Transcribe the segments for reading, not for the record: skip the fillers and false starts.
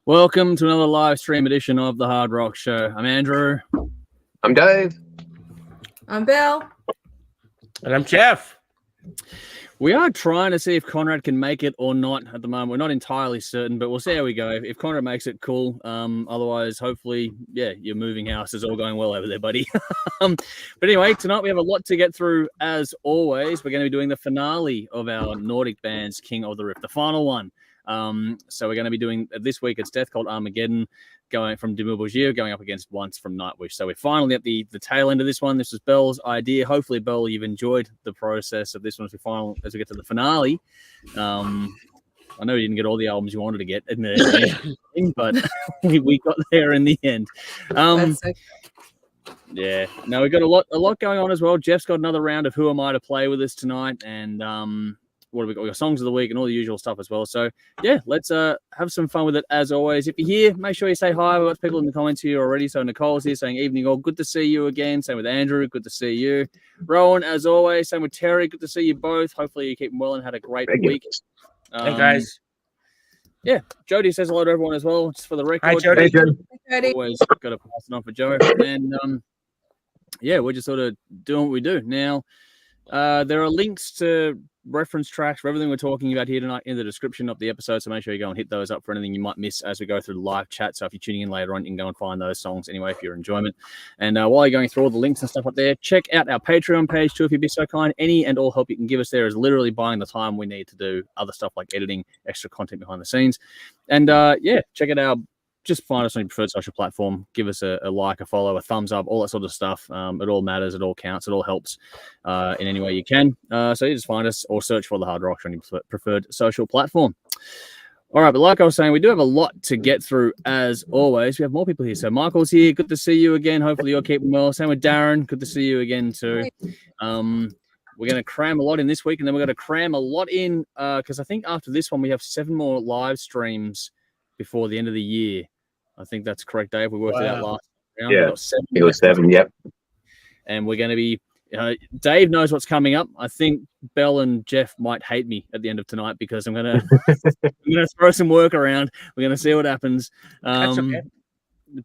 Welcome to another live stream edition of the Hard Rock Show. I'm Andrew. I'm Dave. I'm Bill. And I'm Jeff. We are trying to see if Conrad can make it or not at the moment. We're not entirely certain, but we'll see how we go. If Conrad makes it, cool. Otherwise, hopefully, your moving house is all going well over there, buddy. But anyway, tonight we have a lot to get through as always. We're going to be doing the finale of our Nordic band's King of the Riff, the final one. So we're going to be doing this week. It's Death Cult Armageddon, going from Dimmu Borgir, going up against Once from Nightwish. So we're finally at the tail end of this one. This was Bell's idea. Hopefully, Bell, you've enjoyed the process of this one as we get to the finale. I know you didn't get all the albums you wanted to get in the but we got there in the end. Yeah. No, we've got a lot going on as well. Jeff's got another round of Who Am I to play with us tonight, and what have we got? We got songs of the week and all the usual stuff as well. So yeah, let's have some fun with it as always. If you're here, make sure you say hi. We've got people in the comments here already. So Nicole's here saying evening all. Good to see you again. Same with Andrew. Good to see you. Rowan, as always. Same with Terry. Good to see you both. Hopefully you keep well and had a great week. Hey guys. Yeah, Jody says hello to everyone as well. Just for the record. Hi Jody. Hey, Jody. Always got to pass it on for Joe. And yeah, we're just sort of doing what we do. Now, there are links to reference tracks for everything we're talking about here tonight in the description of the episode, so make sure you go and hit those up for anything you might miss as we go through the live chat. So if you're tuning in later on, you can go and find those songs anyway for your enjoyment. And while you're going through all the links and stuff up there, check out our Patreon page too if you'd be so kind. Any and all help you can give us there is literally buying the time we need to do other stuff like editing, extra content behind the scenes. And yeah, check it out. Just find us on your preferred social platform. Give us a like, a follow, a thumbs up, all that sort of stuff. It all matters. It all counts. It all helps in any way you can. So you just find us or search for the Hard Rock on your preferred social platform. All right, but like I was saying, we do have a lot to get through as always. We have more people here. So Michael's here. Good to see you again. Hopefully you're keeping well. Same with Darren. Good to see you again too. We're going to cram a lot in this week, and then we're going to cram a lot in because I think after this one we have 7 more live streams before the end of the year. I think that's correct, Dave. We worked it out last round. Yeah, it was 7, yep. And we're going to be, Dave knows what's coming up. I think Bell and Jeff might hate me at the end of tonight because I'm going to throw some work around. We're going to see what happens. That's okay.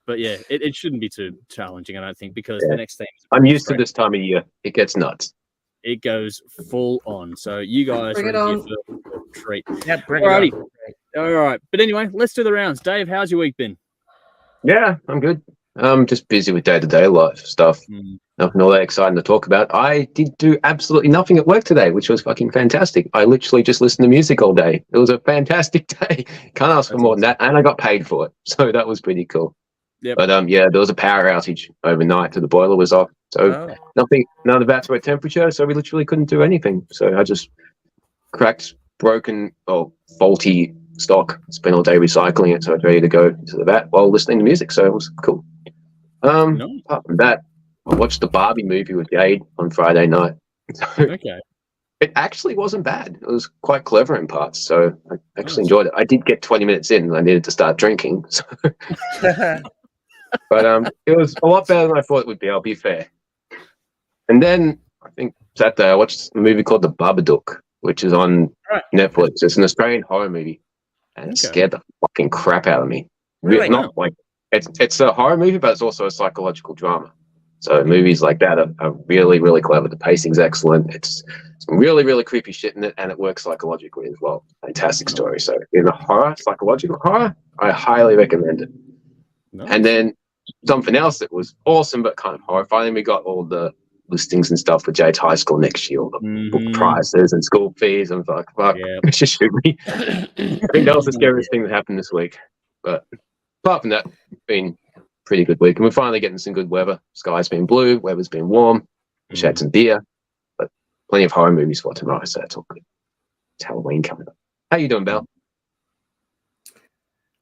But yeah, it shouldn't be too challenging, I don't think, because the next thing I'm used to this time of year. It gets nuts. It goes full on. So you guys Bring it are on. here for a treat. Yeah, bring Alrighty. it on. All right. But anyway, let's do the rounds. Dave, how's your week been? Yeah, I'm good. Just busy with day-to-day life stuff. Nothing all that exciting to talk about. I did do absolutely nothing at work today, which was fucking fantastic. I literally just listened to music all day. It was a fantastic day. Can't ask for more than that. And I got paid for it. So that was pretty cool. Yep. But yeah, there was a power outage overnight, so the boiler was off. So none of that's at temperature, so we literally couldn't do anything. So I just cracked, broken, or faulty stock. Spent all day recycling it, so it's ready to go to the vat while listening to music. So it was cool. Apart from that, I watched the Barbie movie with Jade on Friday night. So Okay. it actually wasn't bad. It was quite clever in parts, so I actually enjoyed it. I did get 20 minutes in and I needed to start drinking. So. But it was a lot better than I thought it would be, I'll be fair. And then I think Saturday I watched a movie called The Babadook, which is on Netflix. It's an Australian horror movie. And it scared the fucking crap out of me. Really? Not like it's a horror movie, but it's also a psychological drama. So movies like that are really, really clever. The pacing's excellent. It's really, really creepy shit in it, and it works psychologically as well. Fantastic story. So in a horror, psychological horror, I highly recommend it. Nice. And then something else that was awesome but kind of horrifying. We got all the listings and stuff for Jade's high school next year, all the book prices and school fees. And like, fuck, just shoot me. I think that was the scariest thing that happened this week. But apart from that, it's been a pretty good week. And we're finally getting some good weather. Sky's been blue, weather's been warm. We had some beer, but plenty of horror movies for tomorrow, so that's all good. It's Halloween coming up. How you doing, Belle?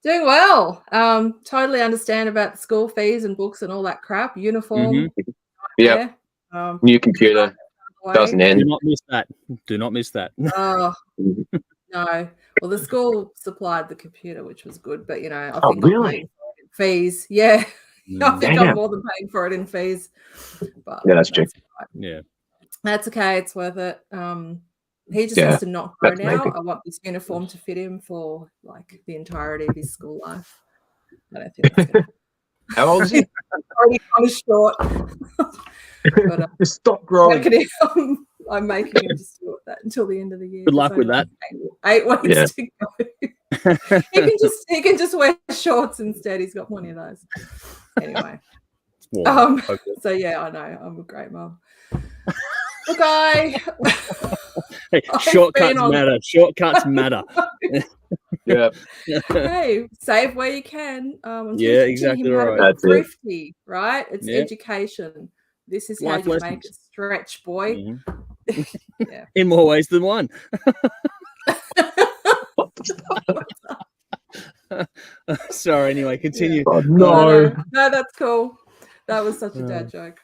Doing well. Totally understand about the school fees and books and all that crap. Uniform. Yeah. New computer. Doesn't end. Do not miss that. Do not miss that. Oh, no. Well, the school supplied the computer, which was good, but, you know, I think Oh, I'm really? paying for it in fees. Yeah. I think Damn. I'm more than paying for it in fees. But Yeah, that's true. Yeah. That's okay. It's worth it. He just has to not grow that's now. amazing. I want this uniform to fit him for like the entirety of his school life. I don't think that's gonna happen. How old is he? Already kind of short. But Just stop growing. I'm making him just do that until the end of the year. Good luck with that. 8 weeks Yeah. to go. he can just wear shorts instead. He's got plenty of those. Anyway. So yeah, I know. I'm a great mum. Look, hey, shortcuts matter. Shortcuts matter. Yeah. Hey, save where you can. Yeah, exactly right. That's thrifty, right? It's education. This is Life how you lessons. make it stretch, boy. Mm-hmm. Yeah. In more ways than one. Sorry, anyway, continue. Oh, no. No, that's cool. That was such a dad joke.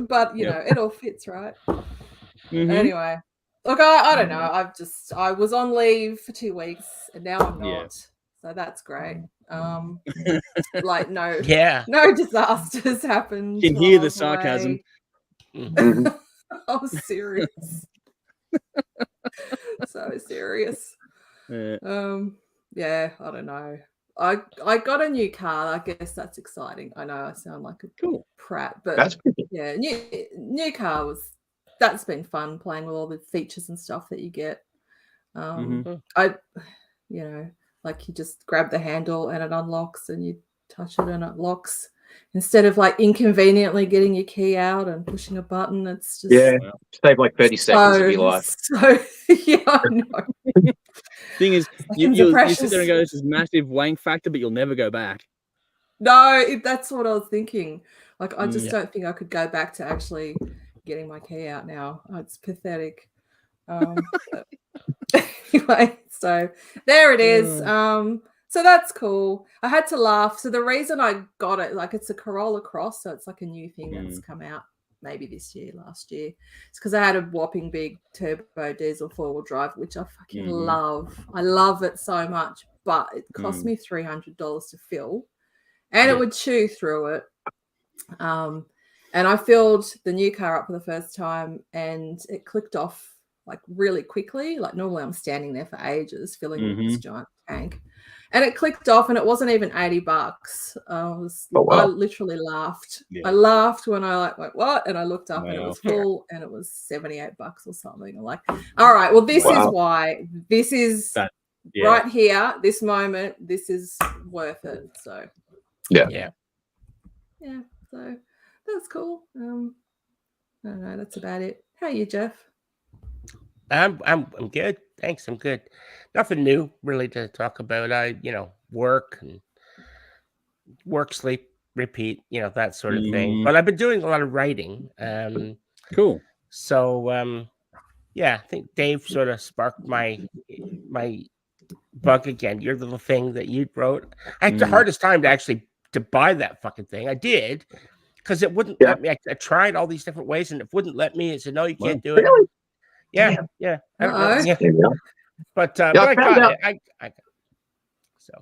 But, you know, it all fits, right? Mm-hmm. Anyway, look, I don't know. I was on leave for 2 weeks and now I'm not. Yeah. So that's great. Like no disasters happened. You can hear the sarcasm. I was serious. So serious. Yeah. Yeah, I don't know. I got a new car. I guess that's exciting. I know I sound like a prat, but that's pretty. Yeah, new car that's been fun playing with all the features and stuff that you get. Like you just grab the handle and it unlocks and you touch it and it locks. Instead of like inconveniently getting your key out and pushing a button, it's just save like 30 seconds of your life. So yeah, I know. Thing is, you sit there and go, "This is massive wank factor," but you'll never go back. No, that's what I was thinking. Like, I just don't think I could go back to actually getting my key out now. Oh, it's pathetic. Anyway, so there it is. So that's cool. I had to laugh. So the reason I got it, like it's a Corolla Cross, so it's like a new thing that's come out maybe this year, last year. It's because I had a whopping big turbo diesel 4-wheel drive, which I fucking love. I love it so much, but it cost me $300 to fill, and it would chew through it. And I filled the new car up for the first time, and it clicked off like really quickly. Like normally I'm standing there for ages filling this giant tank. And it clicked off, and it wasn't even $80. I literally laughed. Yeah. I laughed when I went, what? And I looked up and it was full, and it was $78 or something. I'm like, all right, well, this is why. This is right here, this moment. This is worth it. So yeah. So that's cool. I don't know. That's about it. How are you, Jeff? I'm good. Thanks. I'm good. Nothing new really to talk about. I work, sleep, repeat, that sort of thing. But I've been doing a lot of writing. Cool. So I think Dave sort of sparked my bug again. Your little thing that you wrote. I had the hardest time to buy that fucking thing. I did because it wouldn't let me. I tried all these different ways and it wouldn't let me. It said, no, you can't do it. Really? Yeah. I don't know. Yeah. But I got it.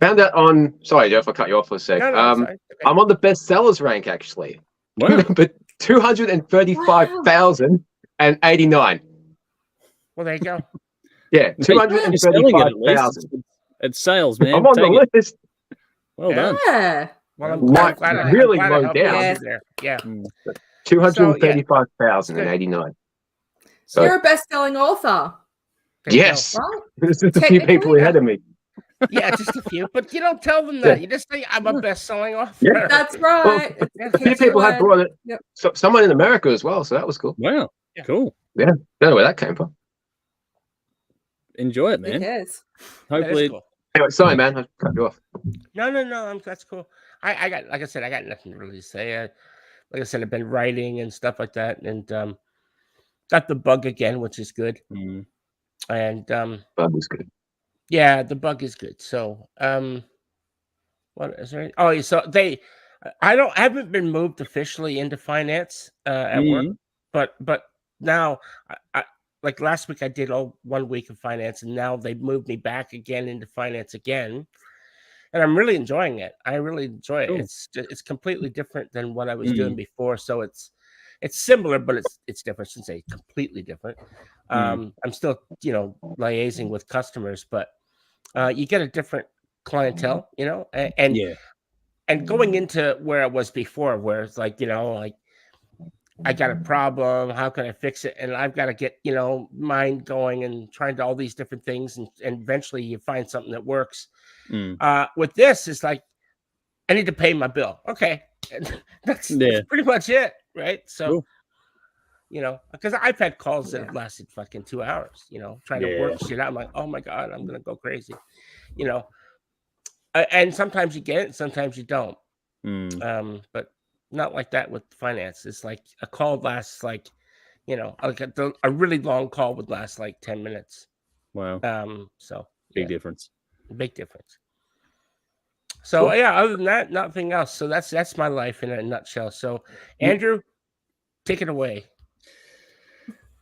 Found out on. Sorry, Jeff, I cut you off for a sec. No, I'm on the bestsellers rank actually. Wow. But 235,089. Well, there you go. Yeah, 235,000. It's sales, man. I'm on the list. Well done. Yeah. Well, I'm glad I really low down. There. Yeah. 235,089. So you're a best-selling author. Yes. Right? There's just a few people ahead of me. Yeah, just a few. But you don't tell them that. You just say, I'm a best-selling author. Yeah. That's right. Well, a few people have brought it. Yep. So, someone in America as well, so that was cool. Wow. Yeah. Cool. Yeah. Don't know where that came from. Enjoy it, man. Yes. Hopefully. Cool. Anyway, sorry, man. I cut you off. No. That's cool. I got, like I said, I got nothing really to say. Like I said, I've been writing and stuff like that, and got the bug again, which is good. And Bug is good. Yeah, the bug is good. So what is there? Oh, so I haven't been moved officially into finance at work, but now I like last week I did 1 week of finance, and now they moved me back again into finance again. And I'm really enjoying it. I really enjoy it. Cool. It's completely different than what I was doing before. So it's similar, but it's different. I shouldn't say completely different. I'm still, liaising with customers, but you get a different clientele, and going into where I was before, where it's like, I got a problem, how can I fix it? And I've got to get, mind going and trying to all these different things. And eventually you find something that works. With this, it's like, I need to pay my bill. Okay. And that's pretty much it. Right. So, cool. Because I've had calls that have lasted fucking 2 hours, trying to work shit out. I'm like, oh my God, I'm going to go crazy, and sometimes you get it, sometimes you don't. But not like that with finance. It's like a call lasts like, a really long call would last like 10 minutes. Wow. So big difference. Big difference. So cool. Other than that, nothing else. So that's my life in a nutshell. So Andrew, take it away.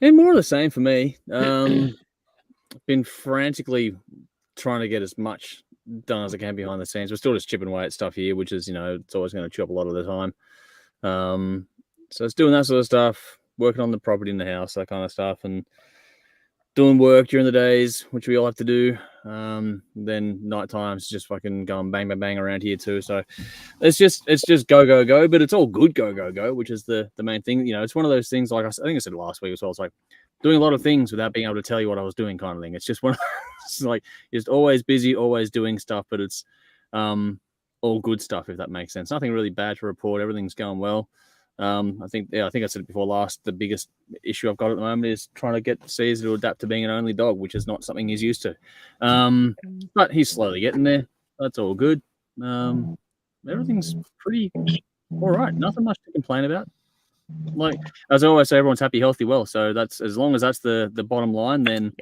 And more of the same for me. Been frantically trying to get as much done as I can behind the scenes. We're still just chipping away at stuff here, which is, it's always going to chew up a lot of the time. So it's doing that sort of stuff, working on the property in the house, that kind of stuff, and doing work during the days, which we all have to do. Then night times just fucking going bang, bang, bang around here too. So it's just go, go, go, but it's all good go, go, go, which is the main thing. It's one of those things, like I think I said last week as well. It's like doing a lot of things without being able to tell you what I was doing kind of thing. It's just one of it's like just always busy, always doing stuff, but it's all good stuff, if that makes sense. Nothing really bad to report. Everything's going well. I think I said it before the biggest issue I've got at the moment is trying to get Caesar to adapt to being an only dog, which is not something he's used to. But he's slowly getting there. That's all good. Everything's pretty all right. Nothing much to complain about. Like, as I always say, everyone's happy, healthy, well. So that's, as long as that's the bottom line, then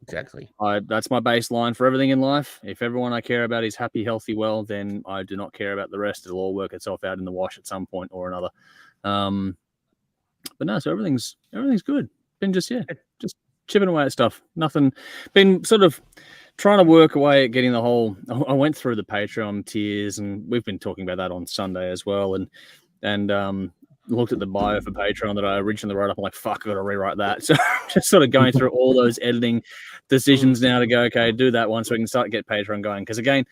exactly. That's my baseline for everything in life. If everyone I care about is happy, healthy, well, then I do not care about the rest. It'll all work itself out in the wash at some point or another. But no, so everything's good. Been just chipping away at stuff. Nothing. Been sort of trying to work away at getting the whole. I went through the Patreon tiers, and we've been talking about that on Sunday as well, and looked at the bio for Patreon that I originally wrote up. I'm like, fuck, I got to rewrite that. So just sort of going through all those editing decisions now to go, okay, do that one so we can start to get Patreon going. Because again,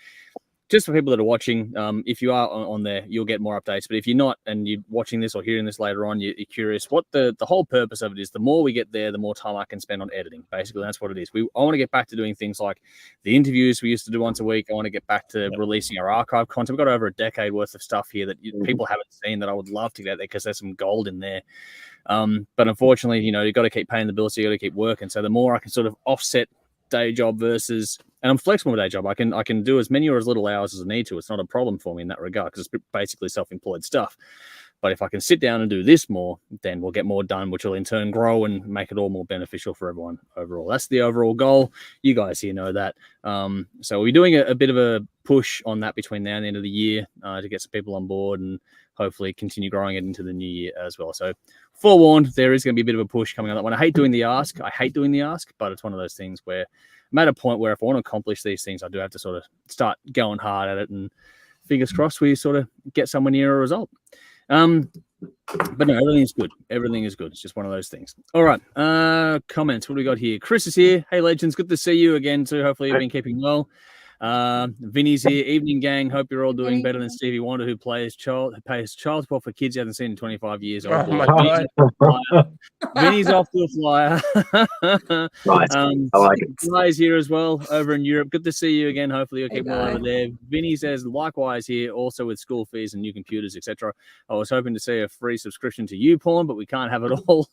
just for people that are watching, if you are on there, you'll get more updates. But if you're not, and you're watching this or hearing this later on, you're curious, what the whole purpose of it is. The more we get there, the more time I can spend on editing. Basically, that's what it is. I want to get back to doing things like the interviews we used to do once a week. I want to get back to releasing our archive content. We've got over a decade worth of stuff here that people haven't seen that I would love to get there, because there's some gold in there. But unfortunately, you've got to keep paying the bills, so you got to keep working. So the more I can sort of offset day job versus, and I'm flexible with day job. I can do as many or as little hours as I need to. It's not a problem for me in that regard, because it's basically self-employed stuff. But if I can sit down and do this more, then we'll get more done, which will in turn grow and make it all more beneficial for everyone overall. That's the overall goal. You guys here know that. So we're doing a bit of a push on that between now and the end of the year to get some people on board and hopefully continue growing it into the new year as well. So forewarned, there is going to be a bit of a push coming on that one. I hate doing the ask, but it's one of those things where I'm at a point where if I want to accomplish these things, I do have to sort of start going hard at it, and fingers crossed we sort of get somewhere near a result. But no, everything's good. Everything is good. It's just one of those things. All right. Comments. What do we got here? Chris is here. Hey, legends. Good to see you again too. Hopefully you've been keeping well. Vinny's here. Evening, gang. Hope you're all doing better than Stevie Wonder, who pays child support for kids he hasn't seen in 25 years. Oh my God. Vinny's off to a flyer. Nice. I like it. Guy's here as well over in Europe. Good to see you again. Hopefully you'll keep well over there. Vinny says likewise here, also with school fees and new computers, etc. I was hoping to see a free subscription to YouPorn, but we can't have it all.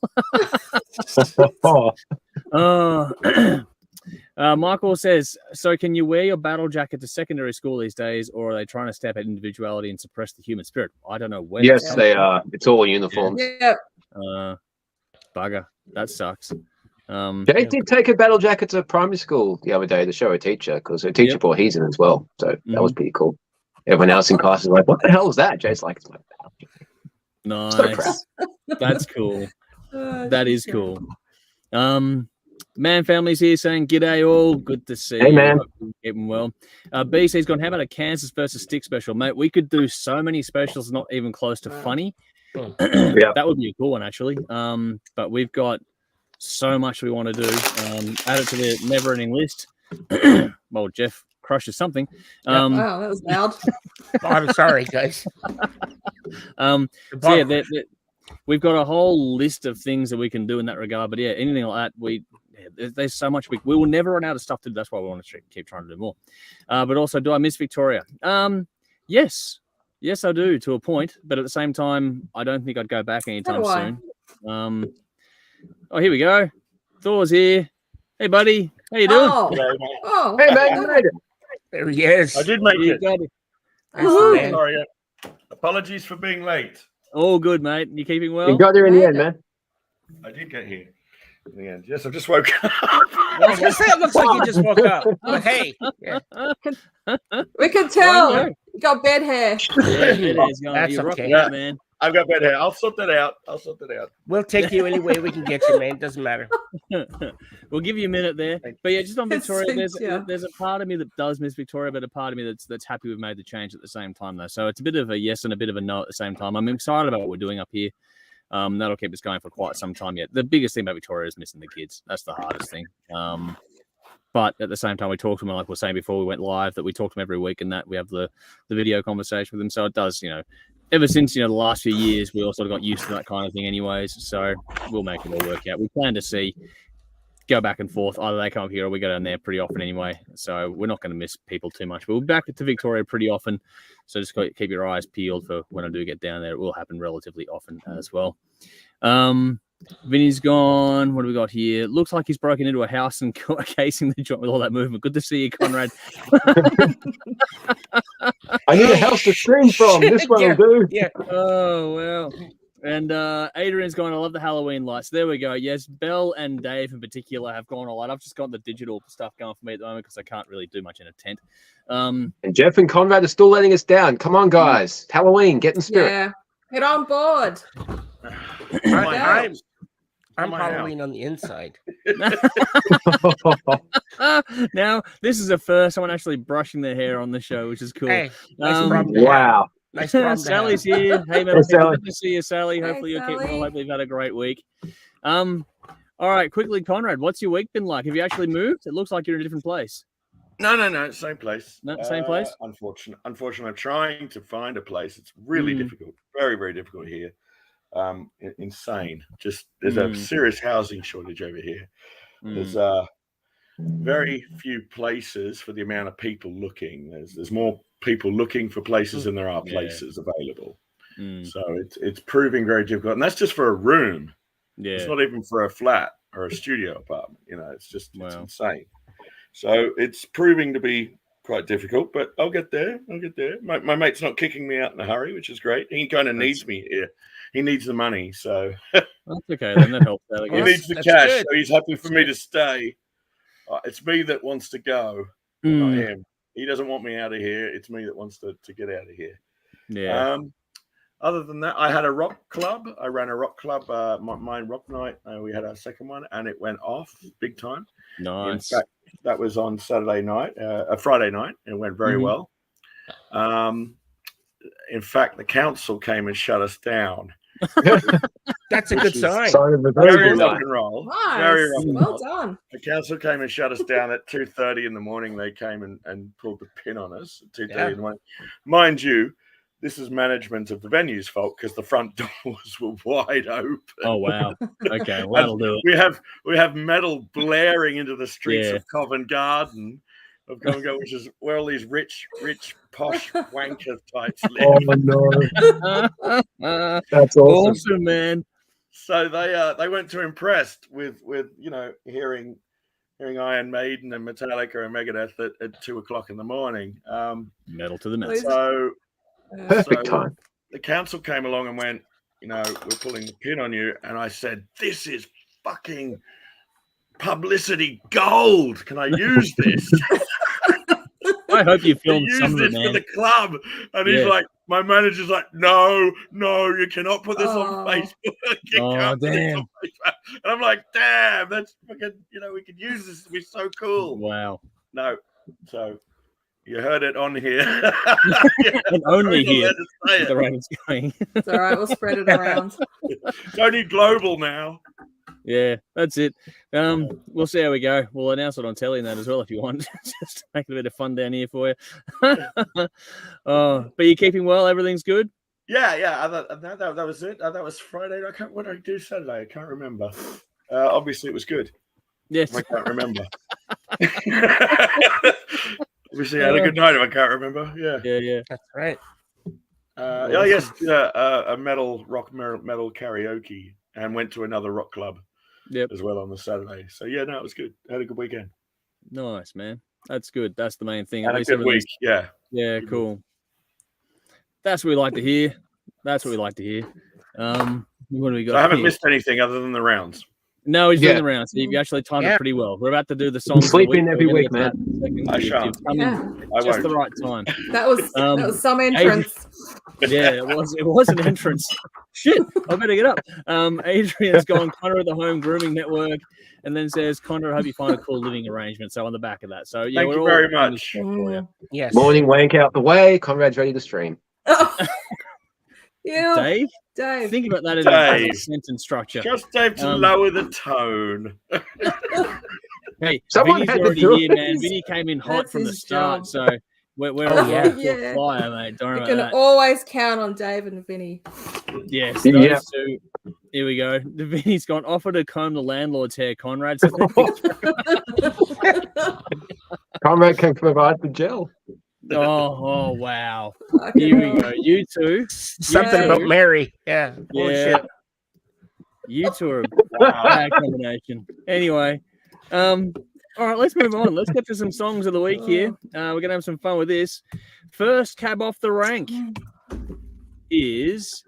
Michael says, so can you wear your battle jacket to secondary school these days, or are they trying to step at individuality and suppress the human spirit? I don't know where. Yes, they are. It's all uniforms. Yeah. Bugger. That sucks. Jay did take a battle jacket to primary school the other day to show a teacher, because her teacher brought his in as well. So that was pretty cool. Everyone else in class is like, what the hell is that? Jay's like, it's my battle jacket. Nice. So that's cool. That is cool. Man Family's here saying, g'day all. Good to see you. Man. Keeping well. B says, gone, how about a Kansas versus Stick special? Mate, we could do so many specials, not even close to funny. That would be a cool one, actually. But we've got so much we want to do. Add it to the never-ending list. Well, Jeff crushes something. Wow, that was loud. Oh, I'm sorry, guys. So yeah, we've got a whole list of things that we can do in that regard. But yeah, anything like that, there's so much we will never run out of stuff to do. That's why we want to keep trying to do more. But also, do I miss Victoria? Yes, I do to a point. But at the same time, I don't think I'd go back anytime soon. Oh, here we go. Thor's here. Hey, buddy. How you doing? Hey, man. There he is. I did make it. Sorry. Apologies for being late. All good, mate. You keeping well? You got there in the end, man. I did get here in the end. Yes, I just woke up. I was gonna say it looks like you just woke up. But hey, we can tell. You got bed hair. That's okay, man. I've got bad hair. I'll sort that out. We'll take you any way we can get you, man. It doesn't matter. We'll give you a minute there. But yeah, just on Victoria, there's a part of me that does miss Victoria, but a part of me that's happy we've made the change at the same time, though. So it's a bit of a yes and a bit of a no at the same time. I'm excited about what we're doing up here. That'll keep us going for quite some time yet. The biggest thing about Victoria is missing the kids. That's the hardest thing. But at the same time, we talk to them, like we were saying before we went live, that we talk to them every week and that we have the video conversation with them. So it does, ever since, the last few years, we all sort of got used to that kind of thing anyways. So we'll make it all work out. We plan to go back and forth. Either they come up here or we go down there pretty often anyway. So we're not going to miss people too much. But we'll be back to Victoria pretty often. So just keep your eyes peeled for when I do get down there. It will happen relatively often as well. Vinny's gone. What do we got here? Looks like he's broken into a house and casing the joint with all that movement. Good to see you, Conrad. I need a house to stream from. This one will do. Yeah. Oh, well. And Adrian's gone, I love the Halloween lights. There we go. Yes, Belle and Dave in particular have gone a lot. I've just got the digital stuff going for me at the moment because I can't really do much in a tent. And Jeff and Conrad are still letting us down. Come on, guys. It's Halloween. Get in spirit. Yeah. Get on board. I'm Halloween on the inside. Now, this is the first someone actually brushing their hair on the show, which is cool. Hey, nice problem to wow. Nice problem Sally's here. Hey, man. Good to see you, Sally. Hopefully you're keeping well. Hopefully you've had a great week. All right, quickly, Conrad, what's your week been like? Have you actually moved? It looks like you're in a different place. No, same place. No, same place? Unfortunately, I'm trying to find a place. It's really difficult. Very, very difficult here. Insane. There's a serious housing shortage over here. There's very few places for the amount of people looking. There's more people looking for places than there are places available. So it's proving very difficult, and that's just for a room. It's not even for a flat or a studio apartment. It's just it's insane. So it's proving to be quite difficult, but I'll get there. My mate's not kicking me out in a hurry, which is great. He kind of needs me here. He needs the money, so that's okay. Then that helps out. He needs the cash, so he's happy for me to stay. It's me that wants to go, not him. He doesn't want me out of here. It's me that wants to get out of here. Yeah. Other than that, I had a rock club. I ran a rock club, my rock night. We had our second one, and it went off big time. Nice. In fact, that was on Friday night. It went very well. In fact, the council came and shut us down. That's a good sign. Very rock and roll. Nice. Very rock and roll. Well done. The council came and shut us down at 2:30 in the morning. They came and pulled the pin on us at 2:30 in the morning. Mind you, this is management of the venue's fault because the front doors were wide open. Oh wow! Okay, well, that'll do it. We have metal blaring into the streets of Covent Garden, which is where all these rich posh wanker types live. Oh no, that's awesome, man. So they weren't too impressed with hearing Iron Maiden and Metallica and Megadeth at 2:00 in the morning. Metal to the mess. So. Perfect time. The council came along and went, we're pulling the pin on you. And I said, this is fucking publicity gold. Can I use this? I hope you filmed some of it, man. For the club. And he's like, my manager's like, no, you cannot put this on Facebook. Oh, damn. And I'm like, damn, that's fucking, we could use this. It'd be so cool. Wow. No. So you heard it on here. And only here. The rate it's going. It's all right. We'll spread it around. It's only global now. Yeah, that's it. We'll see how we go. We'll announce it on telly and that as well if you want. Just to make it a bit of fun down here for you. But you're keeping well? Everything's good? Yeah. That was it. That was Friday. What did I do Saturday? I can't remember. Obviously, it was good. Yes. I can't remember. Obviously, I had a good night if I can't remember. Yeah. That's right. Yes, a rock metal karaoke, and went to another rock club as well on the Saturday. So yeah, no, it was good. I had a good weekend. Nice, man. That's good. That's the main thing. At least a good week. Yeah. Yeah, cool. That's what we like to hear. What do we got? So I haven't missed anything other than the rounds. No, he's doing the rounds. So you've actually timed it pretty well. We're about to do the song. Sleep in every week, man. I shan't. Just the right time. That was some entrance. Yeah, it was an entrance. Shit, I better get up. Adrian's gone Connor of the Home Grooming Network, and then says, Connor, I hope you find a cool living arrangement. So on the back of that. So yeah, thank you very much. Yes. Morning wank out the way. Conrad's ready to stream. Dave, think about that in a sentence structure. Just Dave to lower the tone. Hey, someone Vinny's had already to do here, man. Vinny came in hot from the start, so we're on fire, mate. Don't worry about that. You can always count on Dave and Vinny. Yes, those two. Here we go. The Vinny's gone offer to comb the landlord's hair, Conrad. So Conrad can provide the gel. Oh wow. Here we go. You two. Something about Mary. Yeah. Yeah. You two are a bad combination. Anyway. All right, let's move on. Let's get to some songs of the week here. We're gonna have some fun with this. First cab off the rank is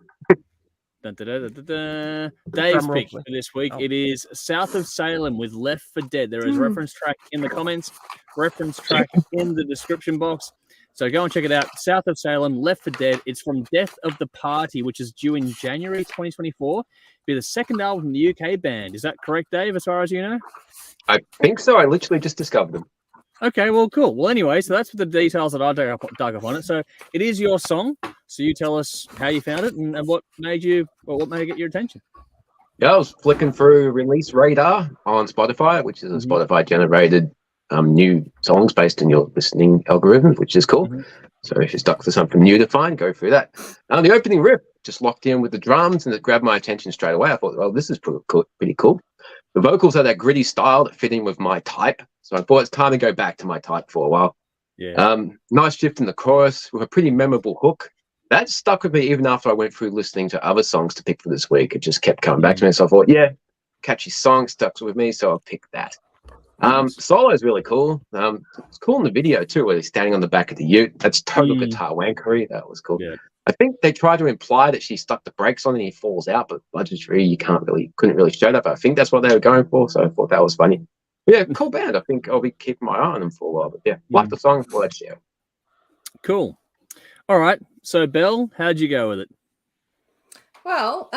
Dave's pick for this week. It is South of Salem with Left for Dead. There is reference track in the comments, reference track in the description box. So go and check it out. South of Salem, Left for Dead. It's from Death of the Party, which is due in January 2024. It'll be the second album from the UK band. Is that correct, Dave, as far as you know? I think so. I literally just discovered them. Okay, well, cool. Well, anyway, so that's the details that I dug up on it. So it is your song. So you tell us how you found it and what made it get your attention. Yeah, I was flicking through Release Radar on Spotify, which is a Spotify-generated new songs based on your listening algorithm, which is cool. So if you're stuck for something new to find, go through that. The opening riff just locked in with the drums, and it grabbed my attention straight away. I thought, well, this is pretty cool. The vocals are that gritty style that fit in with my type. So I thought it's time to go back to my type for a while. Yeah. Nice shift in the chorus with a pretty memorable hook. That stuck with me even after I went through listening to other songs to pick for this week. It just kept coming back to me. So I thought, yeah, catchy song stuck with me, so I'll pick that. Solo is really cool. It's cool in the video too, where he's standing on the back of the ute. That's total guitar wankery. That was cool. Yeah. I think they tried to imply that she stuck the brakes on and he falls out, but budgetary, you couldn't really show that. But I think that's what they were going for, so I thought that was funny. But yeah, cool band. I think I'll be keeping my eye on them for a while. But yeah, like the song, for that share. Cool. All right. So Belle, how'd you go with it? Well,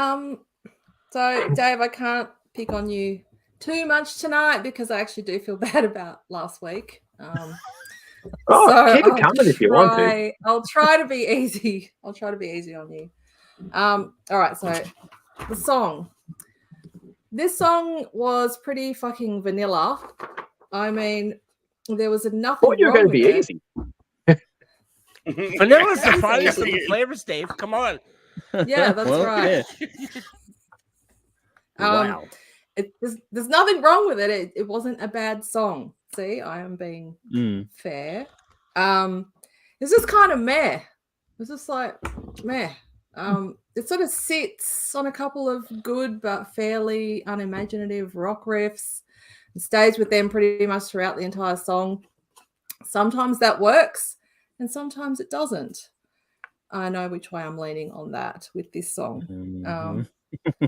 so Dave, I can't pick on you too much tonight because I actually do feel bad about last week. So keep it coming if you want to. I'll try to be easy. I'll try to be easy on you. All right, so the song. This song was pretty fucking vanilla. I mean, there was nothing wrong you're going to be with easy. Vanilla's the finest of the flavors, Dave. Come on. Yeah, that's right. Yeah. Wow. There's nothing wrong with it. It wasn't a bad song. See, I am being fair. It's just kind of meh. It's just like meh. It sort of sits on a couple of good but fairly unimaginative rock riffs. It stays with them pretty much throughout the entire song. Sometimes that works, and sometimes it doesn't. I know which way I'm leaning on that with this song.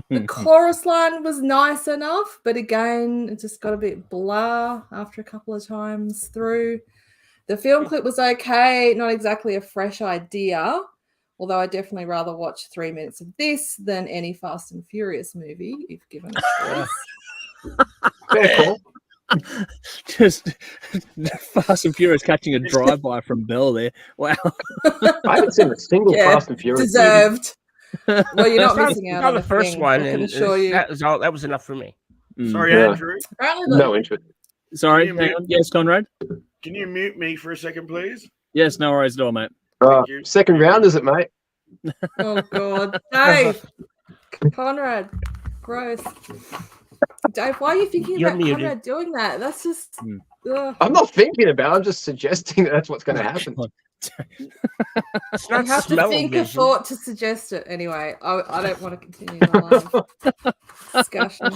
The chorus line was nice enough, but again, it just got a bit blah after a couple of times through. The film clip was okay, not exactly a fresh idea, although I definitely rather watch 3 minutes of this than any Fast and Furious movie, if given a choice. Very cool. Just Fast and Furious catching a drive-by from Belle there. Wow. I haven't seen a single Fast and Furious deserved. movie. Well, you're not missing out on the first thing, one. I can assure you. That was enough for me. Sorry, Yeah. Andrew. Apparently, No interest. Sorry, Can you hang on. Yes, Conrad. Can you mute me for a second, please? Yes, no worries at all, mate. Thank you. Second round, is it, mate? oh god, Dave, Conrad, gross. Dave, why are you thinking You're about muted. Conrad doing that? That's just. Ugh. I'm not thinking about it. I'm just suggesting that that's what's going to happen. It's not You have to smell think a vision. thought to suggest it. Anyway, I don't want to continue the live discussion.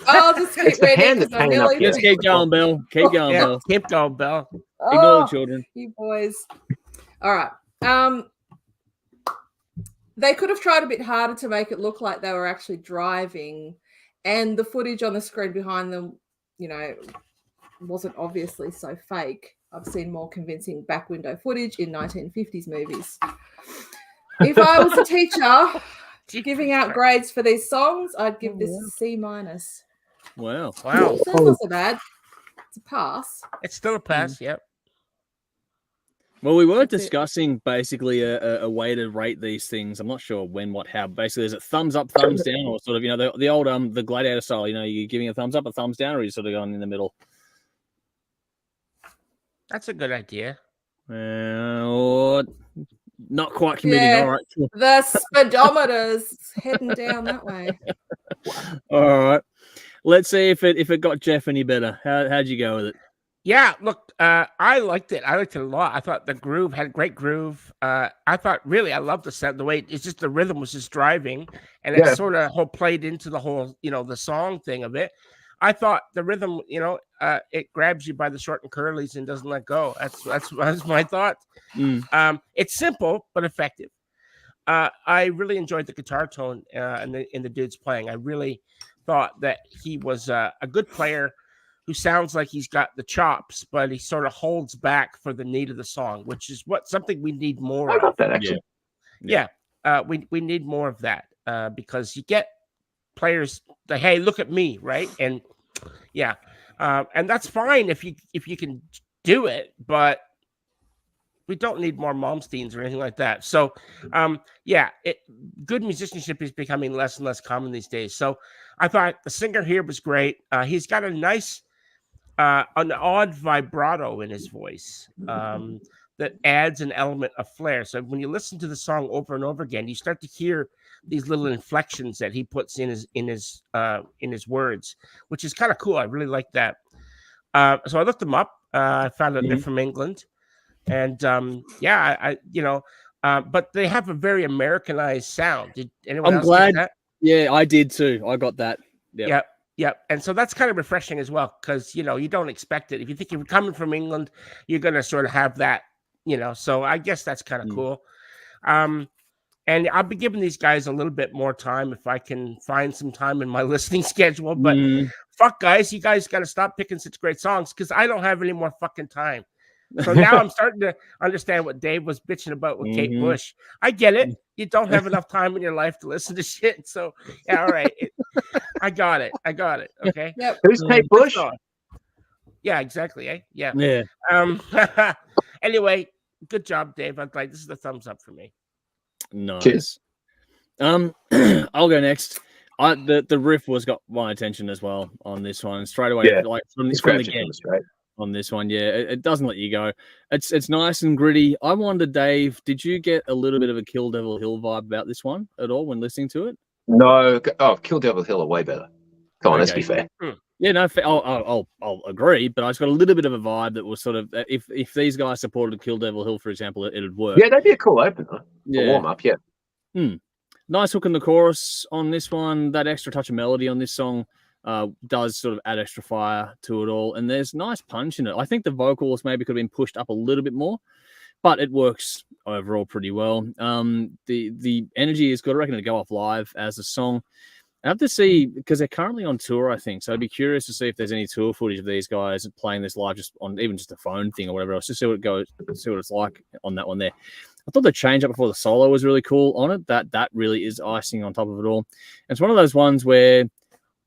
I'll just keep It's the reading hand because that's I'm hanging up nearly. here. Just keep going, Bill. Keep going, Yeah, Bill. keep going, Bell. Ignore the Oh, children. you boys. All right. They could have tried a bit harder to make it look like they were actually driving, and the footage on the screen behind them, wasn't obviously so fake. I've seen more convincing back window footage in 1950s movies. If I was a teacher giving out grades for these songs, I'd give this a C-. Wow. Wow. So that's not so bad. It's a pass. It's still a pass, yep. Well, we were That's it. discussing basically a way to rate these things. I'm not sure when, what, how. Basically, is it thumbs up, thumbs down, or sort of, the old the gladiator style? You're giving a thumbs up, a thumbs down, or you're sort of going in the middle. That's a good idea. Or not quite committing. Yeah. All right. The speedometer's heading down that way. All right. Let's see if it got Jeff any better. How'd you go with it? Yeah, look, I liked it. I liked it a lot. I thought the groove had a great groove. I thought really, I loved the set. The way it's just the rhythm was just driving, and it sort of played into the whole, the song thing of it. I thought the rhythm, it grabs you by the short and curlies and doesn't let go. That's my thought. It's simple but effective. I really enjoyed the guitar tone in the dude's playing. I really thought that he was a good player who sounds like he's got the chops, but he sort of holds back for the need of the song, which is something we need more I of. got that actually. Yeah. We need more of that because you get players that, hey, look at me, right? And and that's fine if you can do it, but we don't need more Malmsteens or anything like that. So good musicianship is becoming less and less common these days. So I thought the singer here was great. He's got a nice an odd vibrato in his voice that adds an element of flair. So when you listen to the song over and over again, you start to hear these little inflections that he puts in his words, which is kind of cool. I really like that. So I looked them up. I found out they're from England, and but they have a very Americanized sound. Did anyone else glad. get that? Yeah, I did too. I got that. Yep. And so that's kind of refreshing as well, because, you don't expect it. If you think you're coming from England, you're going to sort of have that, so I guess that's kind of cool. And I'll be giving these guys a little bit more time if I can find some time in my listening schedule. But fuck, guys, you guys got to stop picking such great songs because I don't have any more fucking time. So now I'm starting to understand what Dave was bitching about with Kate Bush. I get it. You don't have enough time in your life to listen to shit. So, yeah, all right. I got it. Okay. Yep. Who's Kate Bush? Yeah, exactly. Eh? Yeah. Yeah. Anyway, good job, Dave. I'm like, this is the thumbs up for me. Nice. Cheers. I'll go next. The riff got my attention as well on this one straight away. Yeah. Like from the get on this one. Yeah, it doesn't let you go. It's nice and gritty. I wonder, Dave, did you get a little bit of a Kill Devil Hill vibe about this one at all when listening to it? No. Oh, Kill Devil Hill are way better. Come on, let's be fair. Yeah, no, I'll agree, but I just got a little bit of a vibe that was sort of if these guys supported Kill Devil Hill, for example, it'd work. Yeah, that'd be a cool opener. Yeah. A warm up, yeah. Nice hook in the chorus on this one. That extra touch of melody on this song does sort of add extra fire to it all, and there's nice punch in it. I think the vocals maybe could have been pushed up a little bit more, but it works overall pretty well. The energy is good. I reckon to go off live as a song. I have to see, because they're currently on tour, I think. So I'd be curious to see if there's any tour footage of these guys playing this live, just on even just a phone thing or whatever else. Just see what it goes, see what it's like on that one there. I thought the change up before the solo was really cool on it. That really is icing on top of it all. And it's one of those ones where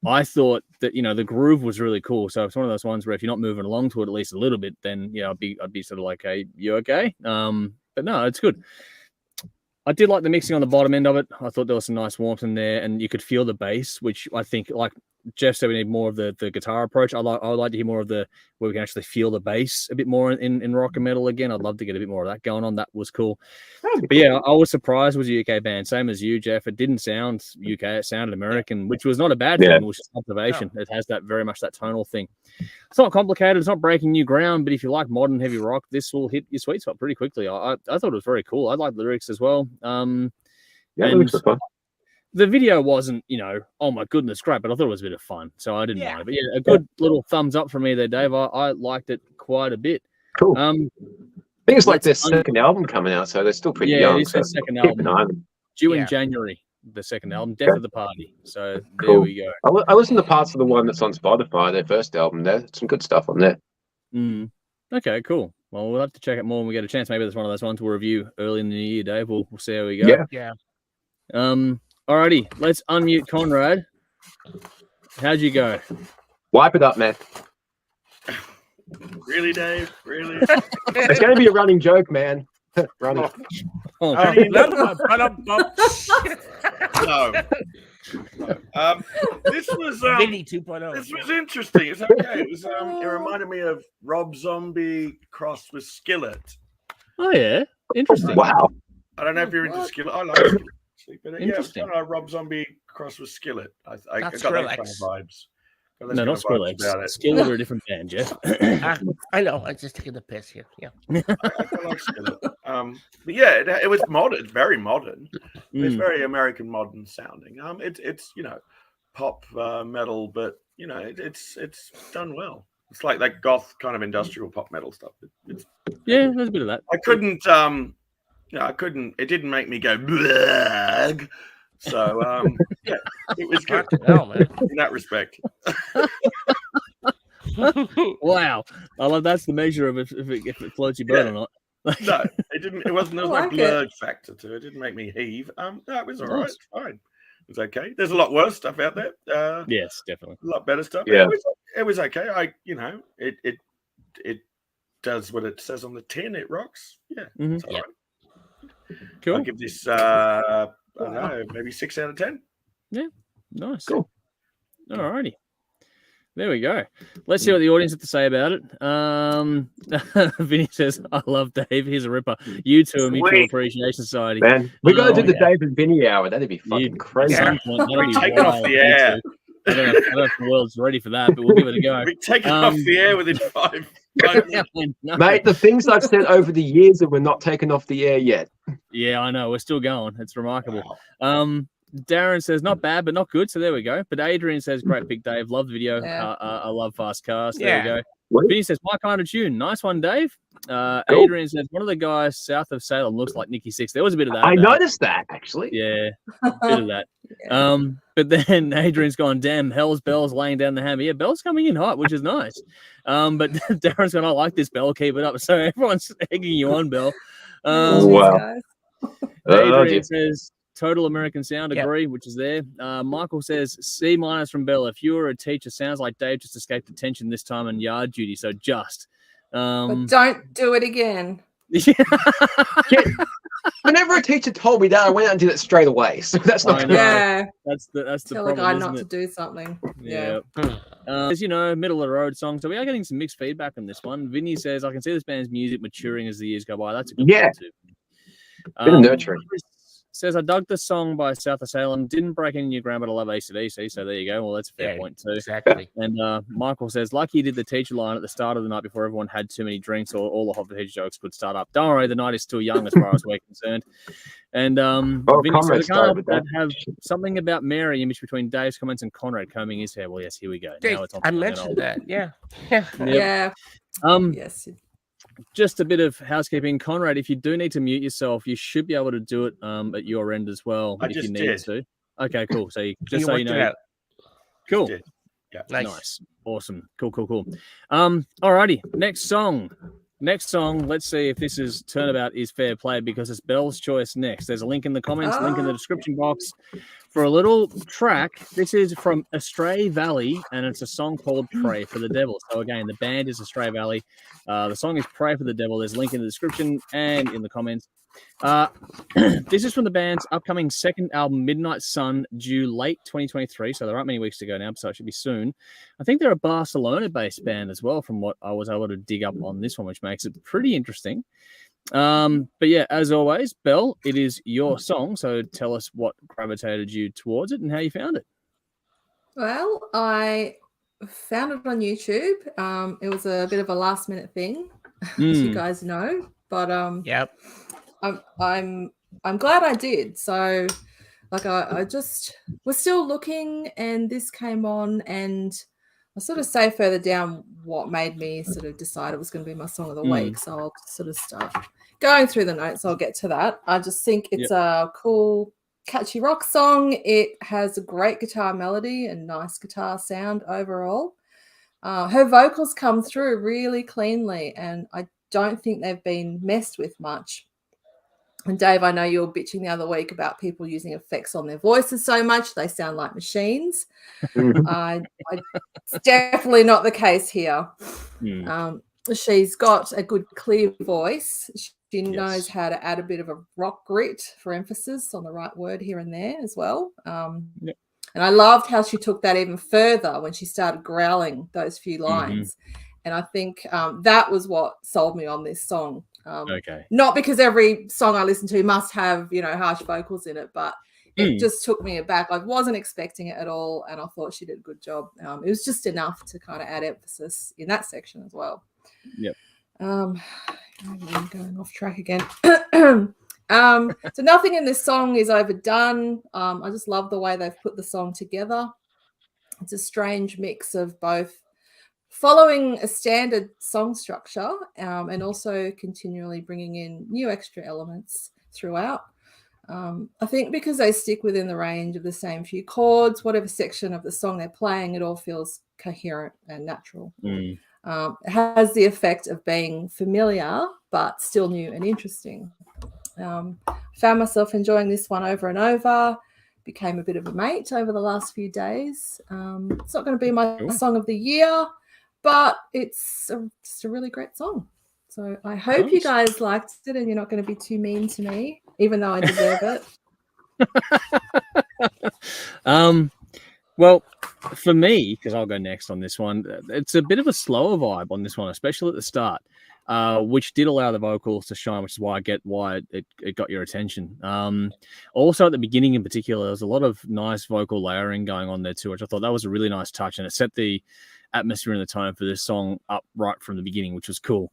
I thought that the groove was really cool. So it's one of those ones where if you're not moving along to it at least a little bit, then I'd be sort of like, hey, you okay? But no, it's good. I did like the mixing on the bottom end of it. I thought there was some nice warmth in there, and you could feel the bass, which I think, like, Jeff said we need more of the guitar approach. I would like to hear more of the where we can actually feel the bass a bit more in rock and metal again. I'd love to get a bit more of that going on. That was cool. But yeah, I was surprised with the UK band. Same as you, Jeff. It didn't sound UK. It sounded American, which was not a bad thing. It was just observation. It has that very much that tonal thing. It's not complicated. It's not breaking new ground. But if you like modern heavy rock, this will hit your sweet spot pretty quickly. I thought it was very cool. I like the lyrics as well. Lyrics are fun. The video wasn't, oh my goodness, great, but I thought it was a bit of fun, so I didn't mind it. But yeah, a good little thumbs up from me there, Dave. I liked it quite a bit. Cool. I think it's like their second album coming out, so they're still pretty young. Yeah, it's their second album. Due in January, the second album, Death of the Party. So there we go. I listened to parts of the one that's on Spotify, their first album. There's some good stuff on there. Okay, cool. Well, we'll have to check it more when we get a chance. Maybe there's one of those ones we'll review early in the new year, Dave. We'll see how we go. Yeah. Alrighty, let's unmute Conrad. How'd you go? Wipe it up, man. Really, Dave? Really? It's going to be a running joke, man. Running. No. This was Vinny 2.0. This was interesting. It's okay. It was. It reminded me of Rob Zombie crossed with Skillet. Oh yeah, interesting. Wow. I don't know if you're into Skillet. I like Skillet. But yeah, it's Interesting. kind of Rob Zombie cross with Skillet. I got those Skrillex. kind of vibes. No, not Skrillex. Skillet are a different band, Jeff. I know. I'm just taking the piss here. Yeah. I like Skillet. But yeah, it was modern, very modern. It's very American modern sounding. It's pop metal, but it's done well. It's like that goth kind of industrial pop metal stuff. Yeah, there's a bit of that. I couldn't. I couldn't. It didn't make me go. Bleh. So yeah, it was good in that respect. Wow, I love that's the measure of if it floats your boat or not. No, it didn't. It wasn't. There was no blurred factor to it. It didn't make me heave. No, it was all right. It's fine. It was okay. There's a lot worse stuff out there. Yes, definitely. A lot better stuff. Yeah, it was okay. It does what it says on the tin. It rocks. Yeah, it's all right. Cool. I'll give this. I don't know, maybe 6 out of 10. Yeah, nice. Cool. All righty. There we go. Let's see what the audience have to say about it. Vinny says, I love Dave. He's a ripper. You two are Mutual Appreciation Society. Man, we got to do the Dave and Vinny hour. That'd be fucking crazy. That'd be take it off the air. I don't know if the world's ready for that, but we'll give it a go. We take it off the air within 5 minutes. No. Mate, the things I've said over the years that we're not taken off the air yet. Yeah, I know. We're still going. It's remarkable. Wow. Darren says, not bad, but not good. So there we go. But Adrian says, great pick, Dave. Love the video. Yeah. I love fast cars. There we go. What? Vinny says, my kind of tune. Nice one, Dave. Cool. Adrian says, one of the guys south of Salem looks like Nicky Six. There was a bit of that. I noticed that, actually. Yeah, a bit of that. Yeah. But then Adrian's gone, damn, hell's Bell's laying down the hammer. Yeah, Bell's coming in hot, which is nice. But Darren's gone, I like this, Bell. Keep it up. So everyone's egging you on, Bell. Wow. Adrian says, total American sound, agree, which is there. Michael says, C- from Bell. If you were a teacher, sounds like Dave just escaped detention this time in yard duty. So just. But don't do it again. Whenever a teacher told me that, I went out and did it straight away. So that's not good. Yeah. That's the Tell problem, a guy isn't not it? to do something. Yeah. As you know, middle of the road song. So we are getting some mixed feedback on this one. Vinny says, I can see this band's music maturing as the years go by. That's a good point too. Bit of nurturing. Says, I dug the song by South of Salem. Didn't break any new ground, but I love AC/DC. So there you go. Well, that's a fair point too. Exactly. And Michael says, lucky you did the teacher line at the start of the night before everyone had too many drinks or all the hot teacher jokes could start up. Don't worry, the night is still young as far as we're concerned. And Vinny says, I have something about Mary image between Dave's comments and Conrad combing his hair. Well, yes, here we go. Now it's on. I mentioned that. Yeah. Yeah. Yes. Just a bit of housekeeping. Conrad, if you do need to mute yourself, you should be able to do it at your end as well if you need to. Okay, cool. So just so you know. Cool. Yeah. Nice. Awesome. Cool. Alrighty. Next song. Let's see if this is turnabout is fair play because it's Bell's choice next. There's a link in the comments, link in the description box. for a little track. This is from Astray Valley, and it's a song called Pray for the Devil. So again, the band is Astray Valley. The song is Pray for the Devil. There's a link in the description and in the comments. This is from the band's upcoming second album, Midnight Sun, due late 2023. So there aren't many weeks to go now, so it should be soon. I think they're a Barcelona-based band as well, from what I was able to dig up on this one, which makes it pretty interesting. But yeah, as always, Belle, it is your song. So tell us what gravitated you towards it and how you found it. Well, I found it on YouTube. It was a bit of a last-minute thing, as you guys know. But yep. I'm glad I did. So like I just was still looking, and this came on, and I'll sort of say further down what made me sort of decide it was going to be my song of the week. So I'll sort of start going through the notes. I'll get to that. I just think it's a cool, catchy rock song. It has a great guitar melody and nice guitar sound overall. Her vocals come through really cleanly, and I don't think they've been messed with much. And Dave, I know you were bitching the other week about people using effects on their voices so much they sound like machines. It's definitely not the case here. She's got a good clear voice. She knows how to add a bit of a rock grit for emphasis on the right word here and there as well. And I loved how she took that even further when she started growling those few lines. And I think that was what sold me on this song. Not because every song I listen to must have, harsh vocals in it, but it just took me aback. I wasn't expecting it at all, and I thought she did a good job. It was just enough to kind of add emphasis in that section as well. I'm going off track again. So nothing in this song is overdone. I just love the way they've put the song together. It's a strange mix of both following a standard song structure and also continually bringing in new extra elements throughout. I think because they stick within the range of the same few chords, whatever section of the song they're playing, it all feels coherent and natural. It has the effect of being familiar, but still new and interesting. Found myself enjoying this one over and over. Became a bit of a mate over the last few days. It's not going to be my song of the year, but it's just a really great song. So I hope you guys liked it and you're not going to be too mean to me, even though I deserve it. Well, for me, because I'll go next on this one, it's a bit of a slower vibe on this one, especially at the start, which did allow the vocals to shine, which is why I get why it got your attention. Also at the beginning in particular, there was a lot of nice vocal layering going on there too, which I thought that was a really nice touch, and it set the atmosphere and the tone for this song up right from the beginning, which was cool.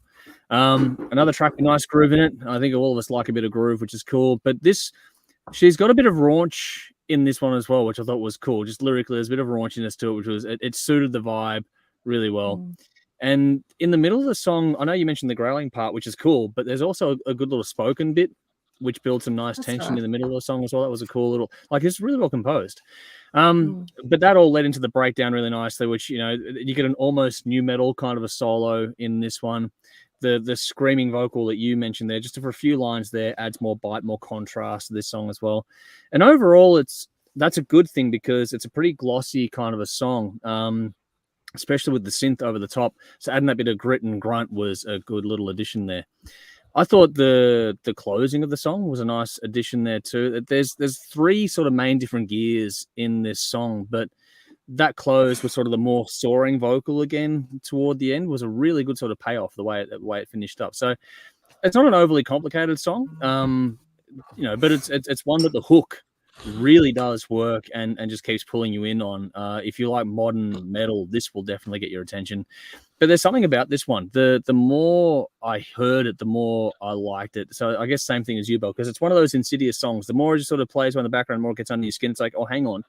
Another track with nice groove in it. I think all of us like a bit of groove, which is cool. But she's got a bit of raunch in this one as well, which I thought was cool. Just lyrically, there's a bit of raunchiness to it, which was it suited the vibe really well. And in the middle of the song, I know you mentioned the growling part, which is cool, but there's also a good little spoken bit, which builds some nice tension in the middle of the song as well. That was a cool little, it's really well composed. But that all led into the breakdown really nicely, which, you get an almost new metal kind of a solo in this one. The screaming vocal that you mentioned there, just for a few lines there, adds more bite, more contrast to this song as well. And overall, that's a good thing because it's a pretty glossy kind of a song, especially with the synth over the top. So adding that bit of grit and grunt was a good little addition there. I thought the closing of the song was a nice addition there too. There's three sort of main different gears in this song, but that close was sort of the more soaring vocal again toward the end was a really good sort of payoff the way it finished up. So it's not an overly complicated song, but it's one that the hook really does work and just keeps pulling you in on. If you like modern metal, this will definitely get your attention. But there's something about this one. The more I heard it, the more I liked it. So I guess same thing as you, Belle, because it's one of those insidious songs. The more it just sort of plays in the background, the more it gets under your skin. It's like, oh, hang on.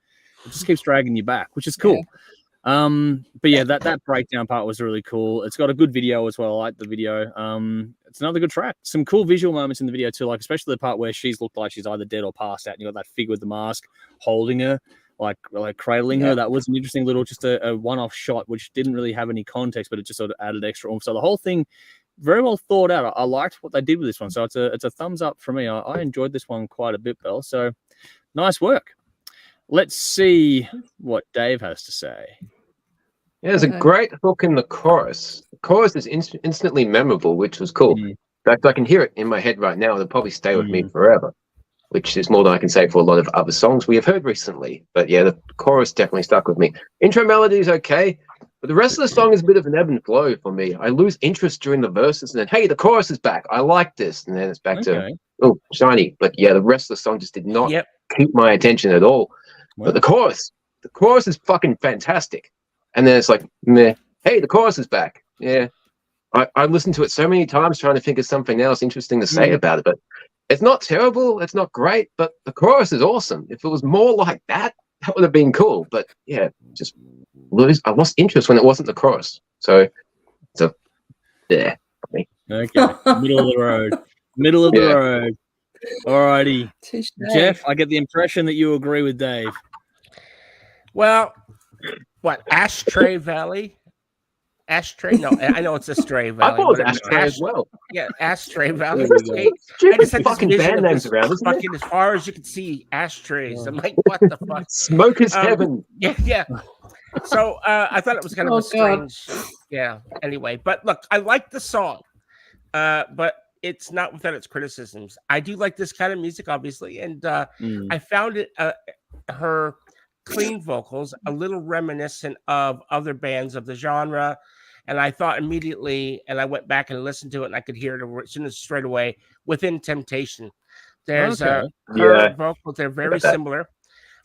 It just keeps dragging you back, which is cool. But yeah, that breakdown part was really cool. It's got a good video as well. I like the video. It's another good track. Some cool visual moments in the video too, like especially the part where she's looked like she's either dead or passed out, and you got that figure with the mask holding her, like cradling her. That was an interesting little, just a one-off shot, which didn't really have any context, but it just sort of added extra oomph. So the whole thing, very well thought out. I liked what they did with this one. So it's a thumbs up for me. I enjoyed this one quite a bit, Belle. So nice work. let's see what Dave has to say. Yeah, there's a great hook in the chorus. The chorus is instantly memorable, which was cool. In fact, I can hear it in my head right now. It'll probably stay with me forever, which is more than I can say for a lot of other songs we have heard recently. But yeah, the chorus definitely stuck with me. Intro melody is okay, but the rest of the song is a bit of an ebb and flow for me. I lose interest during the verses, and then, hey, the chorus is back. I like this. And then it's back to, oh, shiny. But yeah, the rest of the song just did not keep my attention at all. But the chorus is fucking fantastic. And then it's like, meh, hey, the chorus is back. Yeah. I listened to it so many times trying to think of something else interesting to say about it, but it's not terrible, it's not great, but the chorus is awesome. If it was more like that, that would have been cool. But yeah, I lost interest when it wasn't the chorus. So yeah. Okay. Middle of the road. Middle of the road. Alrighty. Jeff, I get the impression that you agree with Dave. Well, what, Astray Valley? Ashtray? No, I know it's Astray Valley. I thought it was Astray as well. Yeah, Astray Valley. I just had fucking band names around, isn't fucking as far as you can see, ashtrays. I'm like, what the fuck? Smoke is heaven. Yeah. So I thought it was kind of a strange. Yeah. Anyway, but look, I like the song, but it's not without its criticisms. I do like this kind of music, obviously, and I found it her clean vocals a little reminiscent of other bands of the genre, and I thought immediately, and I went back and listened to it, and I could hear it as soon as straight away. Within Temptation, there's her vocals; they're very similar,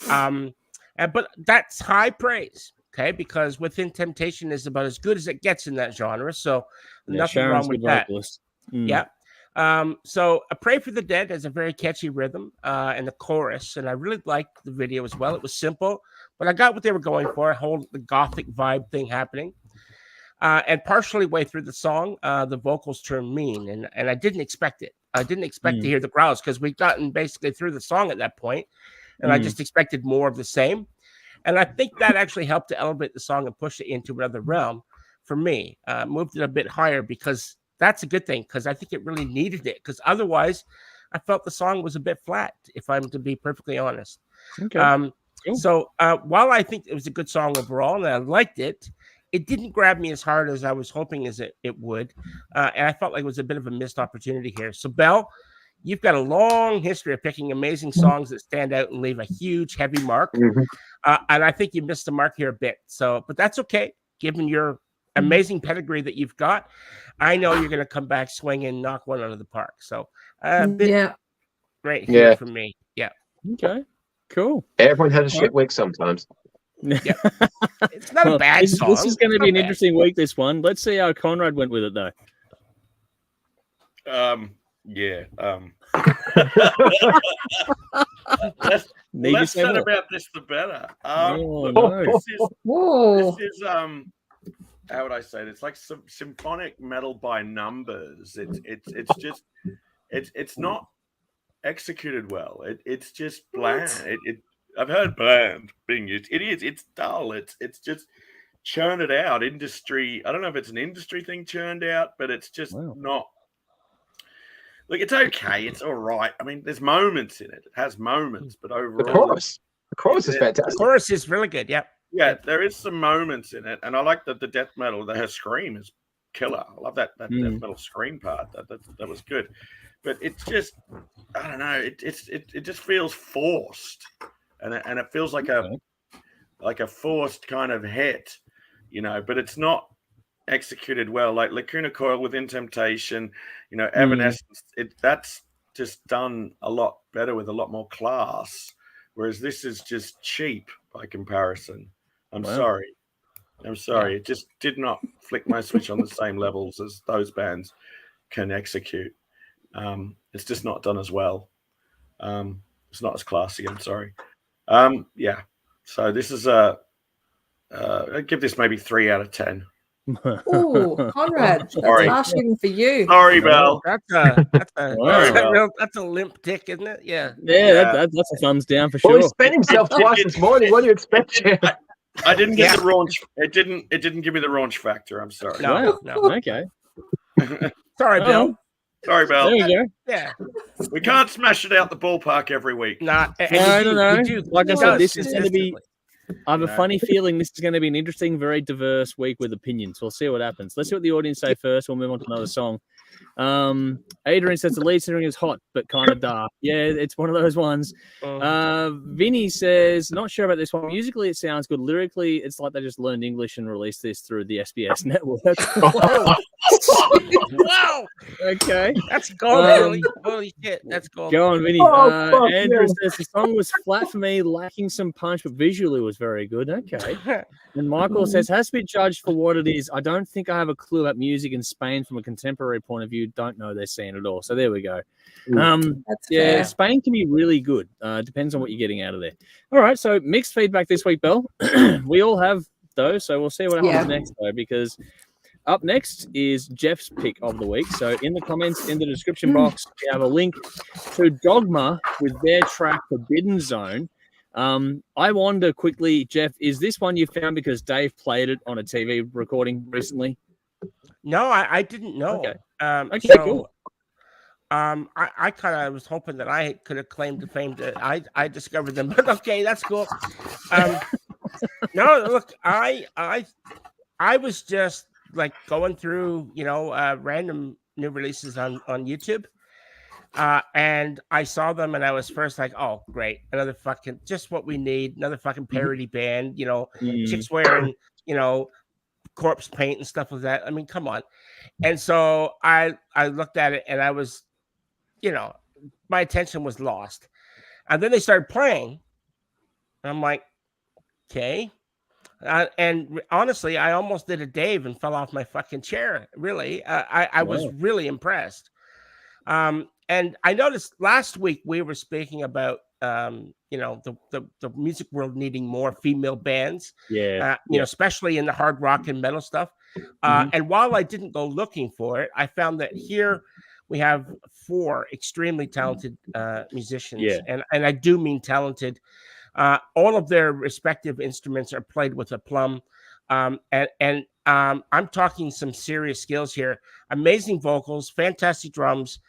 but that's high praise, okay? Because Within Temptation is about as good as it gets in that genre, so nothing wrong with that. Yeah. So A Pray for the Dead has a very catchy rhythm and the chorus, and I really liked the video as well. It was simple, but I got what they were going for, a whole the gothic vibe thing happening. And partially way through the song, the vocals turned mean, and I didn't expect it. I didn't expect to hear the growls because we'd gotten basically through the song at that point, and I just expected more of the same. And I think that actually helped to elevate the song and push it into another realm for me. Moved it a bit higher because that's a good thing, because I think it really needed it, because otherwise I felt the song was a bit flat, if I'm to be perfectly honest. Okay. So while I think it was a good song overall and I liked it, it didn't grab me as hard as I was hoping as it would. And I felt like it was a bit of a missed opportunity here. So Belle, you've got a long history of picking amazing songs that stand out and leave a huge, heavy mark. And I think you missed the mark here a bit. So, but that's okay, given your amazing pedigree that you've got. I know you're going to come back swinging and knock one out of the park. So, great here from me. Yeah. Okay. Cool. Everyone has a shit week sometimes. Yeah. It's not a bad song. This is going to be an interesting week, this one. Let's see how Conrad went with it, though. Less said about this, the better. This is how would I say it? It's like some symphonic metal by numbers. It's not executed well. It's just bland. I've heard bland being used. It is. It's dull. It's just churn it out. Industry. I don't know if it's an industry thing churned out, but it's just not. Look, it's okay. It's all right. I mean, there's moments in it. It has moments, but overall, the chorus is fantastic. The chorus is really good. Yeah. Yeah, there is some moments in it, and I like the death metal. Her scream is killer. I love that death metal scream part. That was good, but it's just, I don't know. It just feels forced, and it feels like a forced kind of hit, But it's not executed well. Like Lacuna Coil, Within Temptation, Evanescence. That's just done a lot better with a lot more class, whereas this is just cheap by comparison. I'm sorry. It just did not flick my switch on the same levels as those bands can execute. It's just not done as well. It's not as classy. I'm sorry. So this is I'd give this maybe 3 out of 10. Oh, Conrad, that's harshing for you. Sorry, Belle. That's a limp tick, isn't it? Yeah. That's a thumbs down for sure. Well, he spent himself twice this morning. What do you expect? I didn't get the raunch. It didn't give me the raunch factor. I'm sorry. No. Okay. Sorry, Bill. Sorry, Bell. There you go. Yeah. We can't smash it out the ballpark every week. No. No. Like I said, this is going to be. I have a Yeah. funny feeling this is going to be an interesting, very diverse week with opinions. We'll see what happens. Let's see what the audience say first. We'll move on to another song. Adrian says the lead singer is hot but kind of dark. Yeah, it's one of those ones. Vinny says, not sure about this one. Musically, it sounds good. Lyrically, it's like they just learned English and released this through the SBS network. Wow. Okay. That's gold. Holy shit. That's gold. Go on, Vinny. Andrew says the song was flat for me, lacking some punch, but visually was very good. Okay. And Michael says, has to be judged for what it is. I don't think I have a clue about music in Spain from a contemporary point of view. Don't know their scene at all. So there we go. That's Yeah, fair. Spain can be really good. Depends on what you're getting out of there. All right, so mixed feedback this week, Belle. We all have those, so we'll see what happens next, though, because up next is Jeff's pick of the week. So in the comments, in the description box, we have a link to Dogma with their track Forbidden Zone. I wonder quickly, Jeff, is this one you found because Dave played it on a TV recording recently? No, I didn't know. Okay. So, Cool. I kind of was hoping that I could have claimed the fame that I discovered them, but okay, that's cool. No, look, I was just like going through, random new releases on YouTube. And I saw them and I was first like, oh, great. Another fucking, just what we need. Another fucking parody band, chicks wearing, corpse paint and stuff like that. I mean, come on. And so I looked at it and I was, my attention was lost. And then they started playing. I'm like, okay. And honestly, I almost did a Dave and fell off my fucking chair. Really. I was really impressed. And I noticed last week we were speaking about, the music world needing more female bands, especially in the hard rock and metal stuff. And while I didn't go looking for it, I found that here we have 4 extremely talented musicians, and I do mean talented. All of their respective instruments are played with aplomb, and I'm talking some serious skills here. Amazing vocals, fantastic drums,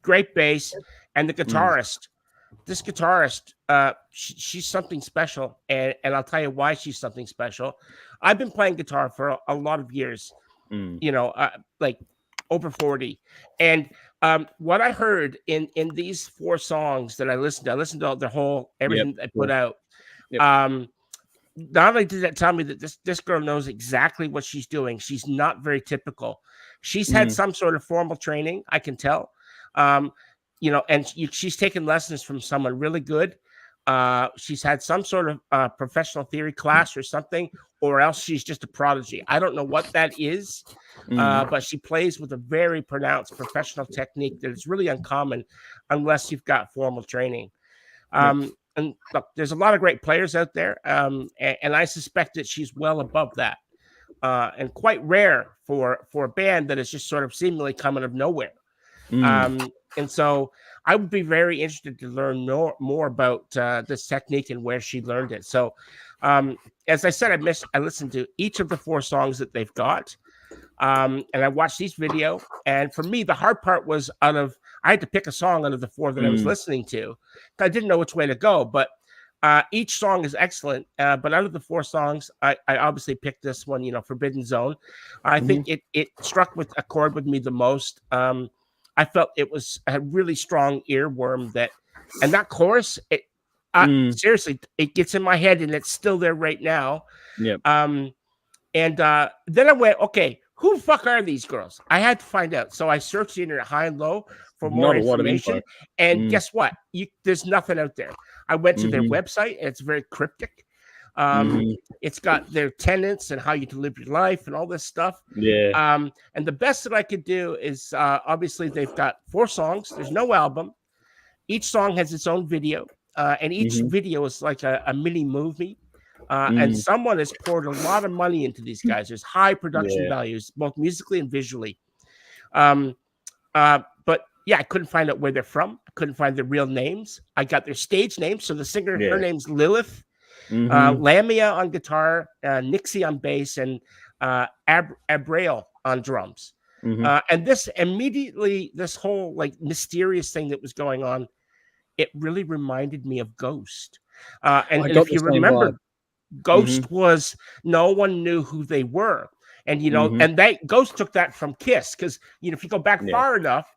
great bass, and the guitarist. This guitarist, she's something special, and I'll tell you why she's something special. I've been playing guitar for a lot of years, like over 40. And what I heard in these 4 songs that I listened to the whole, everything I put out. Not only did that tell me that this girl knows exactly what she's doing. She's not very typical. She's had some sort of formal training, I can tell. And she's taken lessons from someone really good. She's had some sort of professional theory class or something, or else she's just a prodigy. I don't know what that is, but she plays with a very pronounced professional technique that is really uncommon unless you've got formal training. And look, there's a lot of great players out there, and I suspect that she's well above that, and quite rare for a band that is just sort of seemingly coming out of nowhere. And so I would be very interested to learn more about this technique and where she learned it. So, as I said, I listened to each of the 4 songs that they've got, and I watched each video. And for me, the hard part was I had to pick a song out of the 4 that I was listening to. I didn't know which way to go, but each song is excellent. But out of the 4 songs, I obviously picked this one, Forbidden Zone. I think it struck with a chord with me the most. I felt it was a really strong earworm and that chorus, seriously, it gets in my head and it's still there right now. Yep. And then I went, okay, who the fuck are these girls? I had to find out. So I searched the internet high and low for more information. And guess what? There's nothing out there. I went to their website and it's very cryptic. It's got their tenets and how you can live your life and all this stuff. And the best that I could do is obviously they've got 4 songs. There's no album. Each song has its own video, and each video is like a mini movie. And someone has poured a lot of money into these guys. There's high production values, both musically and visually. But yeah, I couldn't find out where they're from. I couldn't find their real names. I got their stage names. So the singer, her name's Lilith. Lamia on guitar, Nixie on bass, and Abrail on drums. And this immediately, this whole like mysterious thing that was going on, it really reminded me of Ghost. And if you remember, Ghost was, no one knew who they were. And, you know, and Ghost took that from Kiss, because, you know, if you go back far enough,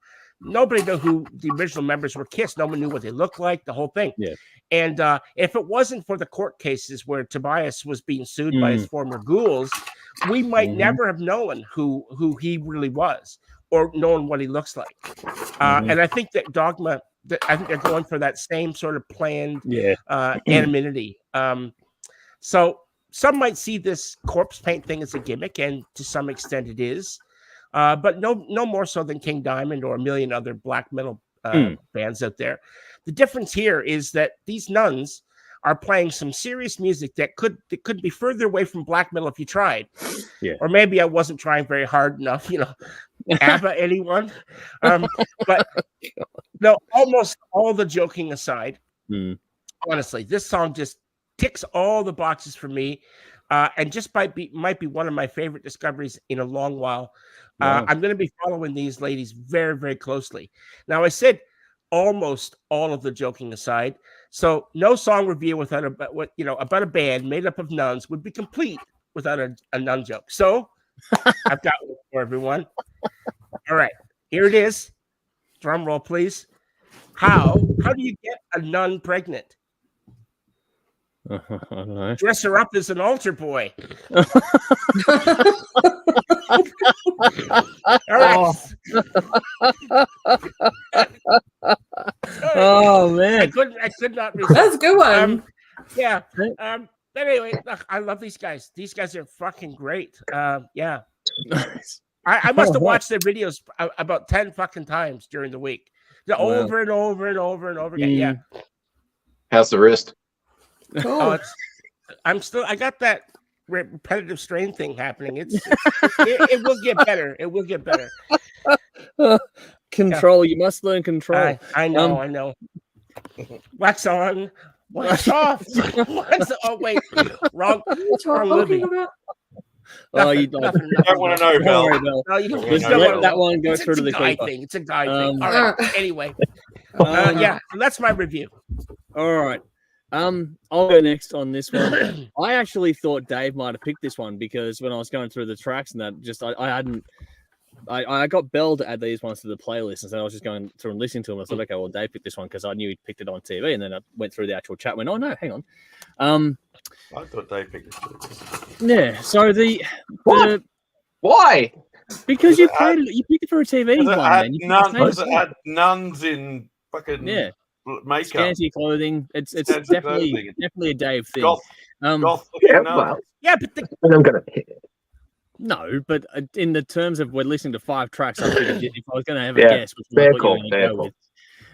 nobody knew who the original members were. Kiss, no one knew what they looked like, the whole thing. Yeah. And if it wasn't for the court cases where Tobias was being sued by his former ghouls, we might never have known who he really was, or known what he looks like. And I think that Dogma, I think they're going for that same sort of planned anonymity. So some might see this corpse paint thing as a gimmick, and to some extent it is. But no more so than King Diamond or a million other black metal bands out there. The difference here is that these nuns are playing some serious music that could be further away from black metal if you tried. Yeah. Or maybe I wasn't trying very hard enough, you know. ABBA, anyone? But no, almost all the joking aside, honestly, this song just ticks all the boxes for me. And just might be one of my favorite discoveries in a long while. I'm going to be following these ladies very, very closely. Now, I said almost all of the joking aside, so no song review without about a band made up of nuns would be complete without a nun joke. So I've got one for everyone. All right, here it is. Drum roll, please. How do you get a nun pregnant? I don't know. Dress her up as an altar boy. All right. Oh man, I could not resist. That's a good one. Yeah. But anyway, look, I love these guys. These guys are fucking great. Yeah. I must have watched their videos about 10 fucking times during the week. Over and over and over and over again. Yeah. How's the wrist? Cool. I got that repetitive strain thing happening. It will get better. It will get better. Control. You must learn control. I know. Wax on, wax off. Oh wait, wrong movie. You don't want to know, Bill. No, you don't let that one go through to the guy thing. It's a guy thing. All right. Anyway, so that's my review. All right. I'll go next on this one. I actually thought Dave might have picked this one because when I was going through the tracks and that, I got Bell to add these ones to the playlist, and so I was just going through and listening to them. I thought, okay, well, Dave picked this one because I knew he picked it on TV, and then I went through the actual chat and went, oh no, hang on. I thought Dave picked it. Yeah, so Why? Because you picked it for a TV one, man. It had nuns in fucking makeup, scanty clothing. It's definitely a Dave thing. Goth I'm gonna hit it. No, but in the terms of we're listening to 5 tracks, I figured if I was going to have a guess, fair call.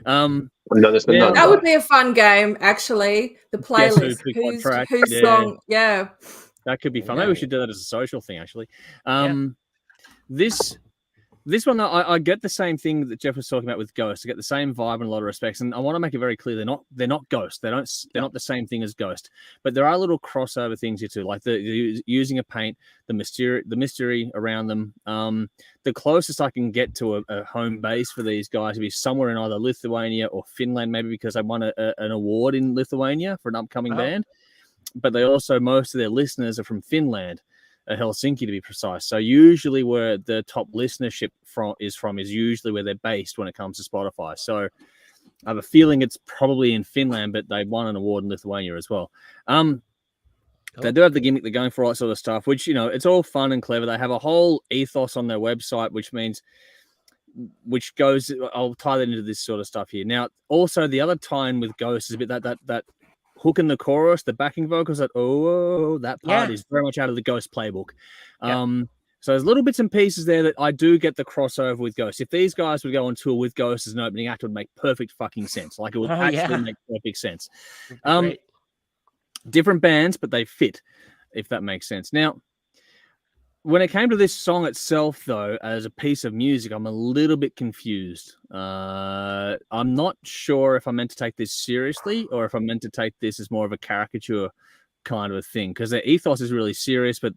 That would be a fun game, actually. The playlist, whose song? Yeah, that could be fun. Maybe we should do that as a social thing, actually. This one, I get the same thing that Jeff was talking about with Ghost. I get the same vibe in a lot of respects, and I want to make it very clear they're not Ghost. They're not the same thing as Ghost, but there are little crossover things here too, like the using a paint, the mystery around them. The closest I can get to a home base for these guys would be somewhere in either Lithuania or Finland, maybe because they won an award in Lithuania for an upcoming band, but most of their listeners are from Finland. Helsinki to be precise. So usually where the top listenership is usually where they're based when it comes to Spotify. So I have a feeling it's probably in Finland, but they won an award in Lithuania as well. They do have the gimmick, they're going for all that sort of stuff, which, you know, it's all fun and clever. They have a whole ethos on their website, which goes, I'll tie that into this sort of stuff here. Now, also the other tie-in with Ghost is a bit that hook in the chorus, the backing vocals, that part is very much out of the Ghost playbook. So there's little bits and pieces there that I do get the crossover with Ghost. If these guys would go on tour with Ghost as an opening act, it would make perfect fucking sense. Like, it would make perfect sense. Different bands, but they fit, if that makes sense. Now, when it came to this song itself, though, as a piece of music, I'm a little bit confused. I'm not sure if I'm meant to take this seriously or if I'm meant to take this as more of a caricature kind of a thing, because their ethos is really serious, but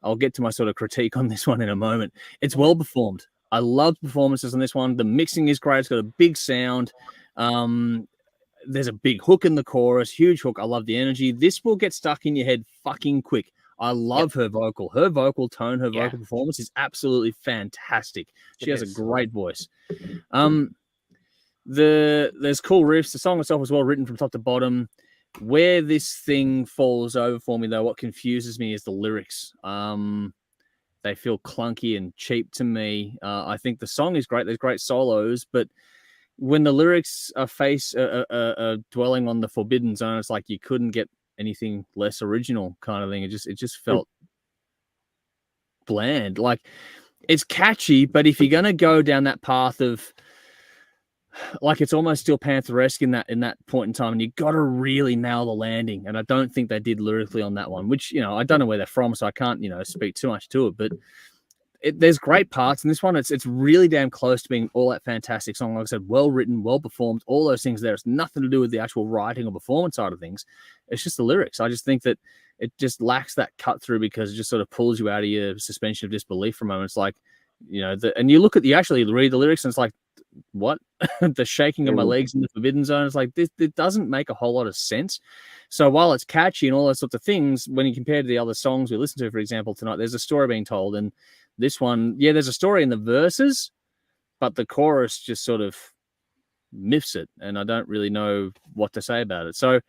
I'll get to my sort of critique on this one in a moment. It's well performed. I love performances on this one. The mixing is great. It's got a big sound. There's a big hook in the chorus, huge hook. I love the energy. This will get stuck in your head fucking quick. I love her vocal. Her vocal tone, her vocal performance is absolutely fantastic. She has a great voice. There's cool riffs. The song itself was well written from top to bottom. Where this thing falls over for me, though, what confuses me is the lyrics. They feel clunky and cheap to me. I think the song is great. There's great solos, but when the lyrics are dwelling on the forbidden zone, it's like you couldn't get anything less original kind of thing. It just felt bland. Like, it's catchy, but if you're gonna go down that path of, like, it's almost Steel Panther-esque in that point in time, and you got to really nail the landing. And I don't think they did lyrically on that one, which, I don't know where they're from, so I can't, speak too much to it. But there's great parts in this one. It's really damn close to being all that fantastic song. Like I said, well written, well performed, all those things there. It's nothing to do with the actual writing or performance side of things. It's just the lyrics. I just think that it just lacks that cut through, because it just sort of pulls you out of your suspension of disbelief for a moment. It's like, and you actually read the lyrics, and it's like, what? The shaking of my legs in the forbidden zone. It's like, this it doesn't make a whole lot of sense. So while it's catchy and all those sorts of things, when you compare to the other songs we listened to, for example, tonight, there's a story being told. And this one, there's a story in the verses, but the chorus just sort of miffs it, and I don't really know what to say about it. So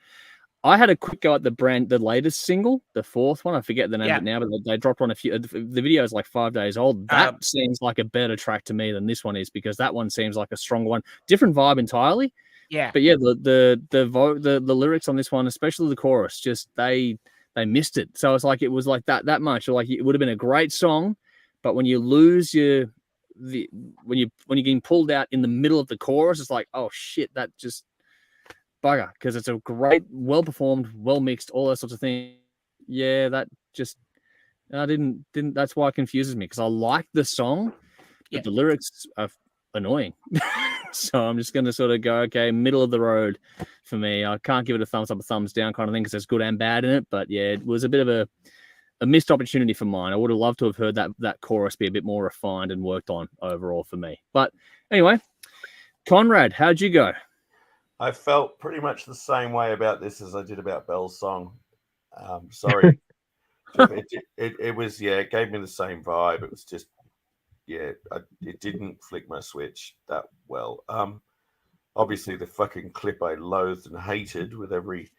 I had a quick go at the latest single, the fourth one. I forget the name of it now, but they dropped one a few. The video is like 5 days old. That seems like a better track to me than this one is, because that one seems like a stronger one. Different vibe entirely. Yeah. But yeah, the lyrics on this one, especially the chorus, just they missed it. So it's like it was like that much. Like, it would have been a great song, but when you lose when you're getting pulled out in the middle of the chorus, it's like, oh shit, that just bugger, because it's a great, well performed, well mixed, all those sorts of things. Yeah, that just I didn't. That's why it confuses me, because I like the song, but the lyrics are annoying. So I'm just going to sort of go, okay, middle of the road for me. I can't give it a thumbs up, a thumbs down kind of thing, because there's good and bad in it. But yeah, it was a bit of a missed opportunity for mine. I would have loved to have heard that chorus be a bit more refined and worked on overall for me. But anyway, Conrad, how'd you go? I felt pretty much the same way about this as I did about Belle's song. Sorry. It was, it gave me the same vibe. It was just, it didn't flick my switch that well. Obviously, the fucking clip I loathed and hated with every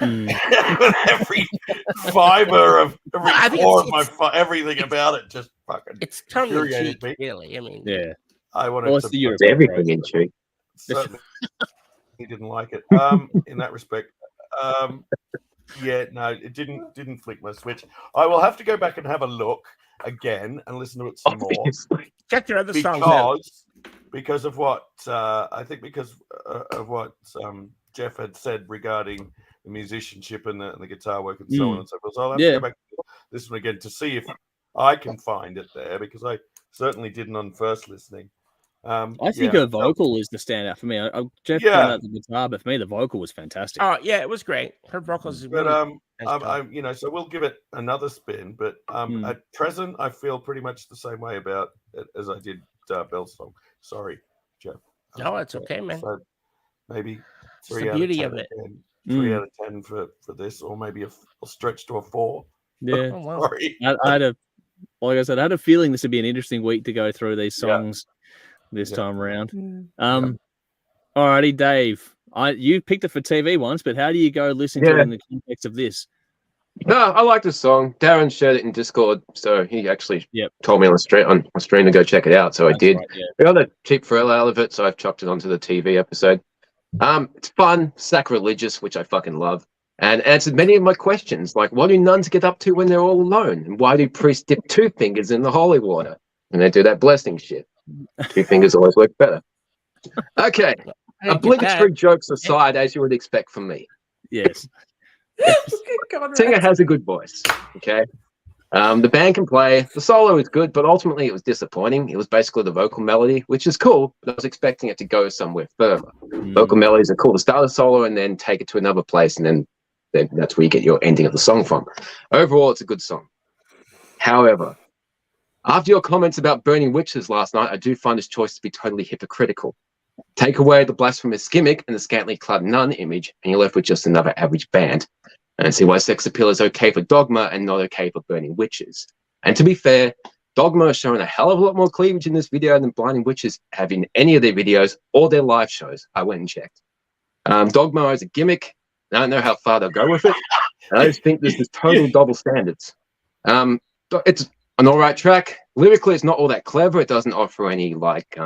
every fiber of every core of my everything about it just fucking infuriated me. Really, I mean, I wanted to everything in cheek. Certainly, he didn't like it. In that respect, no, it didn't flick my switch. I will have to go back and have a look again and listen to it some more. Check your other songs out. Because of what I think, because of what Jeff had said regarding the musicianship and the guitar work and so on and so forth. So I'll have to go back to this one again to see if I can find it there, because I certainly didn't on first listening. I think her vocal is the standout for me. Jeff found out the guitar, but for me, the vocal was fantastic. Oh yeah, it was great. Her vocals, but so we'll give it another spin. But at present, I feel pretty much the same way about it as I did Belle's song. Sorry, Jeff. No, it's okay, man. So maybe 3 the out beauty of 10, of it. 3 out of 10 for this, or maybe a stretch to a 4. Yeah, sorry. I had like I said, I had a feeling this would be an interesting week to go through these songs this time around. Alrighty, Dave. You picked it for TV once, but how do you go listening to it in the context of this? No, I like the song. Darren shared it in Discord, so he actually told me on stream to go check it out. So I did. Right, We got a cheap thrill out of it, so I've chucked it onto the TV episode. It's fun, sacrilegious, which I fucking love, and answered many of my questions, like what do nuns get up to when they're all alone, and why do priests dip 2 fingers in the holy water when they do that blessing shit? 2 fingers always work better. Okay, obligatory jokes aside, as you would expect from me. Yes. Singer has a good voice. Okay. The band can play. The solo is good, but ultimately it was disappointing. It was basically the vocal melody, which is cool, but I was expecting it to go somewhere further. Vocal melodies are cool to start a solo and then take it to another place, and then that's where you get your ending of the song from. Overall, it's a good song. However, after your comments about burning witches last night, I do find this choice to be totally hypocritical. Take away the blasphemous gimmick and the scantily clad nun image, and you're left with just another average band. And see why sex appeal is okay for Dogma and not okay for burning witches. And to be fair, Dogma has shown a hell of a lot more cleavage in this video than Blinding Witches have in any of their videos or their live shows. I went and checked. Dogma is a gimmick. I don't know how far they'll go with it. And I just think this is total double standards. It's an all right track. Lyrically, it's not all that clever. It doesn't offer any like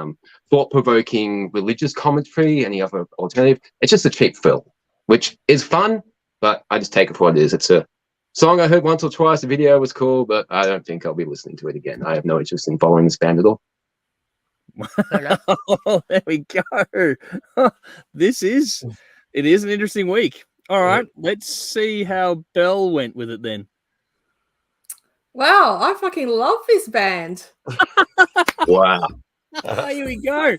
thought-provoking religious commentary, any other alternative. It's just a cheap fill, which is fun, but I just take it for what it is. It's a song I heard once or twice. The video was cool, but I don't think I'll be listening to it again. I have no interest in following this band at all. Oh, there we go. It is an interesting week. All right, let's see how Belle went with it then. Wow, I fucking love this band. Wow. Here we go.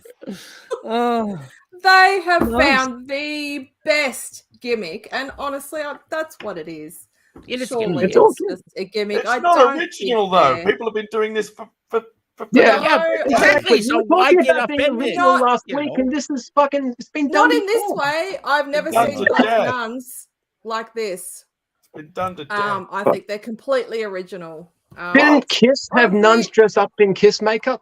Oh, They have found the best gimmick, and honestly, that's what it is. Surely it's just a gimmick. It's not original though. People have been doing this for exactly. So why get offended? Last week, and this is fucking. It's been done not in before. this way. I've never seen black nuns like this. It's been done to death. I think they're completely original. Didn't Kiss have nuns dress up in Kiss makeup?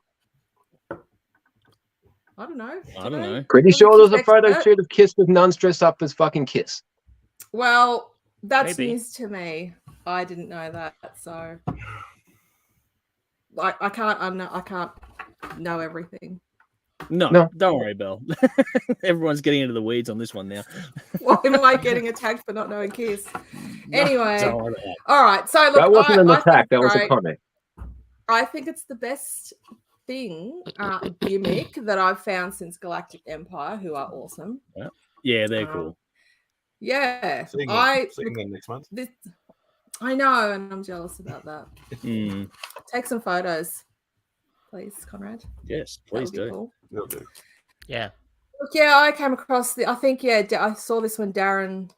I don't know. I don't know. Pretty sure there's a photo shoot of Kiss with nuns dressed up as fucking Kiss. Well, that's Maybe. news to me. I didn't know that, so I can't know everything. No, don't worry, Belle. Everyone's getting into the weeds on this one now. Why am I getting attacked for not knowing Kiss? Anyway, Don't worry about that. all right. So look, That wasn't an attack. That was a great. comment. I think it's the best thing gimmick that I've found since Galactic Empire, who are awesome. Yeah, they're cool. Yeah, Seeing them next month. I know, and I'm jealous about that. Mm. Take some photos, please, Conrad. Yes, That please would be do. cool. Will do. Yeah. Look, yeah, I came across I saw this when Darren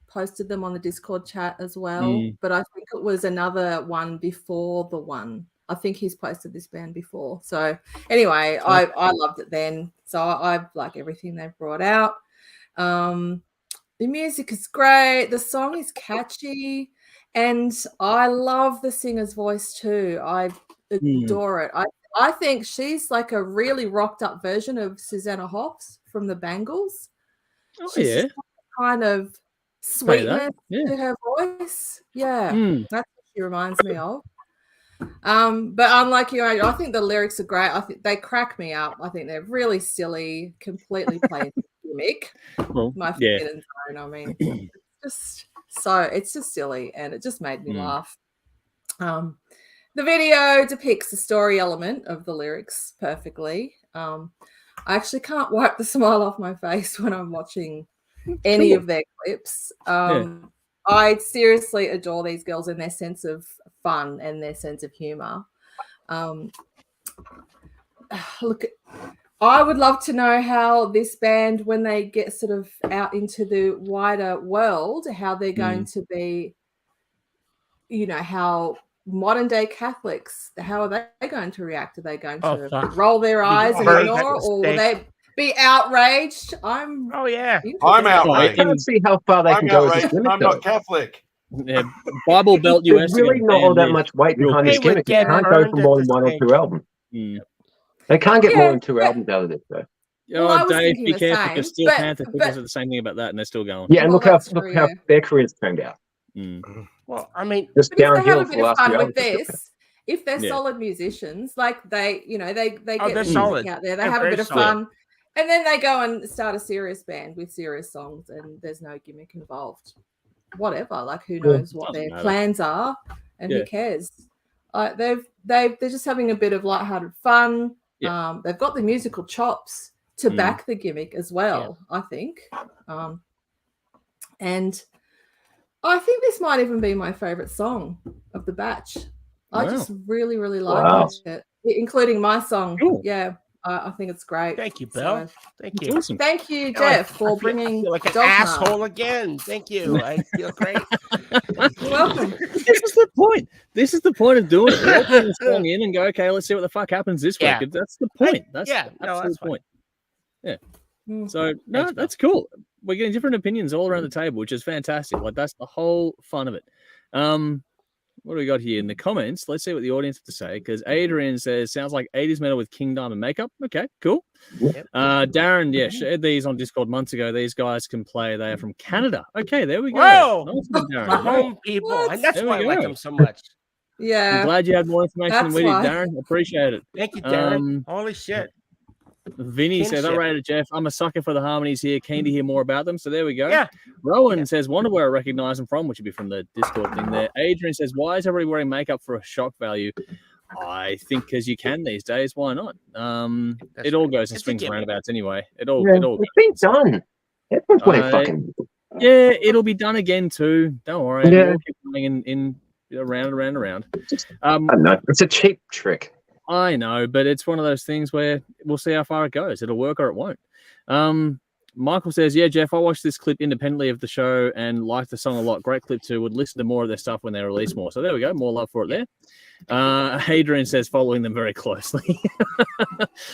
posted them on the Discord chat as well, but I think it was another one before the one. I think he's posted this band before. So anyway, I loved it then. So I like everything they've brought out. The music is great. The song is catchy, and I love the singer's voice too. I adore it. I think she's like a really rocked up version of Susanna Hoffs from the Bangles. Oh, She's yeah. just kind of sweetness Yeah. to her voice. Yeah, that's what she reminds me of. But unlike you, I think the lyrics are great. I think they crack me up. I think they're really silly, completely plain gimmick. Well, My forbidden zone. I mean, it's just silly, and it just made me laugh. The video depicts the story element of the lyrics perfectly. I actually can't wipe the smile off my face when I'm watching any of their clips. I seriously adore these girls and their sense of fun and their sense of humor. Look, I would love to know how this band, when they get sort of out into the wider world, how they're going to be, how modern day Catholics, how are they going to react? Are they going to roll their eyes and ignore, or will they be outraged? I'm outraged. I can't see how far they can go with this gimmick. I'm not Catholic. Yeah, Bible Belt US. There's really not all that much weight behind this gimmick. They can't go for more than one or two albums. They can't get more than two albums out of this, though. Dave, be careful, because Steel Panther people said the same thing about that, and they're still going. Yeah, and look how their careers turned out. Well, I mean, just downhill for the last few albums. With this, if they're solid musicians, like they get the music out there, they have a bit of fun, and then they go and start a serious band with serious songs, and there's no gimmick involved. Whatever, like who knows what their plans are, and who cares? They're just having a bit of lighthearted fun. They've got the musical chops to back the gimmick as well, I think. And I think this might even be my favorite song of the batch. I just really, really like it, including my song. Yeah, I think it's great. Thank you, Bill. So, Thank you. Awesome. thank you, Jeff, for bringing I feel like an Dogma. asshole again. Thank you. I feel great. You're welcome. This is the point. This is the point of doing it. We're all putting a song in and go, okay, let's see what the fuck happens this week. Yeah. That's the point. That's yeah, the no, absolute that's fine. point. Yeah. Mm. So no, Thanks, Bill. that's cool. We're getting different opinions all around the table, which is fantastic. Like that's the whole fun of it. What do we got here in the comments? Let's see what the audience have to say. Because Adrian says, sounds like 80s metal with King Diamond makeup. Okay, cool. Yep. Darren, yeah, shared these on Discord months ago. These guys can play. They are from Canada. Okay, there we go. Whoa! Nice one, Darren. My Great. home people. What? And that's There we why I like go. them so much. I'm Yeah. glad you had more information than That's we did, why. Darren. Appreciate it. Thank you, Darren. Holy shit. Vinny says, I Kinship. rated Jeff. I'm a sucker for the harmonies here. Keen to hear more about them. So there we go. Yeah. Rowan says, wonder where I recognize them from, which would be from the Discord thing there. Adrian says, why is everybody wearing makeup for a shock value? I think because you can these days. Why not? It all goes in It's a swings and gimmick. roundabouts anyway. It all It's been done. Everyone's wearing fucking. yeah, it'll be done again too. Don't worry. Yeah. It'll keep going in around and around and around. I don't know. It's a cheap trick. I know, but it's one of those things where we'll see how far it goes. It'll work or it won't. Michael says, yeah, Jeff, I watched this clip independently of the show and liked the song a lot. Great clip too. Would listen to more of their stuff when they release more. So there we go. More love for it there. Hadrian says, following them very closely.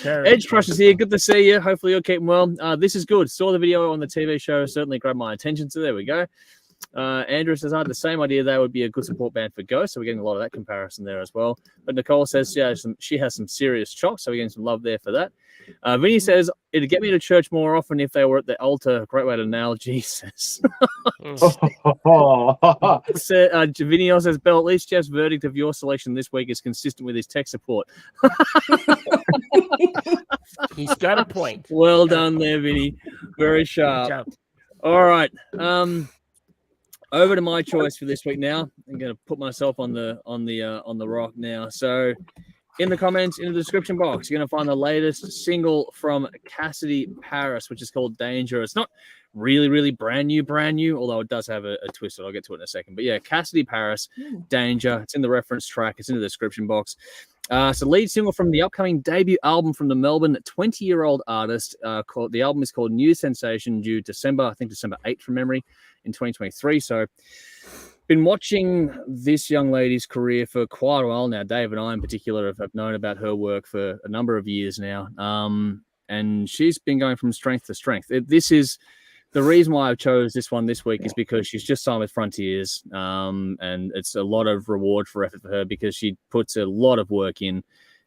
Edge Crush is here. Good to see you. Hopefully you're keeping well. This is good. Saw the video on the TV show. Certainly grabbed my attention. So there we go. Andrew says, I had the same idea they would be a good support band for Ghost, so we're getting a lot of that comparison there as well. But Nicole says, yeah, she has some serious chops, so we're getting some love there for that. Vinny says, it'd get me to church more often if they were at the altar. Great way to nail Jesus. Vinny also says, Bell, at least Jeff's verdict of your selection this week is consistent with his tech support. He's got a point. Well done there, Vinny. Very sharp. All right. Over to my choice for this week now. I'm going to put myself on the rock now. So in the comments, in the description box, you're going to find the latest single from Cassidy Paris, which is called Danger. It's not really brand new, although it does have a twist. I'll get to it in a second. But yeah, Cassidy Paris, Danger. It's in the reference track. It's in the description box. It's a lead single from the upcoming debut album from the Melbourne 20-year-old artist. The album is called New Sensation, due December 8th from memory in 2023. So been watching this young lady's career for quite a while now. Dave and I in particular have known about her work for a number of years now. And she's been going from strength to strength. This is the reason why I chose this one this week, is because she's just signed with Frontiers, and it's a lot of reward for effort for her because she puts a lot of work in,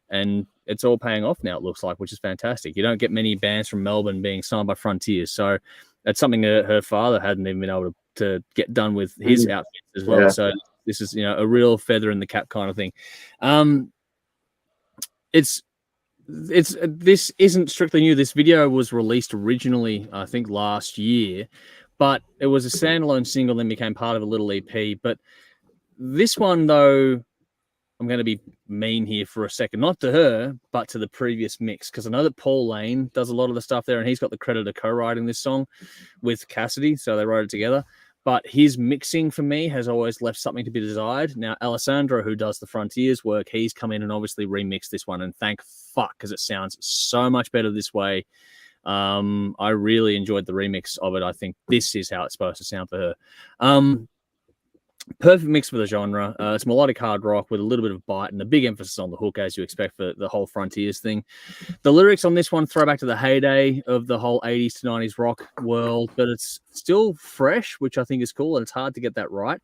and it's all paying off now, it looks like, which is fantastic. You don't get many bands from Melbourne being signed by Frontiers, so that's something that her father hadn't even been able to get done with his outfits as well. Yeah. So this is, a real feather in the cap kind of thing. This isn't strictly new. This video was released originally, I think, last year, but it was a standalone single, then became part of a little EP. But this one, though, I'm going to be mean here for a second, not to her, but to the previous mix, because I know that Paul Lane does a lot of the stuff there, and he's got the credit of co-writing this song with Cassidy, so they wrote it together. But his mixing for me has always left something to be desired. Now, Alessandro, who does the Frontiers work, he's come in and obviously remixed this one, and thank fuck, because it sounds so much better this way. I really enjoyed the remix of it. I think this is how it's supposed to sound for her. Perfect mix for the genre. It's melodic hard rock with a little bit of bite and a big emphasis on the hook, as you expect for the whole Frontiers thing. The lyrics on this one throw back to the heyday of the whole 80s to 90s rock world, but it's still fresh, which I think is cool, and it's hard to get that right.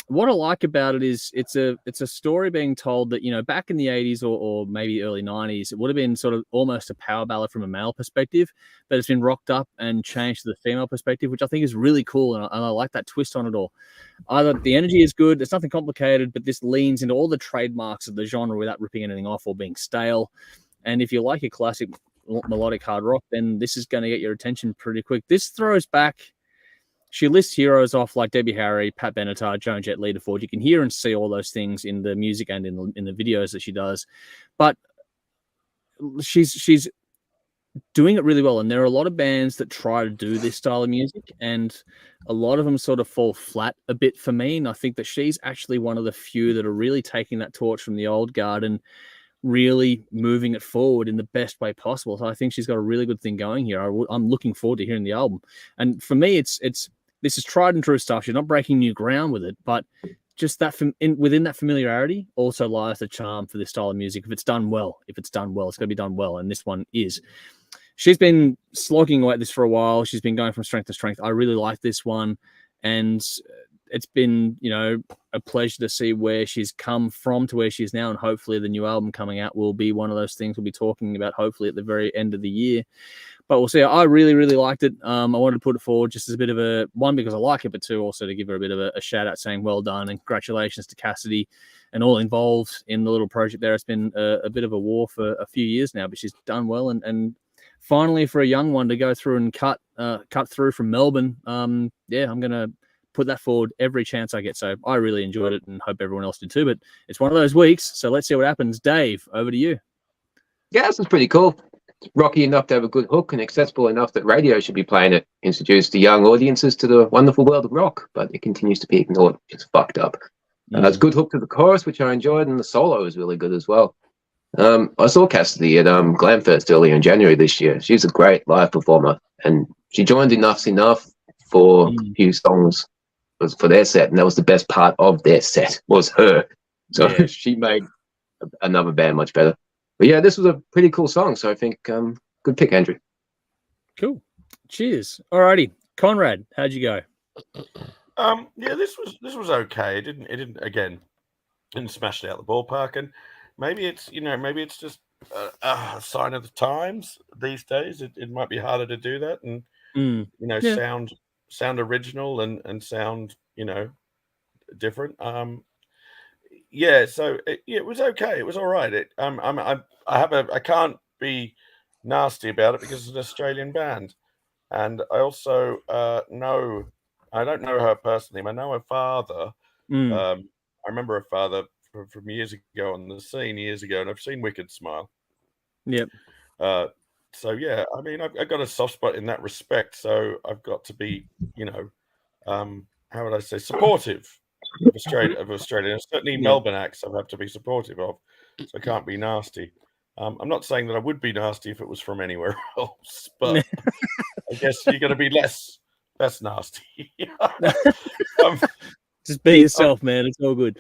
What I like about it is it's a story being told that, back in the 80s or maybe early 90s, it would have been sort of almost a power ballad from a male perspective, but it's been rocked up and changed to the female perspective, which I think is really cool, and I like that twist on it all. Either the energy is good, it's nothing complicated, but this leans into all the trademarks of the genre without ripping anything off or being stale. And if you like your classic melodic hard rock, then this is going to get your attention pretty quick. This throws back... She lists heroes off like Debbie Harry, Pat Benatar, Joan Jett, Lita Ford. You can hear and see all those things in the music and in the videos that she does. But she's doing it really well. And there are a lot of bands that try to do this style of music, and a lot of them sort of fall flat a bit for me. And I think that she's actually one of the few that are really taking that torch from the old guard. And really moving it forward in the best way possible. So I think she's got a really good thing going here. I'm looking forward to hearing the album. And for me, this is tried and true stuff. She's not breaking new ground with it, but just that within that familiarity also lies the charm for this style of music. If it's done well, it's going to be done well. And this one is. She's been slogging away at this for a while. She's been going from strength to strength. I really like this one. And it's been, a pleasure to see where she's come from to where she is now. And hopefully the new album coming out will be one of those things we'll be talking about, hopefully at the very end of the year. But we'll see. I really, really liked it. I wanted to put it forward just as a bit of a, one, because I like it, but two, also to give her a bit of a shout out saying well done and congratulations to Cassidy and all involved in the little project there. It's been a bit of a war for a few years now, but she's done well. And finally, for a young one to go through and cut through from Melbourne, I'm going to put that forward every chance I get. So I really enjoyed it and hope everyone else did too. But it's one of those weeks, so let's see what happens. Dave, over to you. Yeah, this is pretty cool. Rocky enough to have a good hook and accessible enough that radio should be playing it. Introduce the young audiences to the wonderful world of rock, but it continues to be ignored, which is fucked up. It's a good hook to the chorus, which I enjoyed, and the solo is really good as well. I saw Cassidy at Glamfest earlier in January this year. She's a great live performer, and she joined Enough's Enough for a few songs for their set, and that was the best part of their set, was her. So she made another band much better. But yeah, this was a pretty cool song, so I think good pick, Andrew. Cool. Cheers. Alrighty. Conrad, how'd you go? Yeah, this was okay. It didn't smash it out the ballpark, and maybe it's just a sign of the times these days. It might be harder to do that and sound original and sound different. So it was okay. It was all right. I can't be nasty about it because it's an Australian band, and I also I don't know her personally. I know her father. I remember her father from years ago on the scene and I've seen Wicked Smile. Yep. So yeah, I mean, I've got a soft spot in that respect. So I've got to be, how would I say, supportive of Australia. Certainly Melbourne acts I have to be supportive of. So I can't be nasty. I'm not saying that I would be nasty if it was from anywhere else, but I guess you're going to be less nasty. Just be yourself, man. It's all good.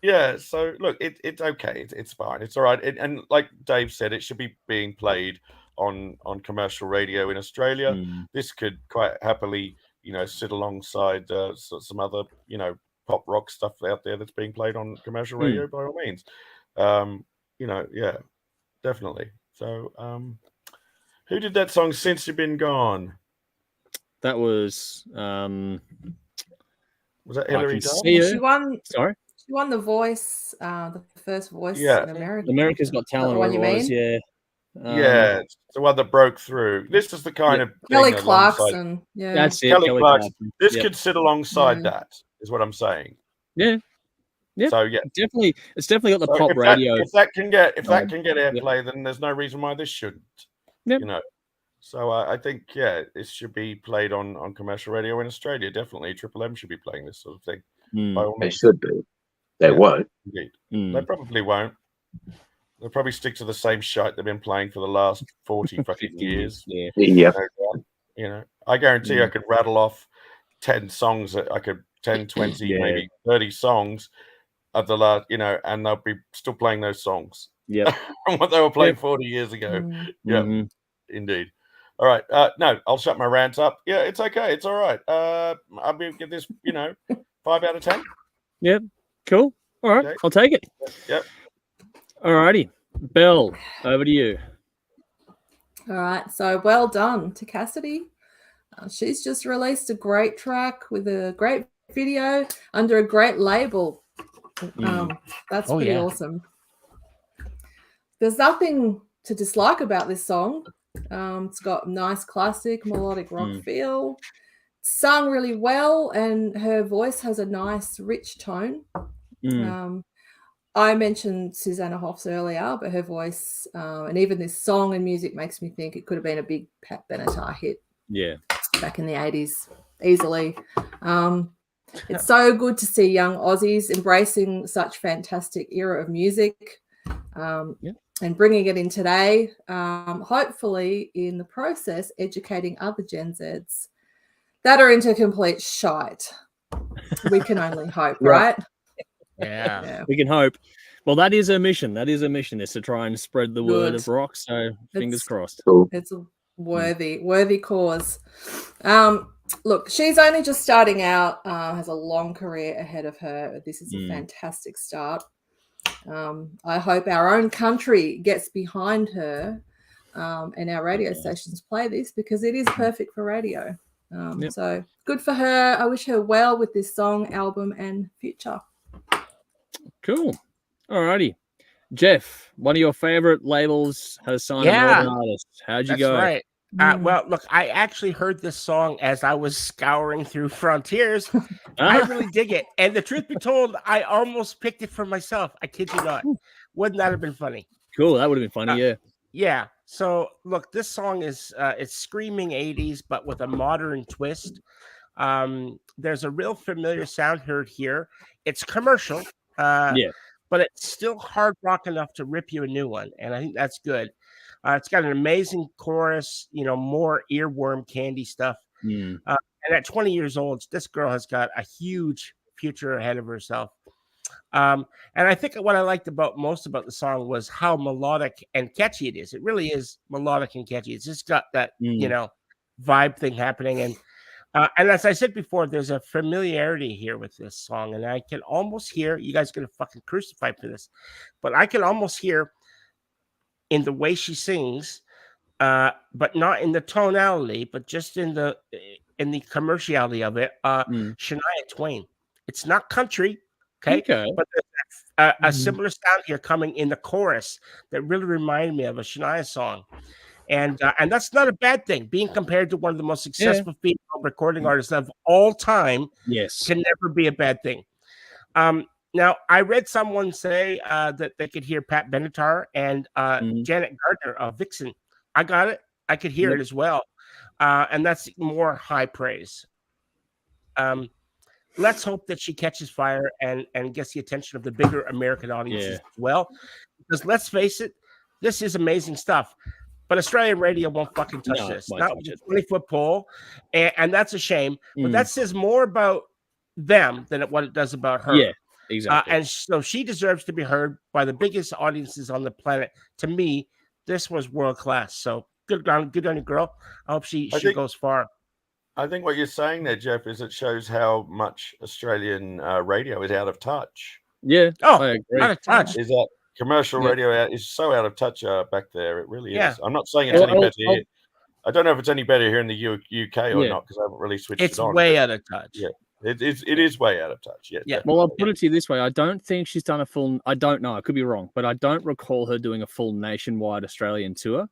Yeah, so look, it's okay. It's fine. It's all right. And like Dave said, it should be being played on commercial radio in Australia. This could quite happily, sit alongside some other, pop rock stuff out there that's being played on commercial radio by all means. Yeah, definitely. So, who did that song Since You've Been Gone? That was that Hillary Duff? She won. Sorry. She won the Voice, the first Voice in America. America's Got Talent. What you mean? Yeah. It's the one that broke through. This is the kind of Kelly Clarkson. Yeah, that's it. Kelly Clarkson. This could sit alongside that, is what I'm saying. Yeah. Yeah. So yeah, it's definitely got the pop radio. If that can get airplay, then there's no reason why this shouldn't. Yep. So I think it should be played on commercial radio in Australia. Definitely, Triple M should be playing this sort of thing. By all They means. should be. They won't. Indeed. They probably won't. They'll probably stick to the same shite they've been playing for the last 40 fucking years. Yeah. I guarantee I could rattle off 10 songs that I could 10, 20, maybe 30 songs of the last, and they'll be still playing those songs. Yeah. From what they were playing 40 years ago. Yeah. Indeed. All right. No, I'll shut my rant up. Yeah, it's okay. It's all right. I'll give this, 5 out of 10. Yep. Cool. All right. Okay. I'll take it. Yep. All righty. Belle, over to you. All right. So well done to Cassidy. She's just released a great track with a great video under a great label. That's pretty awesome. There's nothing to dislike about this song. It's got nice classic melodic rock feel. Sung really well, and her voice has a nice rich tone. I mentioned Susanna Hoffs earlier, but her voice and even this song and music makes me think it could have been a big Pat Benatar hit. Yeah, back in the 80s, easily. It's so good to see young Aussies embracing such fantastic era of music and bringing it in today. Hopefully, in the process, educating other Gen Zs that are into complete shite. We can only hope, right? Yeah, we can hope. Well, that is a mission. That is a mission, is to try and spread the word of rock. So fingers crossed. It's a worthy cause. Look, she's only just starting out, has a long career ahead of her. This is a fantastic start. I hope our own country gets behind her and our radio stations play this, because it is perfect for radio. So good for her. I wish her well with this song, album, and future. Cool. Alrighty. Jeff, one of your favorite labels has signed a Melbourne artist. How'd you go? Right. Well, look, I actually heard this song as I was scouring through Frontiers. I really dig it. And the truth be told, I almost picked it for myself. I kid you not. Wouldn't that have been funny? Cool. That would have been funny, yeah. Yeah. So, look, this song is it's screaming 80s, but with a modern twist. There's a real familiar sound heard here. It's commercial, but it's still hard rock enough to rip you a new one. And I think that's good. It's got an amazing chorus, more earworm candy stuff. And at 20 years old, this girl has got a huge future ahead of herself. And I think what I liked most about the song was how melodic and catchy it is. It really is melodic and catchy. It's just got that, vibe thing happening. And as I said before, there's a familiarity here with this song. And I can almost hear, you guys are going to fucking crucify for this, but I can almost hear in the way she sings, but not in the tonality, but just in the commerciality of it. Shania Twain. It's not country, okay? But there's a similar sound here coming in the chorus that really reminded me of a Shania song, and that's not a bad thing. Being compared to one of the most successful female recording artists of all time, can never be a bad thing. Now, I read someone say that they could hear Pat Benatar and Janet Gardner of Vixen. I got it. I could hear it as well. And that's more high praise. Let's hope that she catches fire and gets the attention of the bigger American audiences as well. Because let's face it, this is amazing stuff. But Australian radio won't fucking touch this. Not with a 20-foot pole. And that's a shame. But that says more about them than what it does about her. Yeah. Exactly. And so she deserves to be heard by the biggest audiences on the planet. To me, this was world class. So good on you, girl. I hope she goes far. I think what you're saying there, Jeff, is it shows how much Australian radio is out of touch. Yeah. Oh, out of touch. Is that commercial radio is so out of touch back there? It really is. I'm not saying it's any better here. I don't know if it's any better here in the UK or not, because I haven't really switched it on. It's way out of touch. Yeah. It is way out of touch. Yeah. Well, I'll put it to you this way. I don't think she's done a full, I don't know, I could be wrong, but I don't recall her doing a full nationwide Australian tour,